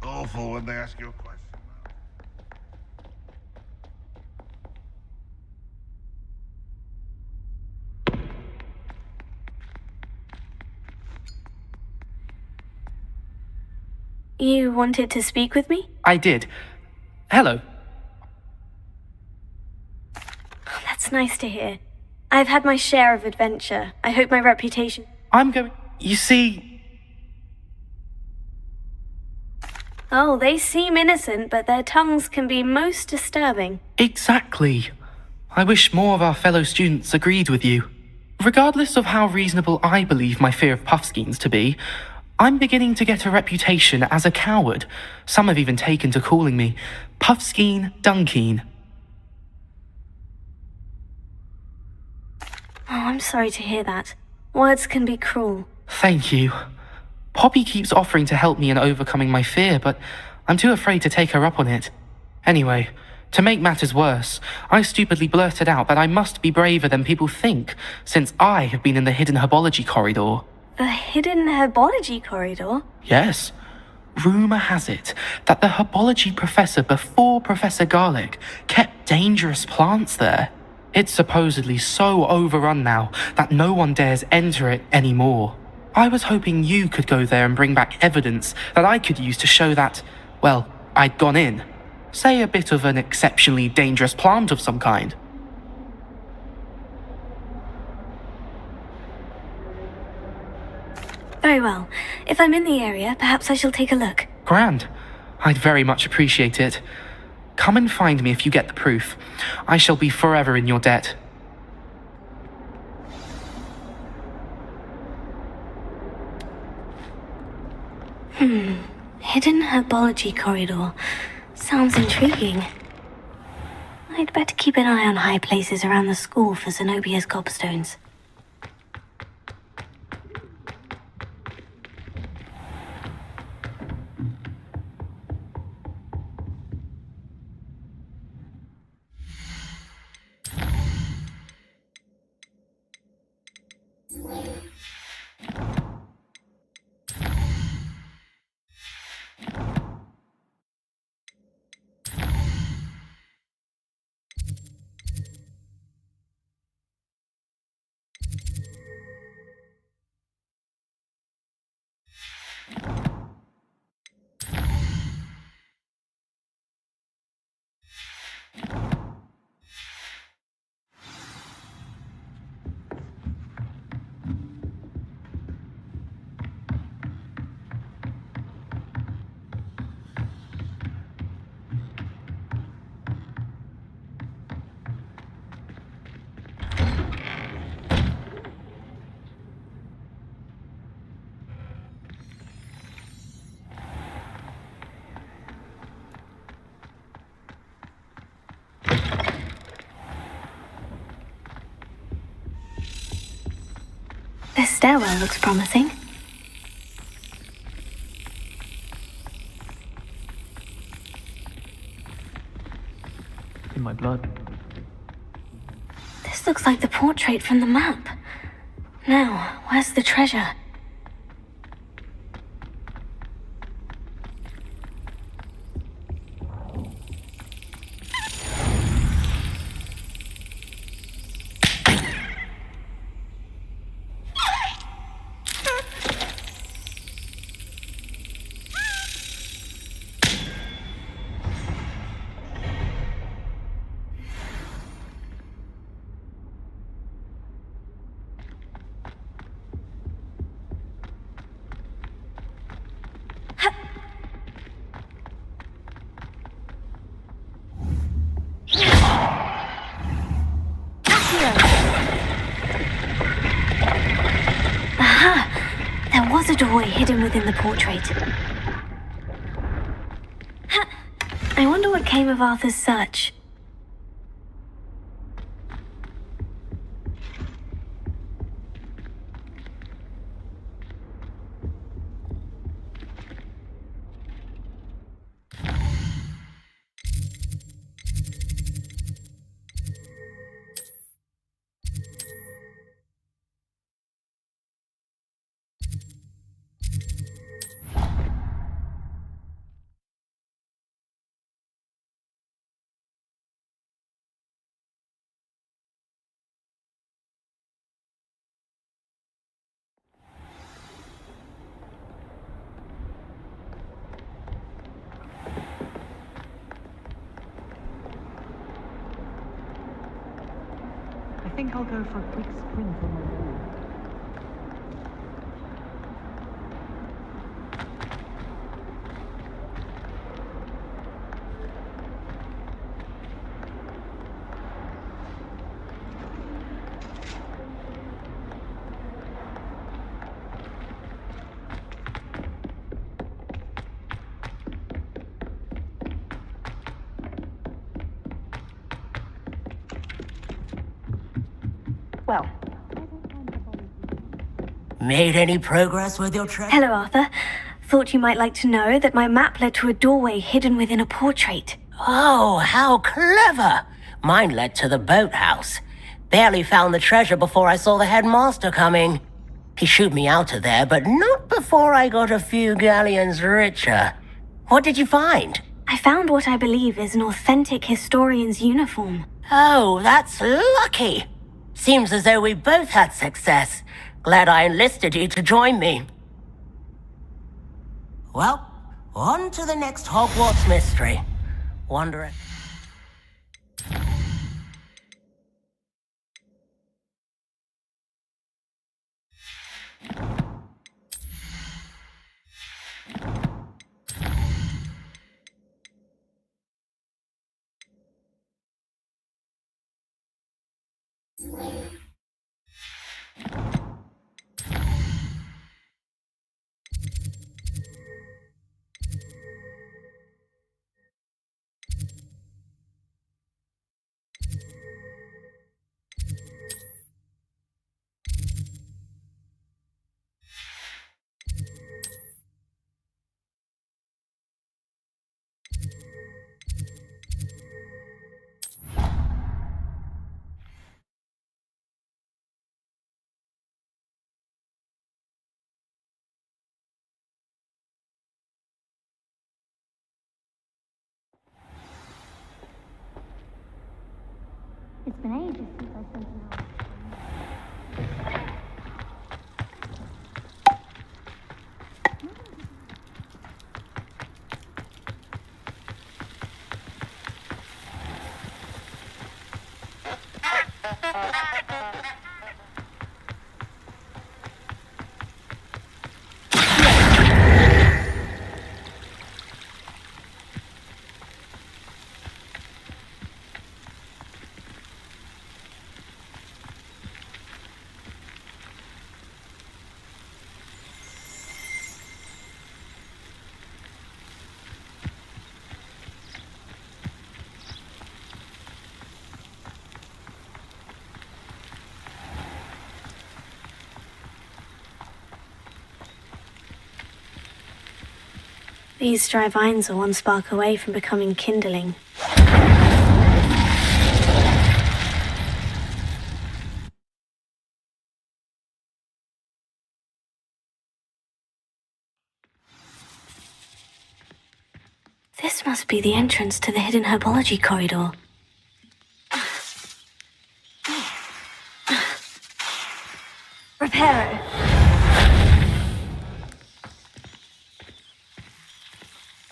Awful when they ask you a question. You wanted to speak with me? I did. Hello. That's nice to hear. I've had my share of adventure. I hope my reputation... I'm going... You see... Oh, they seem innocent, but their tongues can be most disturbing. Exactly. I wish more of our fellow students agreed with you. Regardless of how reasonable I believe my fear of Puffskeins to be, I'm beginning to get a reputation as a coward. Some have even taken to calling me Puffskeen Dunkeen. Oh, I'm sorry to hear that. Words can be cruel. Thank you. Poppy keeps offering to help me in overcoming my fear, but I'm too afraid to take her up on it. Anyway, to make matters worse, I stupidly blurted out that I must be braver than people think, since I have been in the hidden herbology corridor. The hidden herbology corridor? Yes. Rumour has it that the herbology professor before Professor Garlic kept dangerous plants there. It's supposedly so overrun now that no one dares enter it anymore. I was hoping you could go there and bring back evidence that I could use to show that, well, I'd gone in. Say a bit of an exceptionally dangerous plant of some kind. Very well. If I'm in the area, perhaps I shall take a look. Grand. I'd very much appreciate it. Come and find me if you get the proof. I shall be forever in your debt. Hidden herbology corridor. Sounds intriguing. I'd better keep an eye on high places around the school for Zenobia's gobstones. This stairwell looks promising. in my blood. This looks like the portrait from the map. Now, where's the treasure? Aha! There was a doorway hidden within the portrait. I wonder what came of Arthur's search. I think I'll go for a quick sprint on my wall. Well. Made any progress with your treasure? Hello, Arthur. Thought you might like to know that my map led to a doorway hidden within a portrait. Oh, how clever! Mine led to the boathouse. Barely found the treasure before I saw the headmaster coming. He shooed me out of there, but not before I got a few galleons richer. What did you find? I found what I believe is an authentic historian's uniform. Oh, that's lucky. Seems as though we both had success. Glad I enlisted you to join me. Well, on to the next Hogwarts mystery. Wonder if... It's been ages since I spent an hour. These dry vines are one spark away from becoming kindling. Must be the entrance to the hidden herbology corridor. Reparo.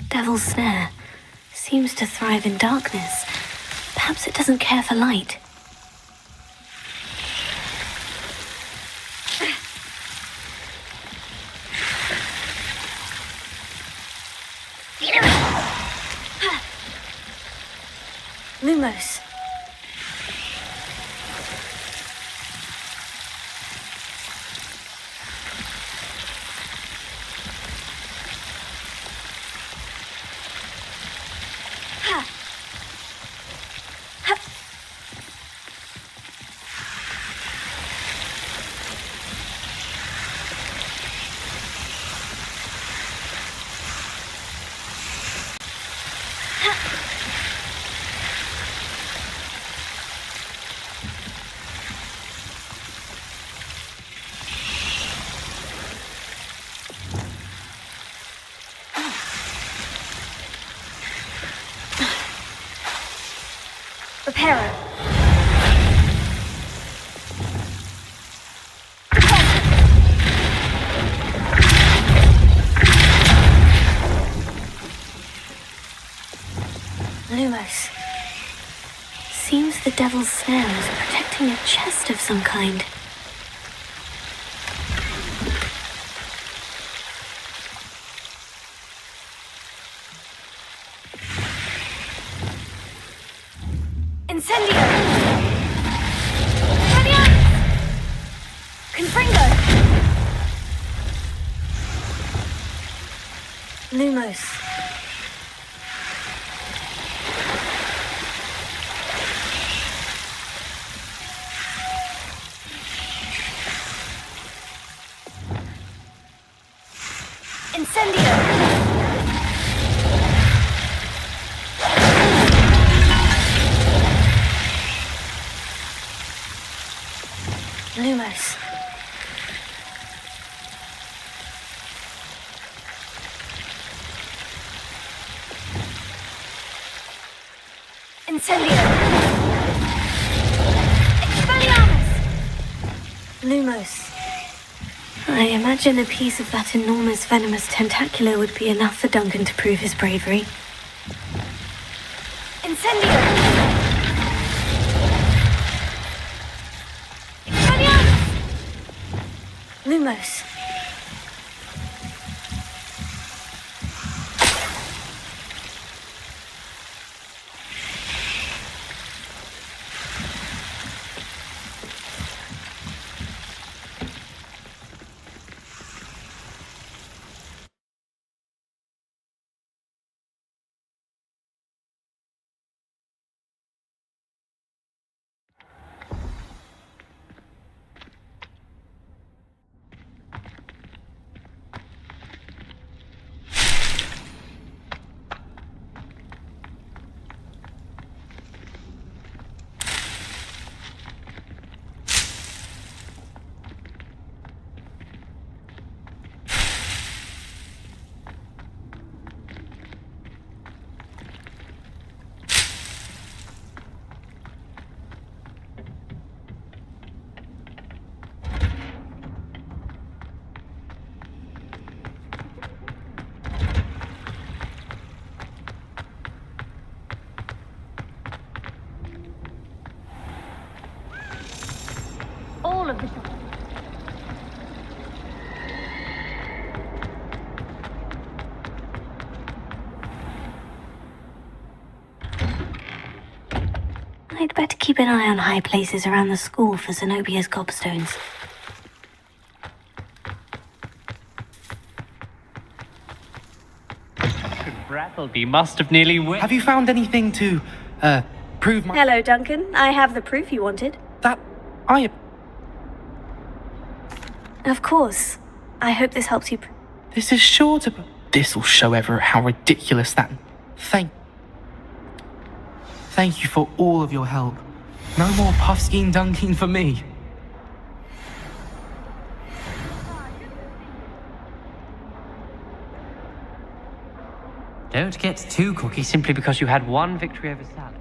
Devil's Snare. Seems to thrive in darkness. Perhaps it doesn't care for light. Lumos. Reparo. Lumos. Seems the Devil's Snare is protecting a chest of some kind. Incendio! Confringo! Lumos. Incendio! Lumos. Incendio! Expelliarmus! Lumos. I imagine a piece of that enormous venomous tentacular would be enough for Duncan to prove his bravery. Incendio! Lumos. All of the shots. I'd better keep an eye on high places around the school for Zenobia's gobstones. Brattleby must have nearly win. Have you found anything to, prove my... Hello, Duncan. I have the proof you wanted. Of course. I hope this helps you. This is sure to... This'll show Everett how ridiculous that... Thank you for all of your help. No more Puffskein dunking for me. Don't get too cocky simply because you had one victory over Sally.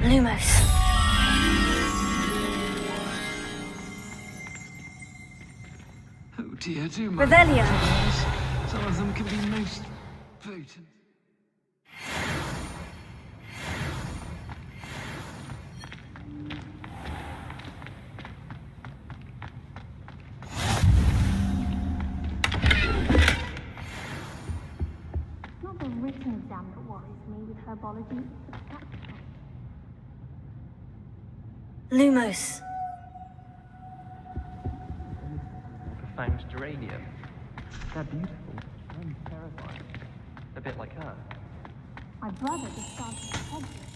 Lumos. Oh dear, do my Revelio. Some of them can be most potent. It's not the written exam that worries me with herbology, it's the practical. Lumos. Fanged geranium. They're beautiful and terrifying. A bit like her. My brother discarded the Hogwarts.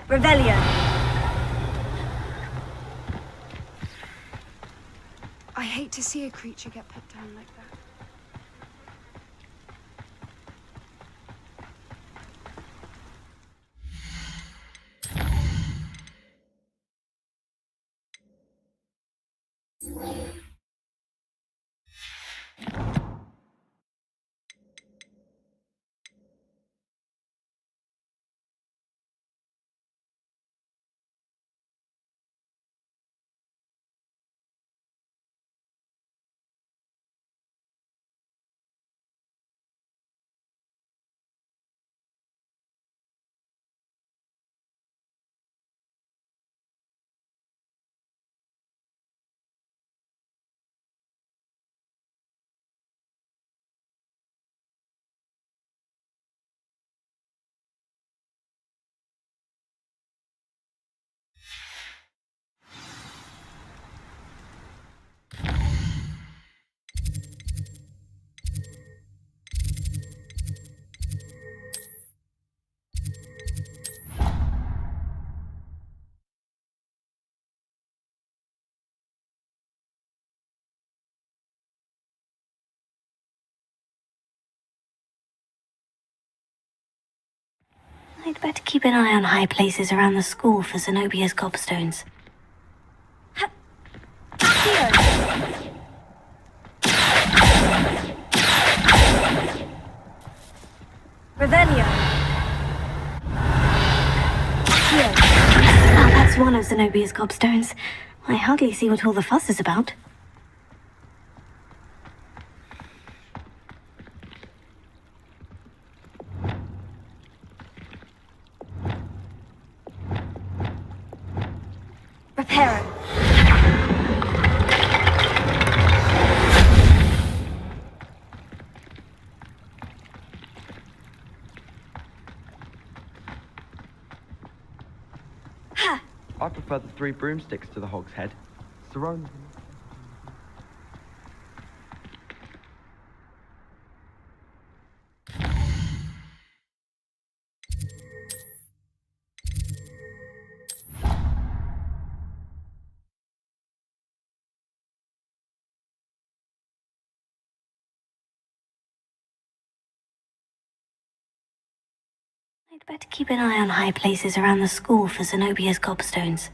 Revelio. I hate to see a creature get put down like that. I'd better keep an eye on high places around the school for Zenobia's gobstones. Revelio. Here. Ah, that's one of Zenobia's gobstones. I hardly see what all the fuss is about. Reparo. I prefer the 3 broomsticks to the hog's head. Surrounded. I'd better keep an eye on high places around the school for Zenobia's gobstones.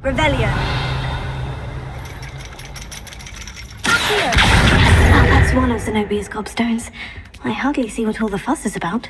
Revelio. Ah, that's one of Zenobia's gobstones. I hardly see what all the fuss is about.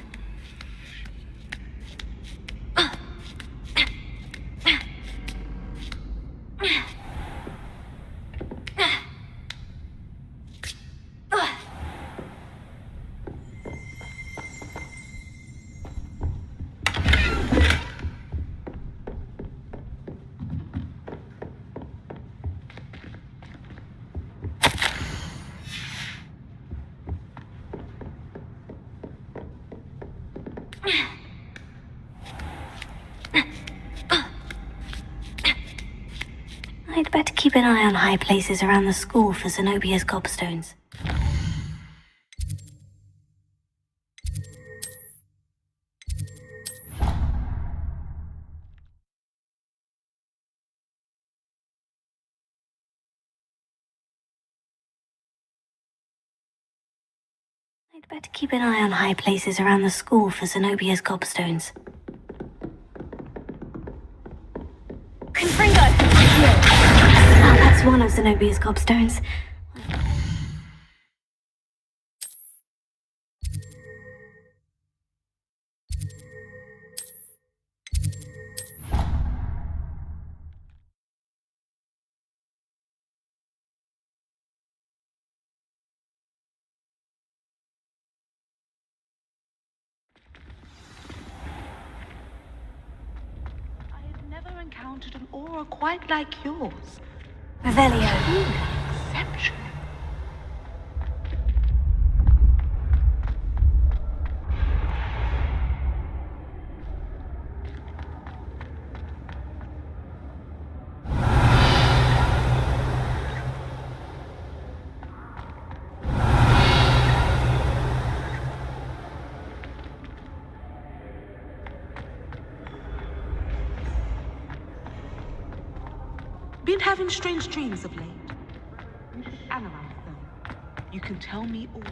I'd better keep an eye on high places around the school for Zenobia's gobstones. I'd better keep an eye on high places around the school for Zenobia's gobstones. Confringo! Ah, that's one of Zenobia's gobstones. Never encountered an aura quite like yours. Revelio. Exceptional. Been having strange dreams of late. You should analyze them. You can tell me all.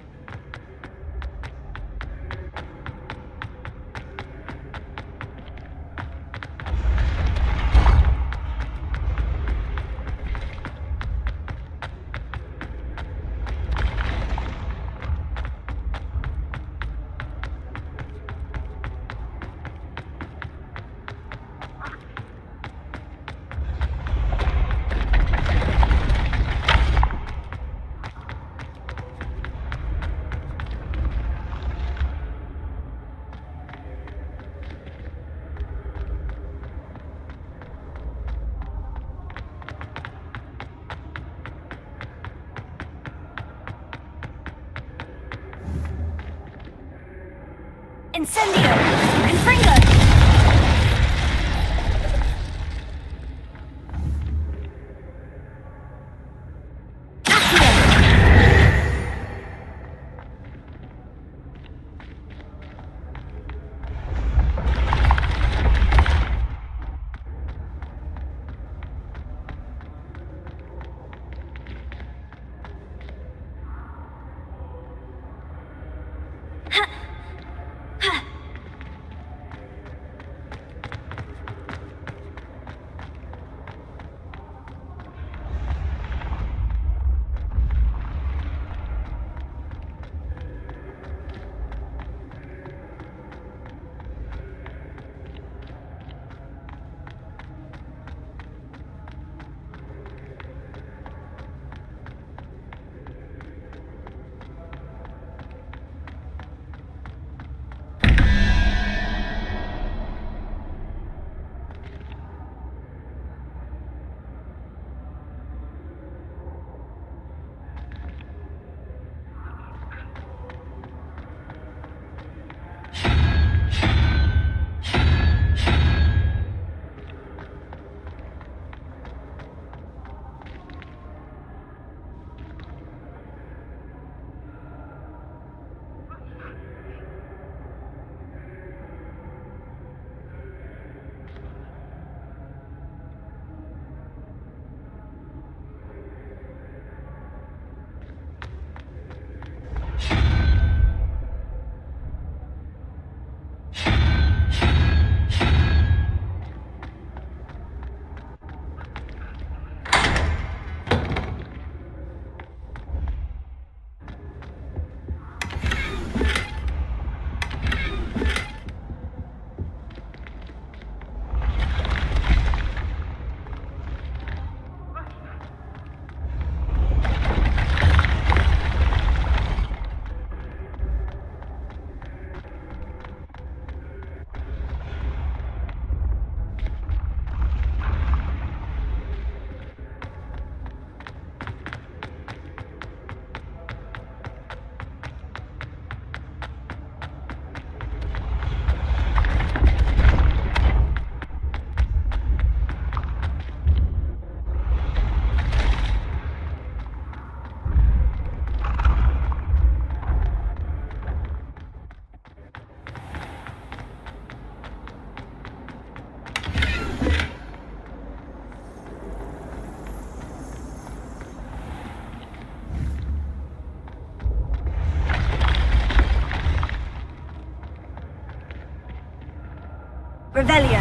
Incendio! Confringo! Revelio.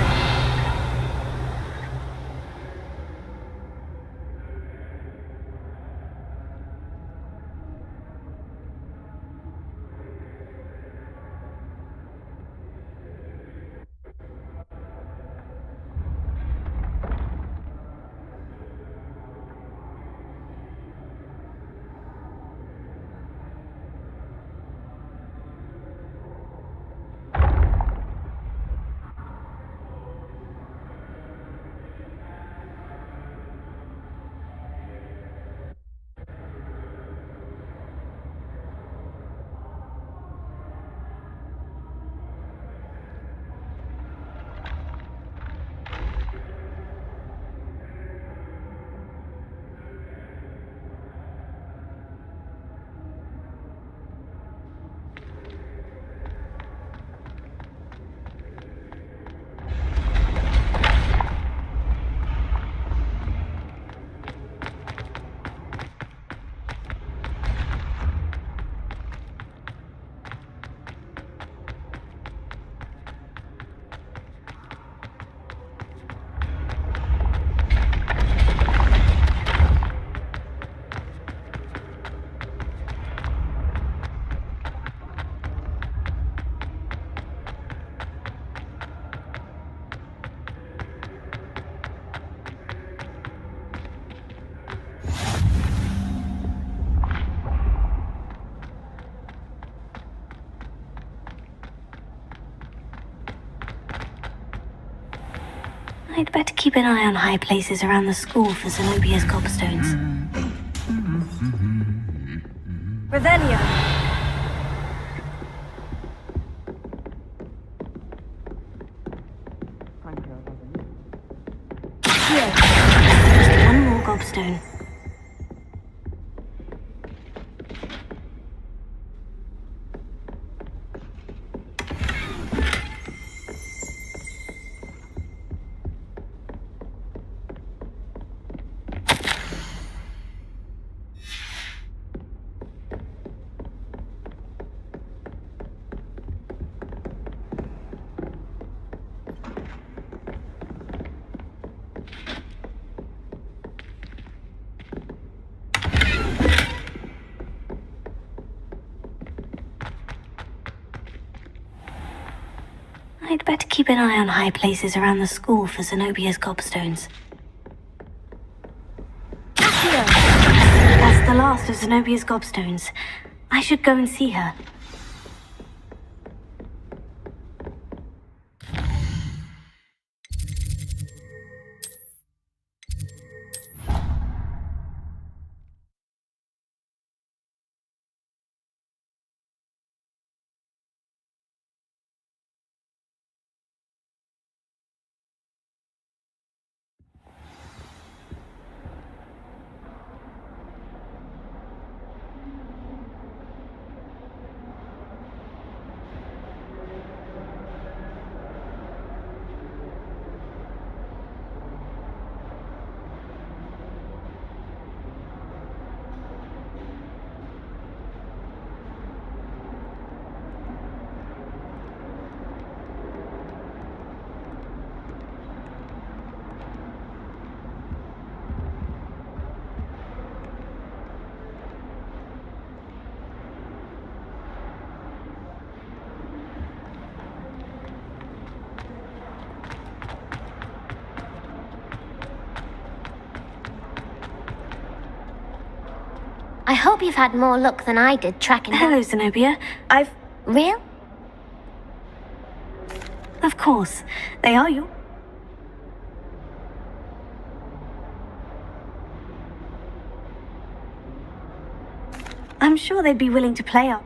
I'd better keep an eye on high places around the school for Zenobia's gobstones. Revelio. Here. Just one more gobstone. I'd better keep an eye on high places around the school for Zenobia's gobstones. Here! That's the last of Zenobia's gobstones. I should go and see her. I hope you've had more luck than I did tracking them. Hello, Zenobia. Real? Of course. They are you. I'm sure they'd be willing to play up.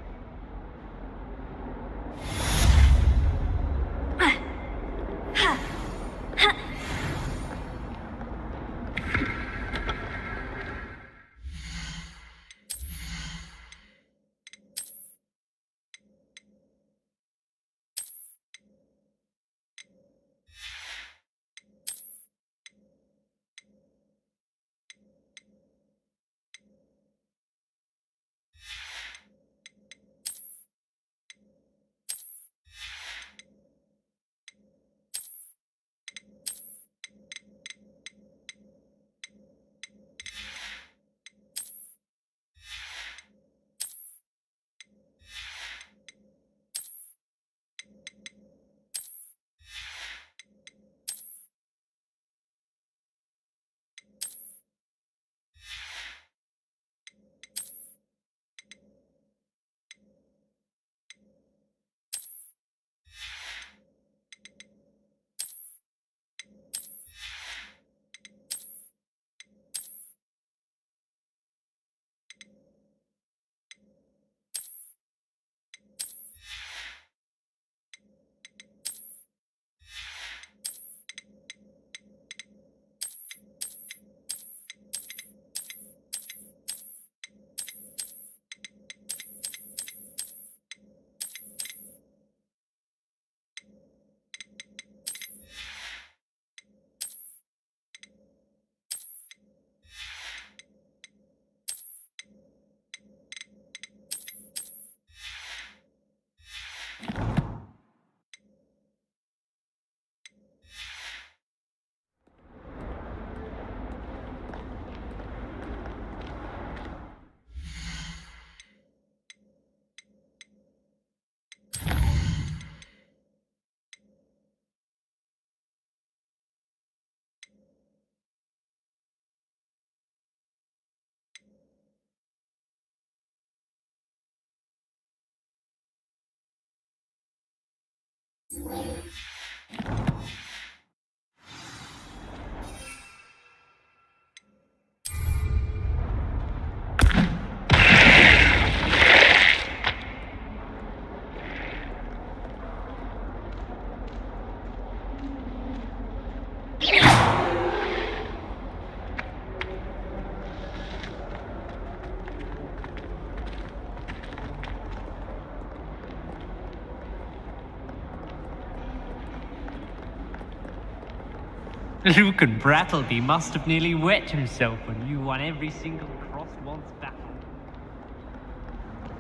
Luke and Brattleby must have nearly wet himself when you won every single cross once battle.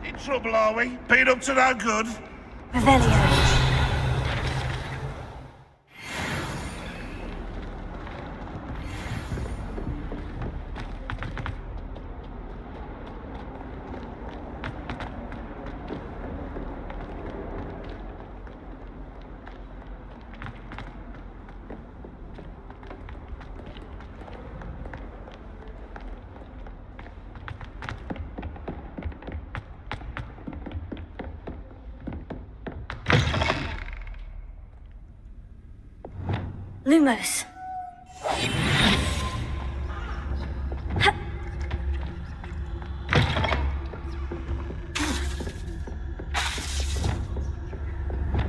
In trouble, are we? Been up to no good? Revelio. Lumos.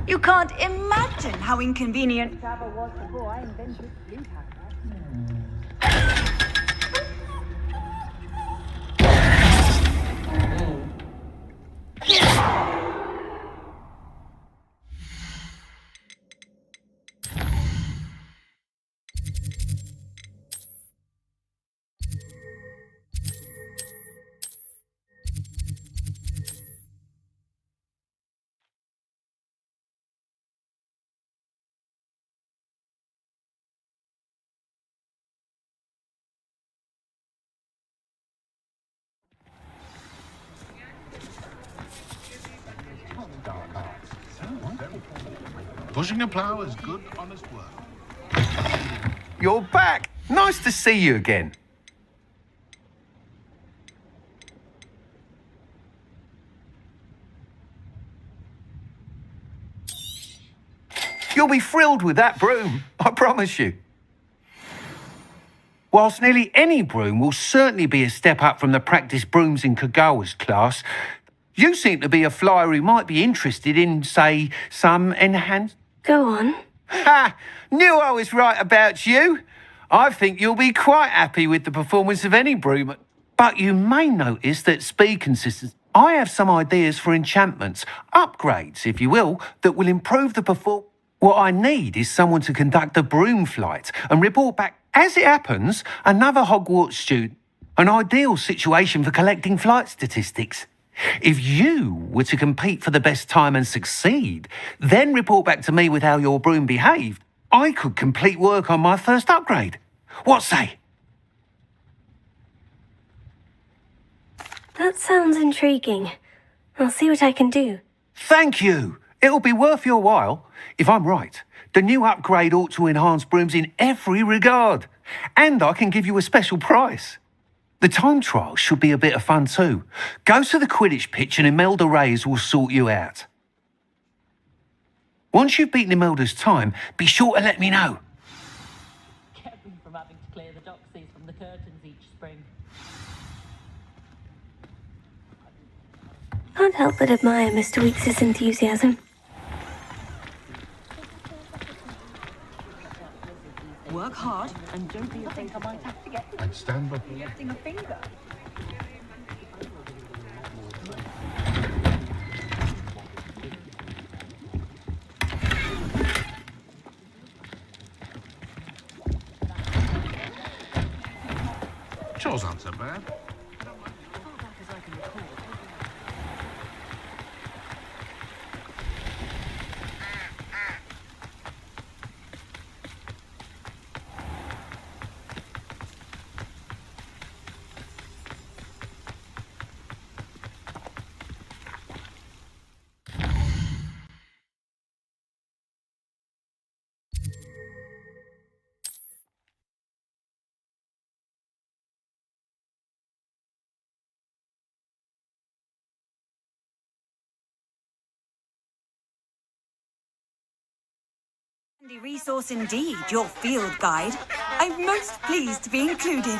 You can't imagine how inconvenient travel was before I invented sleep Pushing a plough is good, honest work. You're back! Nice to see you again. You'll be thrilled with that broom, I promise you. Whilst nearly any broom will certainly be a step up from the practice brooms in Kagawa's class, you seem to be a flyer who might be interested in, say, some enhanced... Go on. Ha! Knew I was right about you. I think you'll be quite happy with the performance of any broom. But you may notice that speed consistency... I have some ideas for enchantments, upgrades, if you will, that will improve the performance. What I need is someone to conduct a broom flight and report back. As it happens, another Hogwarts student. An ideal situation for collecting flight statistics. If you were to compete for the best time and succeed, then report back to me with how your broom behaved, I could complete work on my first upgrade. What say? That sounds intriguing. I'll see what I can do. Thank you. It'll be worth your while. If I'm right, the new upgrade ought to enhance brooms in every regard. And I can give you a special price. The time trial should be a bit of fun too. Go to the Quidditch pitch and Imelda Reyes will sort you out. Once you've beaten Imelda's time, be sure to let me know. Kept me from having to clear the doxies from the curtains each spring. Can't help but admire Mr. Weekes' enthusiasm. Work hard and don't be a think I might have to get I'd stand by. lifting a finger. Chores aren't so bad. The resource indeed, your field guide. I'm most pleased to be included.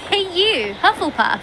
Hey you, Hufflepuff.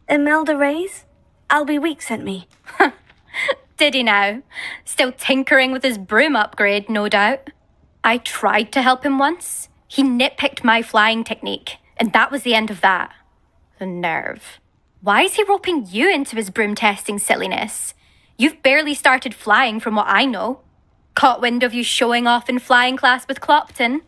Imelda Reyes? Albie Week sent me. Did he now? Still tinkering with his broom upgrade, no doubt. I tried to help him once. He nitpicked my flying technique, and that was the end of that. The nerve. Why is he roping you into his broom testing silliness? You've barely started flying from what I know. Caught wind of you showing off in flying class with Clopton.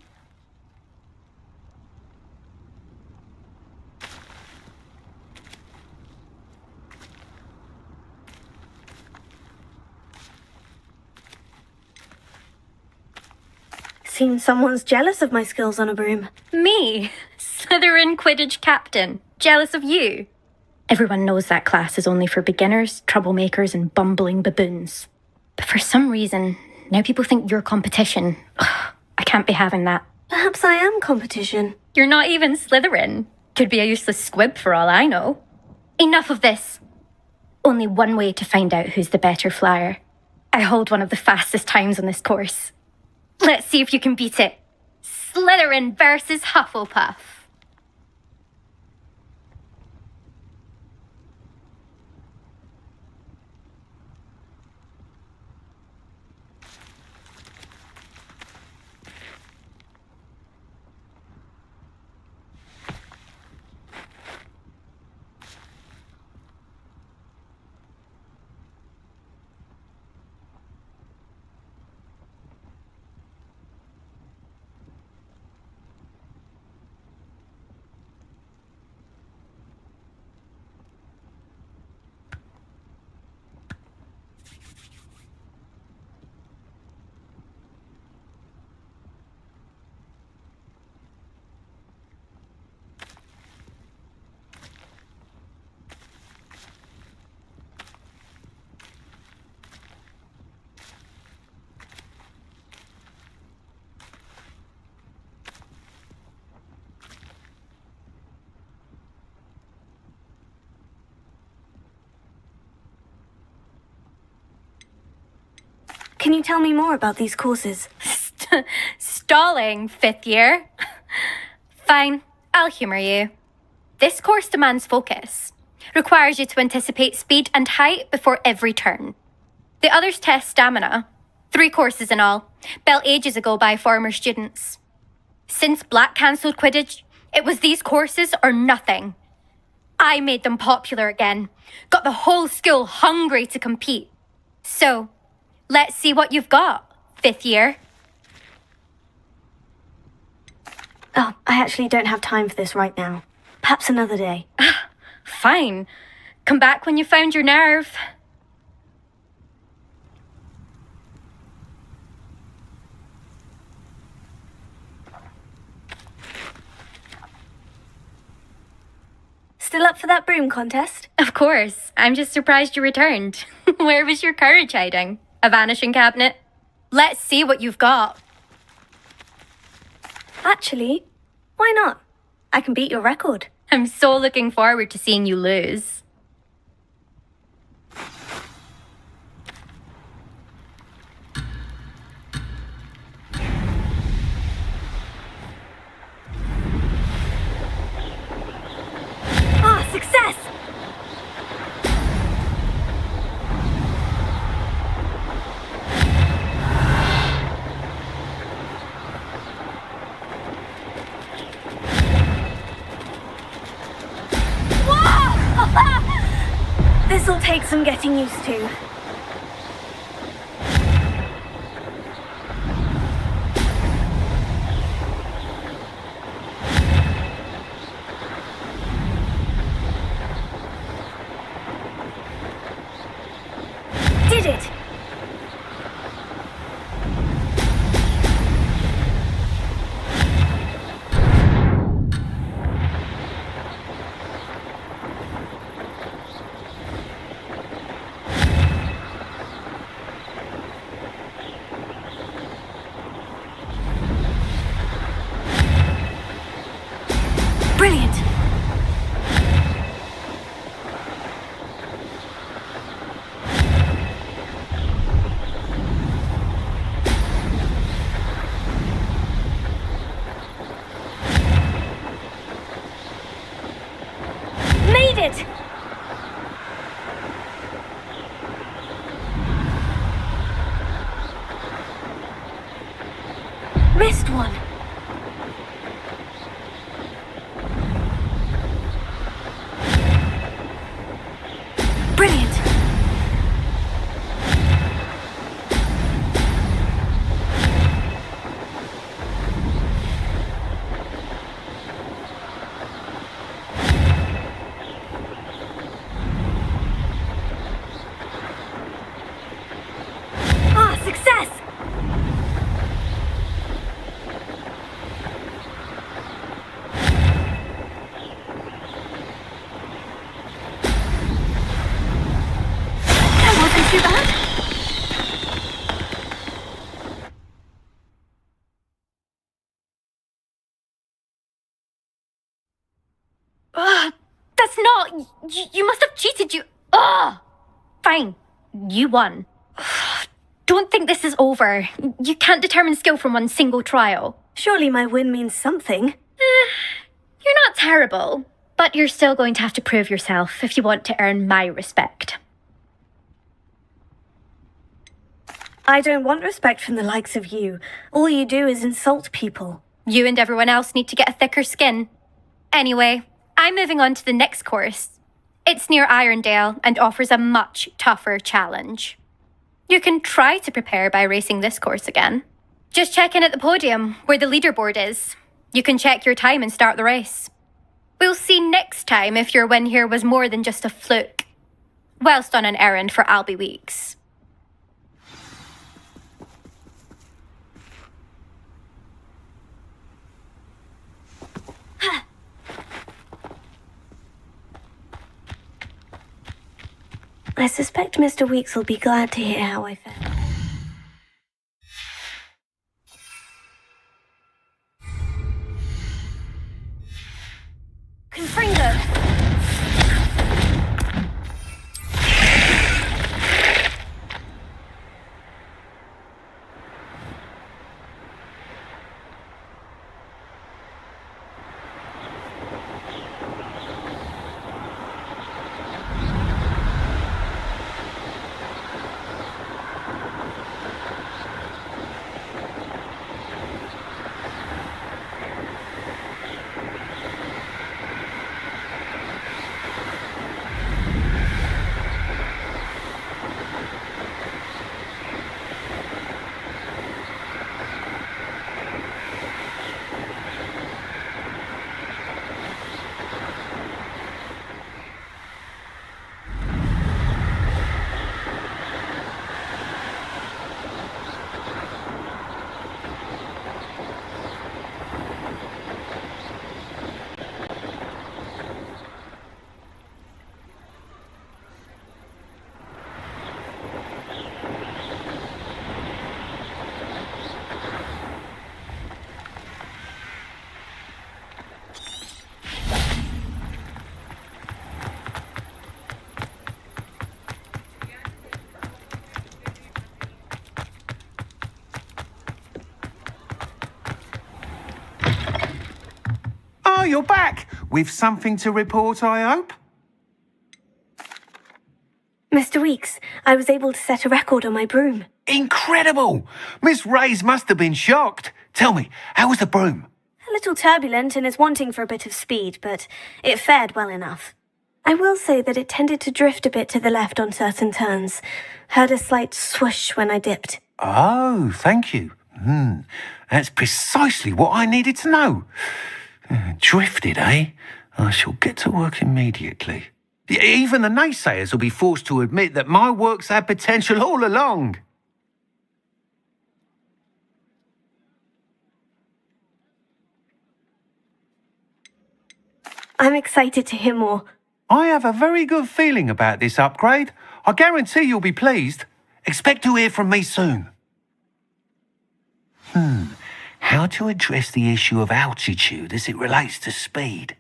Seems someone's jealous of my skills on a broom. Me, Slytherin Quidditch captain, jealous of you. Everyone knows that class is only for beginners, troublemakers, and bumbling baboons. But for some reason, now people think you're competition. Ugh, I can't be having that. Perhaps I am competition. You're not even Slytherin. Could be a useless squib for all I know. Enough of this. Only one way to find out who's the better flyer. I hold one of the fastest times on this course. Let's see if you can beat it. Slytherin versus Hufflepuff. Can you tell me more about these courses? Stalling, fifth year. Fine, I'll humour you. This course demands focus. Requires you to anticipate speed and height before every turn. The others test stamina. 3 courses in all, built ages ago by former students. Since Black cancelled Quidditch, it was these courses or nothing. I made them popular again. Got the whole school hungry to compete. So, let's see what you've got, fifth year. Oh, I actually don't have time for this right now. Perhaps another day. Fine. Come back when you found your nerve. Still up for that broom contest? Of course. I'm just surprised you returned. Where was your courage hiding? A vanishing cabinet? Let's see what you've got. Actually, why not? I can beat your record. I'm so looking forward to seeing you lose. Ah, success! This'll take some getting used to. Did it! Brilliant! Made it! Missed one. Success! That wasn't too bad. That's not... You must have cheated, you... Ugh! Fine. You won. Don't think this is over. You can't determine skill from one single trial. Surely my win means something. You're not terrible, but you're still going to have to prove yourself if you want to earn my respect. I don't want respect from the likes of you. All you do is insult people. You and everyone else need to get a thicker skin. Anyway, I'm moving on to the next course. It's near Irondale and offers a much tougher challenge. You can try to prepare by racing this course again. Just check in at the podium, where the leaderboard is. You can check your time and start the race. We'll see next time if your win here was more than just a fluke. Whilst on an errand for Albie Weeks. I suspect Mr. Weeks will be glad to hear how I fared. Confringo! Oh, you're back! With something to report, I hope? Mr. Weeks, I was able to set a record on my broom. Incredible! Miss Reyes must have been shocked. Tell me, how was the broom? A little turbulent and is wanting for a bit of speed, but it fared well enough. I will say that it tended to drift a bit to the left on certain turns. Heard a slight swoosh when I dipped. Oh, thank you. That's precisely what I needed to know. Drifted, eh? I shall get to work immediately. Even the naysayers will be forced to admit that my work's had potential all along. I'm excited to hear more. I have a very good feeling about this upgrade. I guarantee you'll be pleased. Expect to hear from me soon. How to address the issue of altitude as it relates to speed?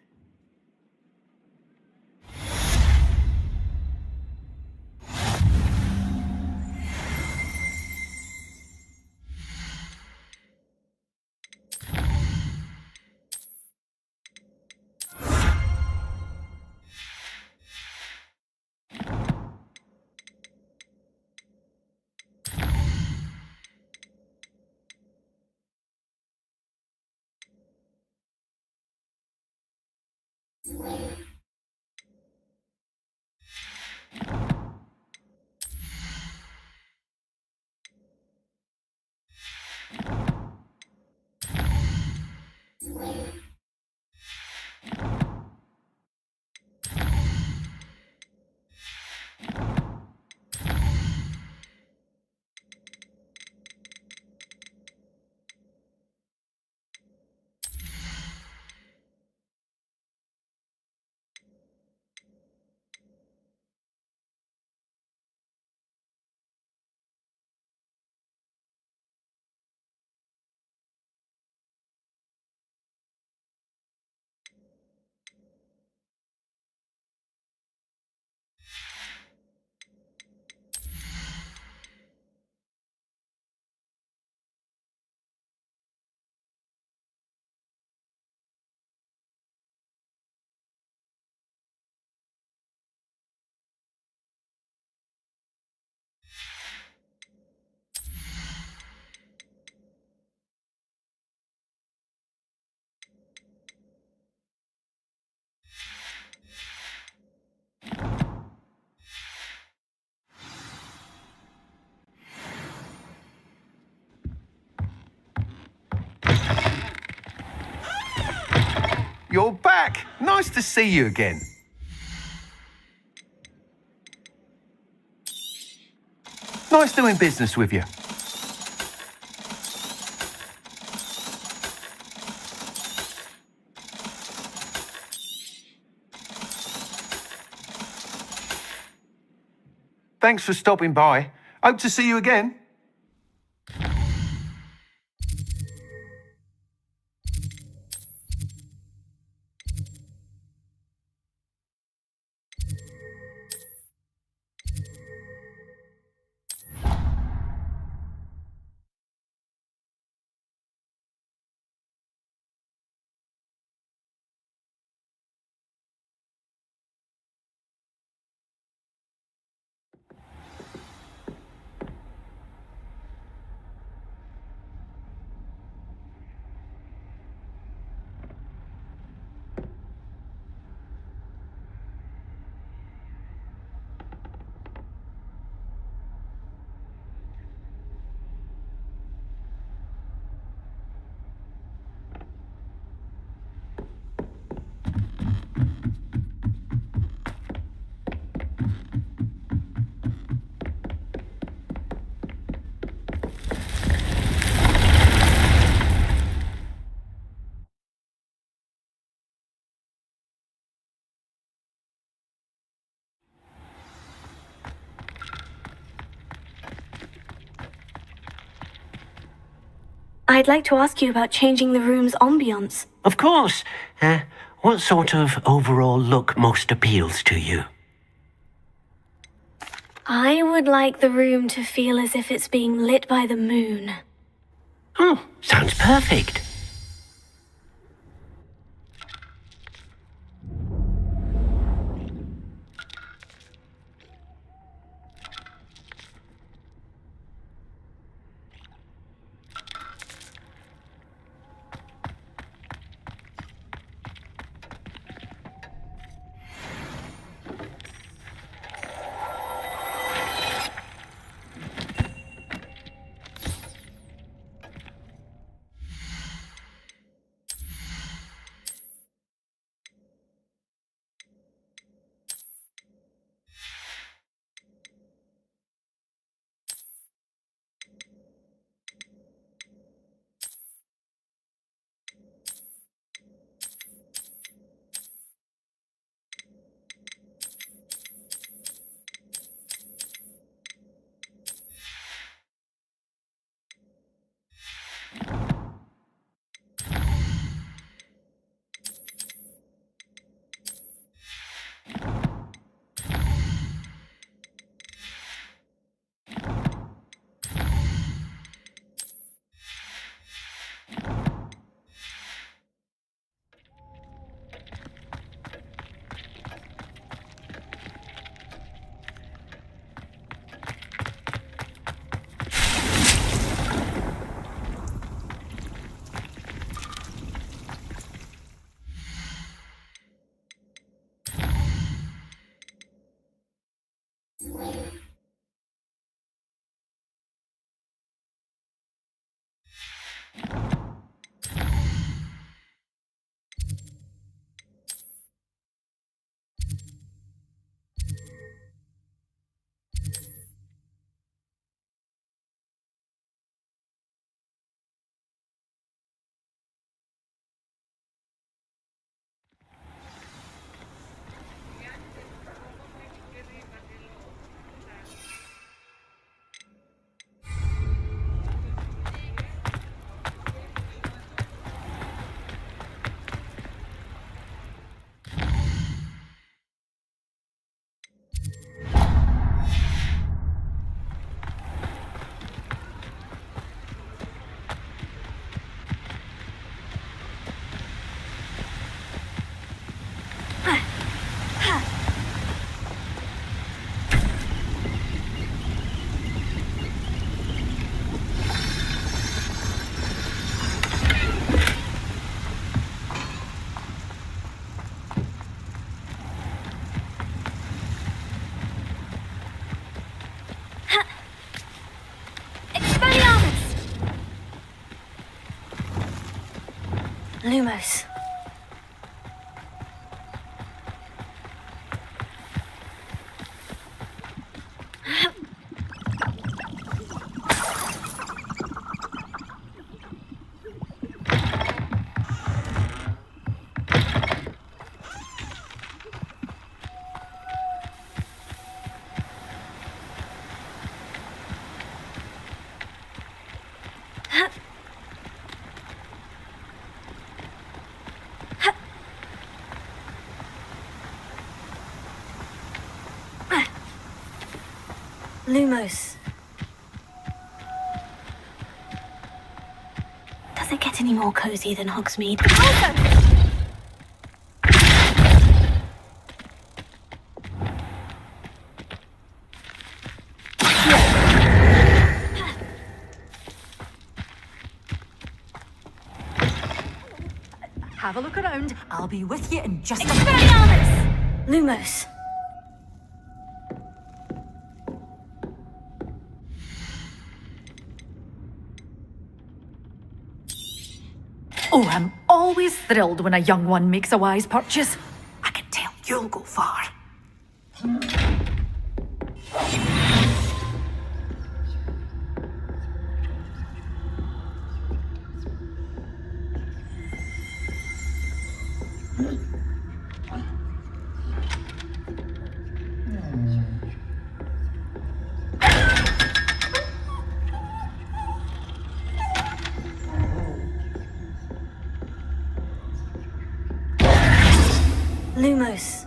you're back. Nice to see you again. Nice doing business with you. Thanks for stopping by. Hope to see you again. I'd like to ask you about changing the room's ambience. Of course. What sort of overall look most appeals to you? I would like the room to feel as if it's being lit by the moon. Oh, sounds perfect. Lumos. Lumos. Does it get any more cozy than Hogsmeade? Have a look around. I'll be with you in just a... Lumos. Oh, I'm always thrilled when a young one makes a wise purchase. I can tell you'll go far. Lumos.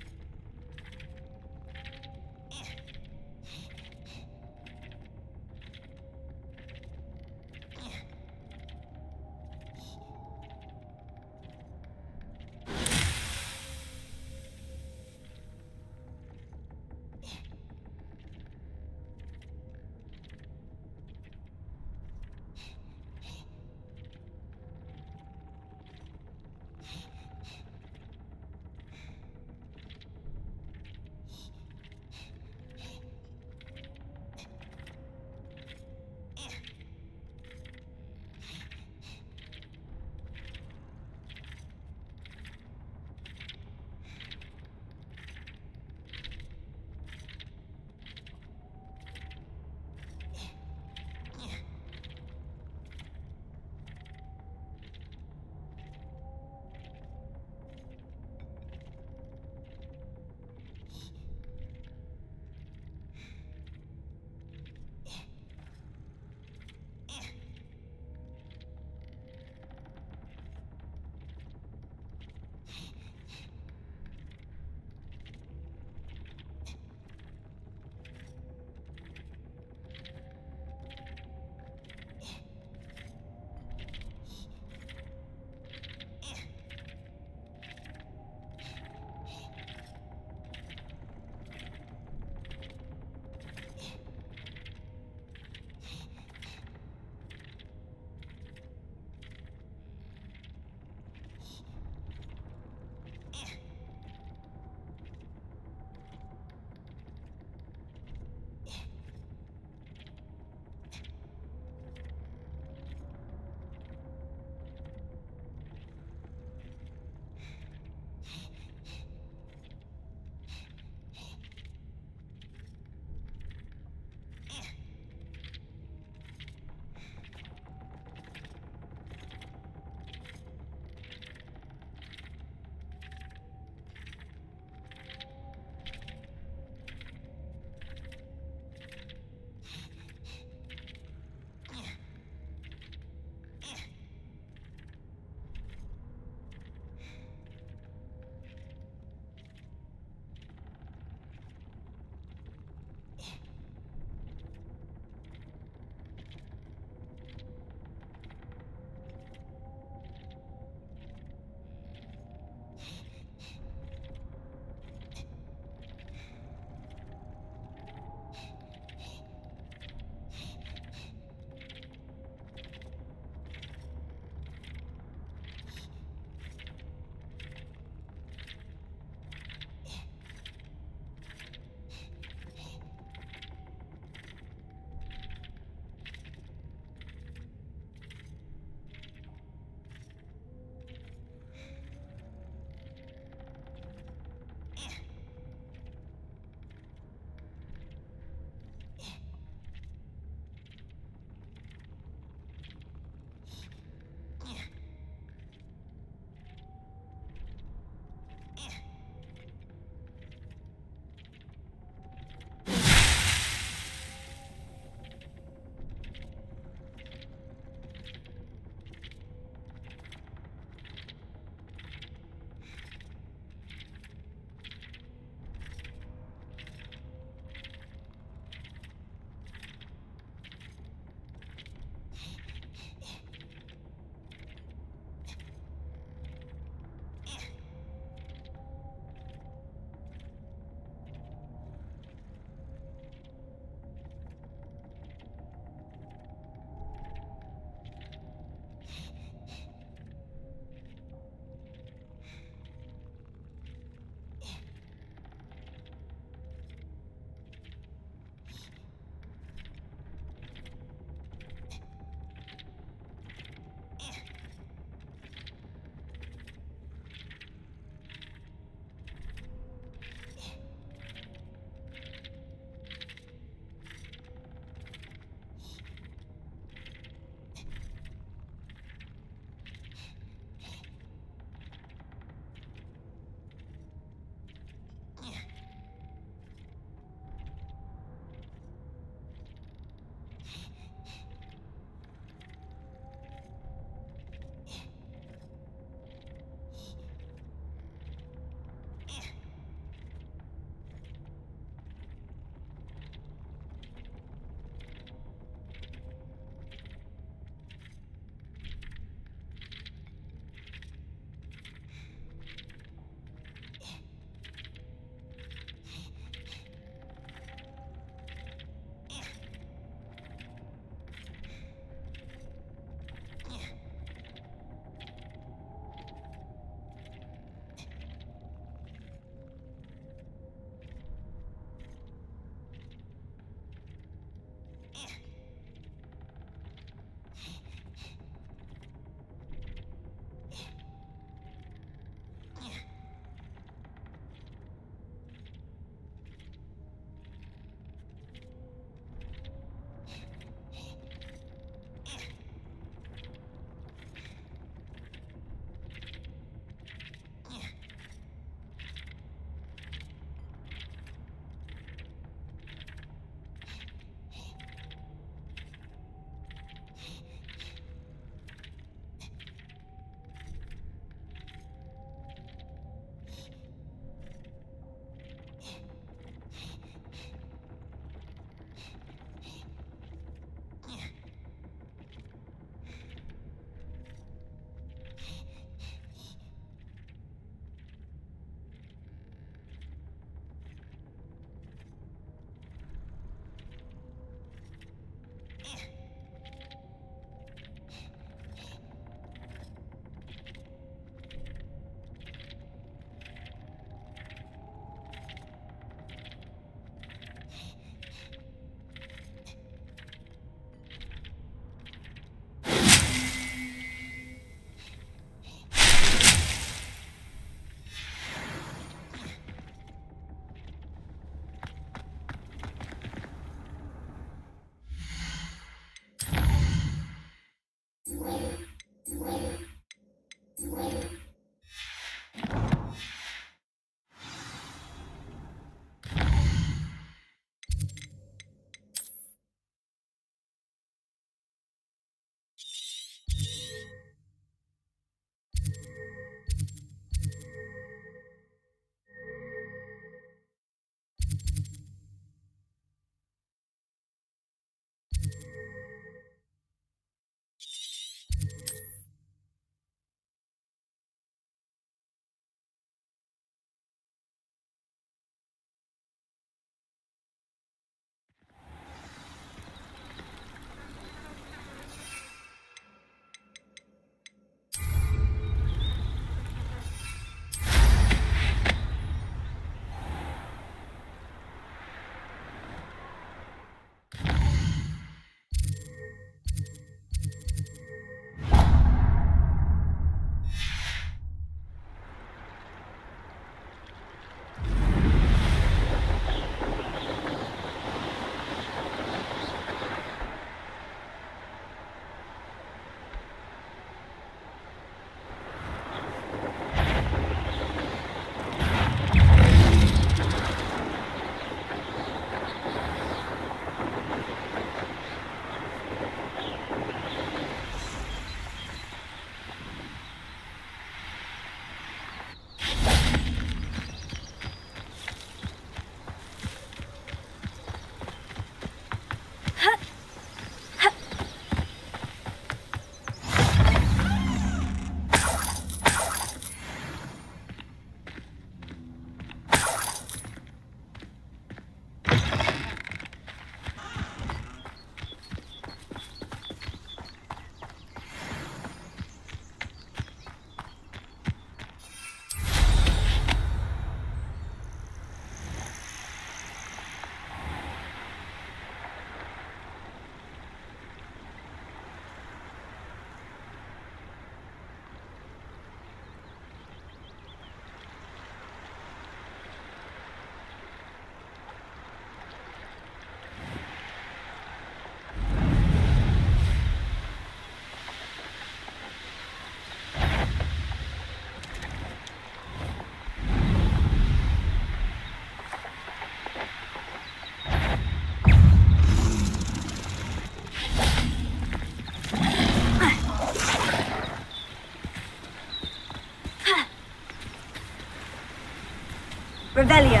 Revelio.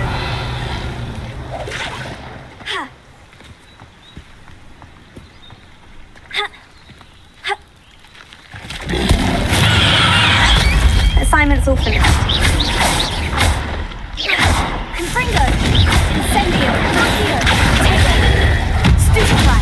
Ha. Ha. Ha. Assignment's all finished. Confringo. Incendio. Accio. Stupefy.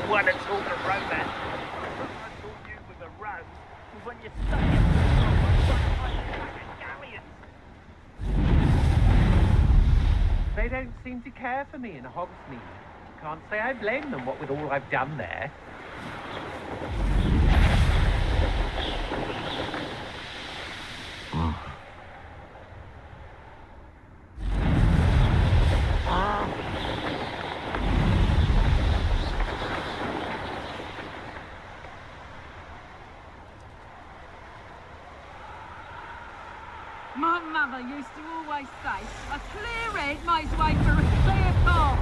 What a talk of romance. I thought you with a rose was when you stuck it. They don't seem to care for me in Hogsmeade. Can't say I blame them, what with all I've done there. My mother used to always say, a clear head makes way for a clear path.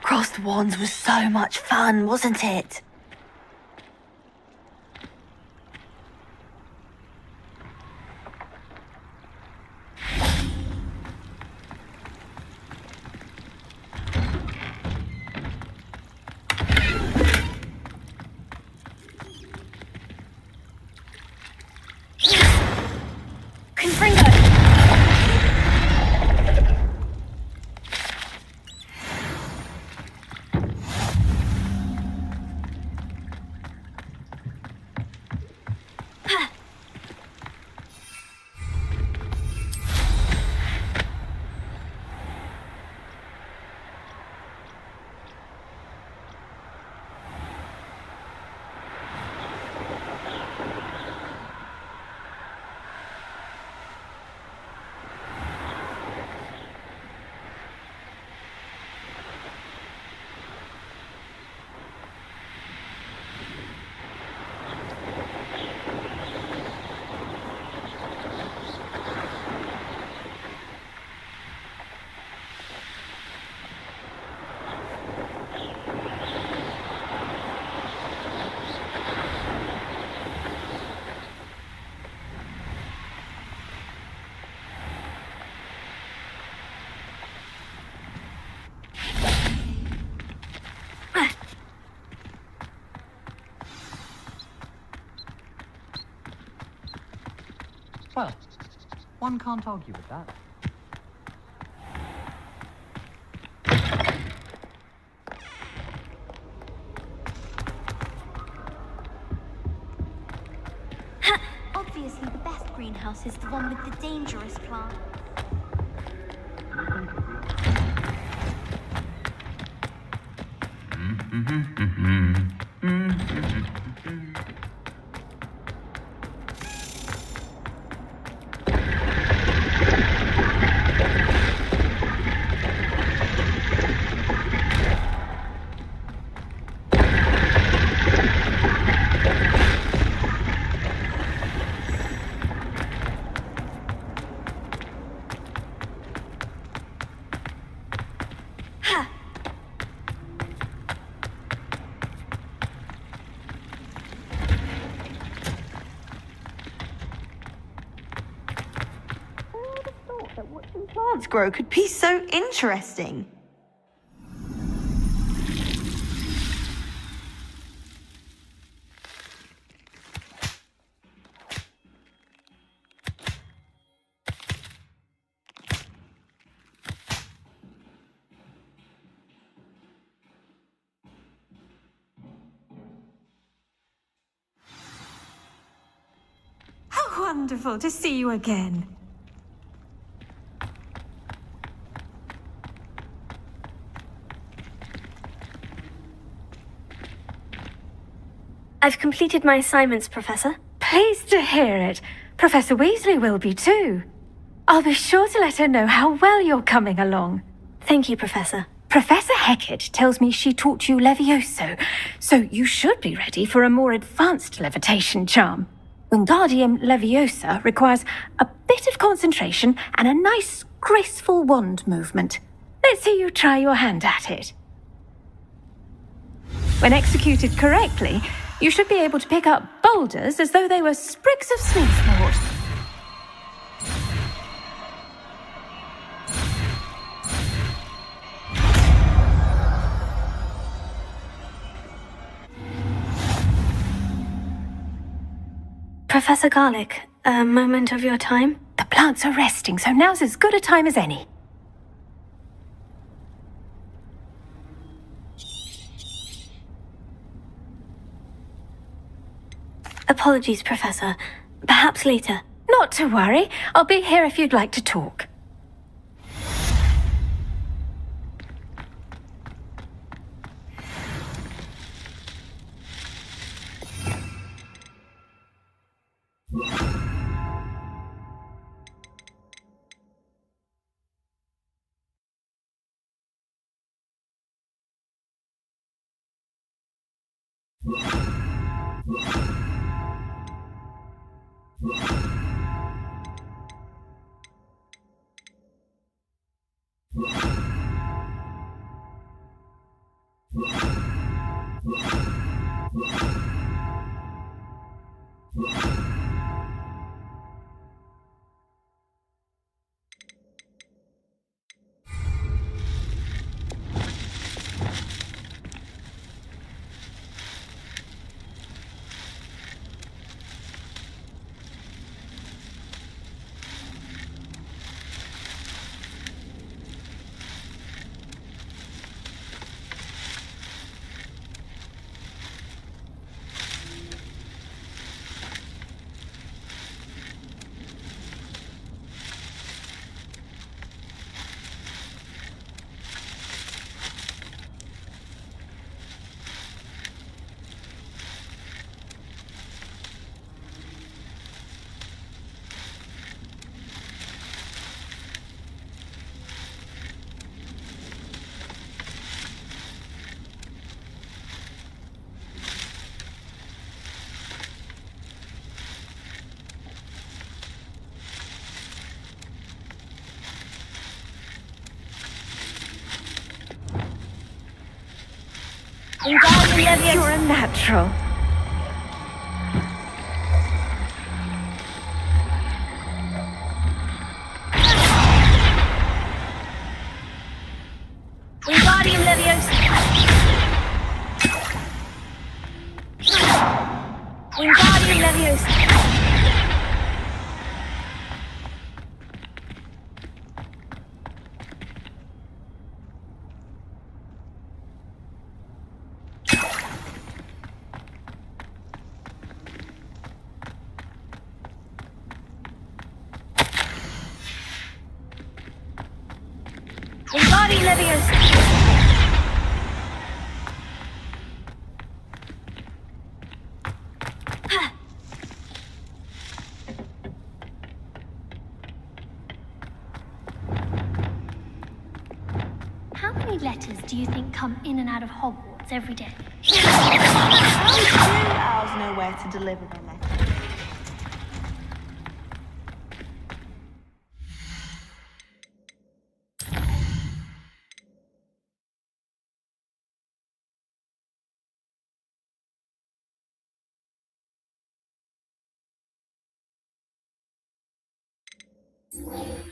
Crossed Wands was so much fun, wasn't it? Well, one can't argue with that. Obviously, the best greenhouse is the one with the dangerous plant. Plants grow could be so interesting. How wonderful to see you again. I've completed my assignments, Professor. Pleased to hear it. Professor Weasley will be too. I'll be sure to let her know how well you're coming along. Thank you, Professor. Professor Hecat tells me she taught you Levioso, so you should be ready for a more advanced levitation charm. Wingardium Leviosa requires a bit of concentration and a nice, graceful wand movement. Let's see you try your hand at it. When executed correctly, you should be able to pick up boulders as though they were sprigs of sneezewort. Professor Garlick, a moment of your time? The plants are resting, so now's as good a time as any. Apologies, Professor. Perhaps later. Not to worry. I'll be here if you'd like to talk. You're a natural. Wingardium Leviosa. Wingardium Leviosa. Bloody Leviosa! How many letters do you think come in and out of Hogwarts every day? How do owls know where to deliver their letters? Thank you.